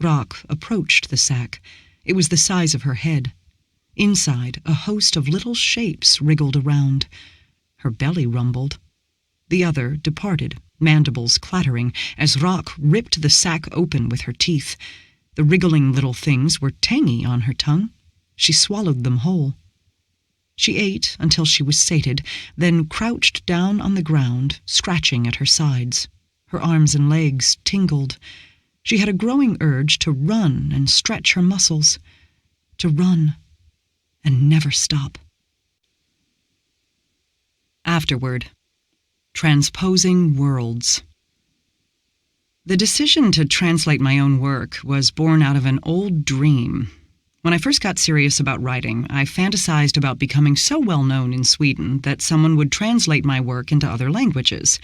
Rock approached the sack. It was the size of her head. Inside, a host of little shapes wriggled around. Her belly rumbled. The other departed, mandibles clattering, as Rock ripped the sack open with her teeth. The wriggling little things were tangy on her tongue. She swallowed them whole. She ate until she was sated, then crouched down on the ground, scratching at her sides. Her arms and legs tingled. She had a growing urge to run and stretch her muscles, to run and never stop. Afterward. Transposing worlds. The decision to translate my own work was born out of an old dream. When I first got serious about writing, I fantasized about becoming so well known in Sweden that someone would translate my work into other languages.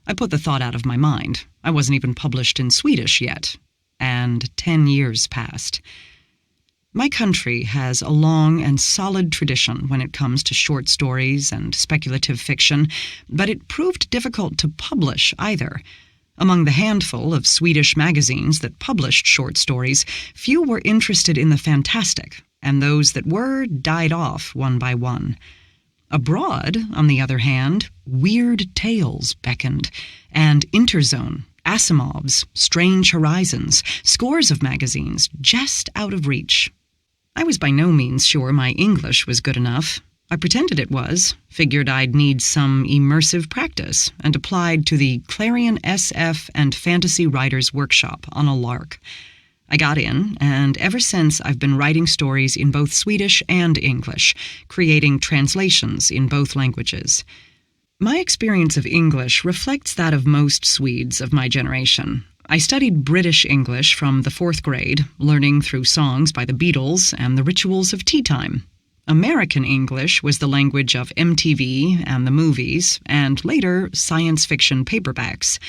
I put the thought out of my mind. I wasn't even published in Swedish yet. And 10 years passed. My country has a long and solid tradition when it comes to short stories and speculative fiction, but it proved difficult to publish either. Among the handful of Swedish magazines that published short stories, few were interested in the fantastic, and those that were died off one by one. Abroad, on the other hand, weird tales beckoned, and Interzone, Asimov's, Strange Horizons, scores of magazines just out of reach. I was by no means sure my English was good enough. I pretended it was, figured I'd need some immersive practice, and applied to the Clarion SF and Fantasy Writers Workshop on a lark. I got in, and ever since I've been writing stories in both Swedish and English, creating translations in both languages. My experience of English reflects that of most Swedes of my generation. I studied British English from the 4th grade, learning through songs by the Beatles and the rituals of tea time. American English was the language of MTV and the movies, and later science fiction paperbacks.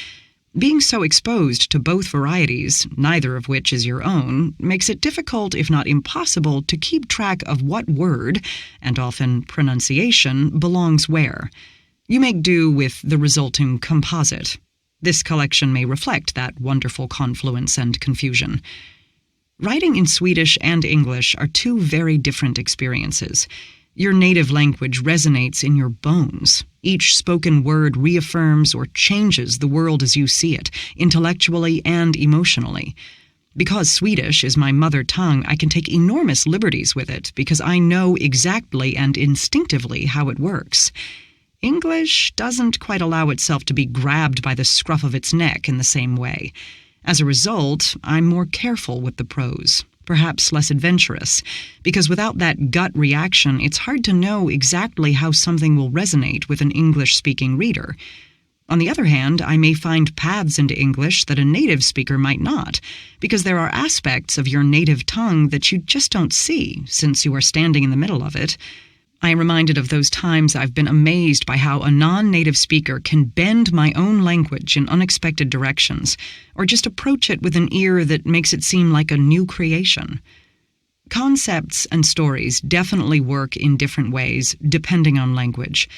Being so exposed to both varieties, neither of which is your own, makes it difficult, if not impossible, to keep track of what word, and often pronunciation, belongs where. You make do with the resulting composite. This collection may reflect that wonderful confluence and confusion. Writing in Swedish and English are 2 very different experiences. Your native language resonates in your bones. Each spoken word reaffirms or changes the world as you see it, intellectually and emotionally. Because Swedish is my mother tongue, I can take enormous liberties with it because I know exactly and instinctively how it works. English doesn't quite allow itself to be grabbed by the scruff of its neck in the same way. As a result, I'm more careful with the prose, perhaps less adventurous, because without that gut reaction, it's hard to know exactly how something will resonate with an English-speaking reader. On the other hand, I may find paths into English that a native speaker might not, because there are aspects of your native tongue that you just don't see, since you are standing in the middle of it. I am reminded of those times I've been amazed by how a non-native speaker can bend my own language in unexpected directions, or just approach it with an ear that makes it seem like a new creation. Concepts and stories definitely work in different ways, depending on language.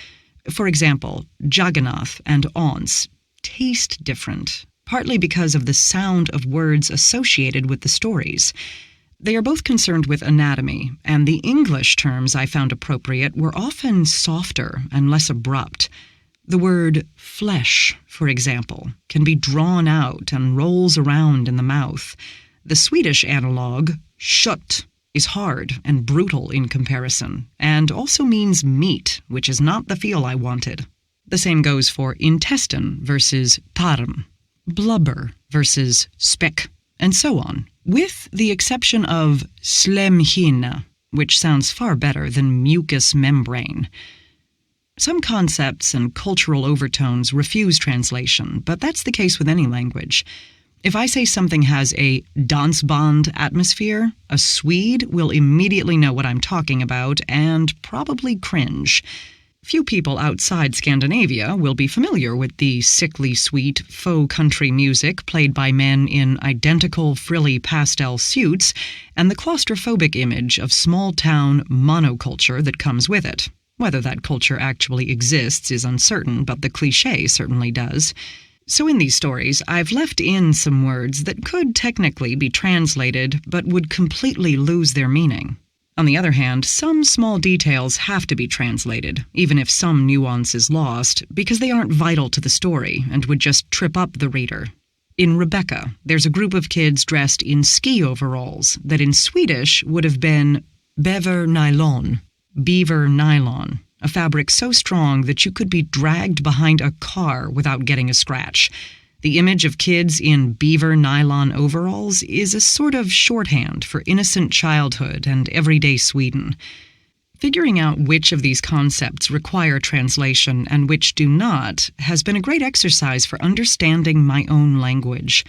For example, Jagannath and Ons taste different, partly because of the sound of words associated with the stories. They are both concerned with anatomy, and the English terms I found appropriate were often softer and less abrupt. The word flesh, for example, can be drawn out and rolls around in the mouth. The Swedish analog, kött, is hard and brutal in comparison, and also means meat, which is not the feel I wanted. The same goes for intestine versus tarm, blubber versus späck, and so on, with the exception of slemhinna, which sounds far better than mucous membrane. Some concepts and cultural overtones refuse translation, but that's the case with any language. If I say something has a dansband atmosphere, a Swede will immediately know what I'm talking about and probably cringe. Few people outside Scandinavia will be familiar with the sickly sweet faux country music played by men in identical frilly pastel suits and the claustrophobic image of small-town monoculture that comes with it. Whether that culture actually exists is uncertain, but the cliché certainly does. So in these stories, I've left in some words that could technically be translated, but would completely lose their meaning. On the other hand, some small details have to be translated, even if some nuance is lost, because they aren't vital to the story and would just trip up the reader. In Rebecca, there's a group of kids dressed in ski overalls that in Swedish would have been bever nylon, beaver nylon. A fabric so strong that you could be dragged behind a car without getting a scratch. The image of kids in beaver nylon overalls is a sort of shorthand for innocent childhood and everyday Sweden. Figuring out which of these concepts require translation and which do not has been a great exercise for understanding my own language.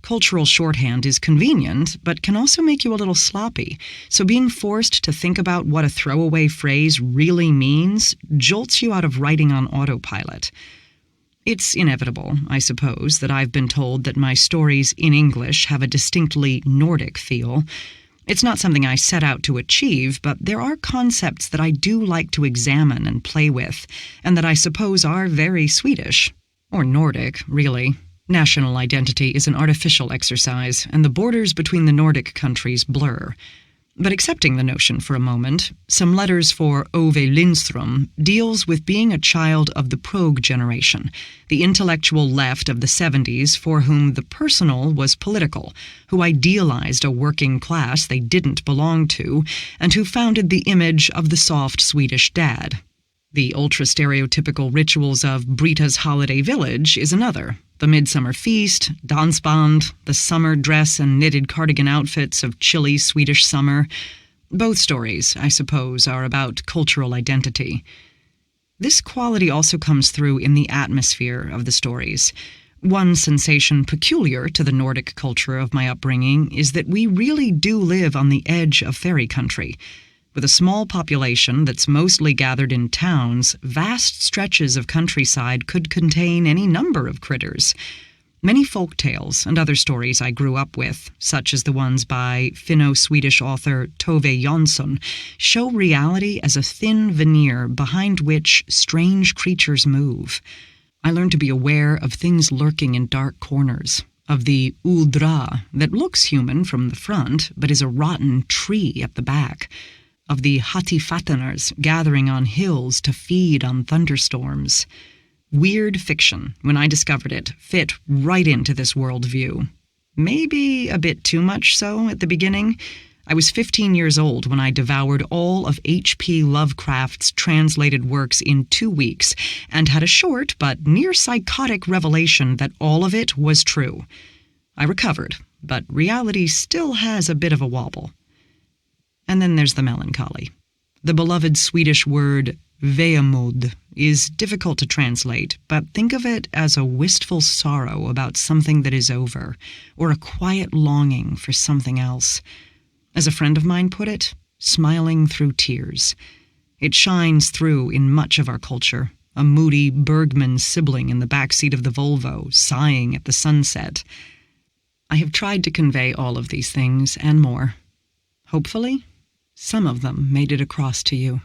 Cultural shorthand is convenient, but can also make you a little sloppy, so being forced to think about what a throwaway phrase really means jolts you out of writing on autopilot. It's inevitable, I suppose, that I've been told that my stories in English have a distinctly Nordic feel. It's not something I set out to achieve, but there are concepts that I do like to examine and play with, and that I suppose are very Swedish. Or Nordic, really. National identity is an artificial exercise, and the borders between the Nordic countries blur. But accepting the notion for a moment, Some Letters for Ove Lindström deals with being a child of the Prog generation, the intellectual left of the 70s for whom the personal was political, who idealized a working class they didn't belong to, and who founded the image of the soft Swedish dad. The ultra-stereotypical rituals of Brita's holiday village is another. The midsummer feast, dansband, the summer dress and knitted cardigan outfits of chilly Swedish summer. Both stories, I suppose, are about cultural identity. This quality also comes through in the atmosphere of the stories. One sensation peculiar to the Nordic culture of my upbringing is that we really do live on the edge of fairy country. With a small population that's mostly gathered in towns, vast stretches of countryside could contain any number of critters. Many folk tales and other stories I grew up with, such as the ones by Finno-Swedish author Tove Jansson, show reality as a thin veneer behind which strange creatures move. I learned to be aware of things lurking in dark corners, of the uldra that looks human from the front but is a rotten tree at the back. of the Hattifatteners gathering on hills to feed on thunderstorms. Weird fiction, when I discovered it, fit right into this worldview. Maybe a bit too much so at the beginning. I was 15 years old when I devoured all of H.P. Lovecraft's translated works in 2 weeks and had a short but near-psychotic revelation that all of it was true. I recovered, but reality still has a bit of a wobble. And then there's the melancholy. The beloved Swedish word vemod is difficult to translate, but think of it as a wistful sorrow about something that is over, or a quiet longing for something else. As a friend of mine put it, smiling through tears. It shines through in much of our culture, a moody Bergman sibling in the backseat of the Volvo, sighing at the sunset. I have tried to convey all of these things and more. Hopefully, some of them made it across to you.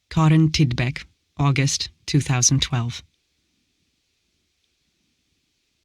Karin Tidbeck, August 2012.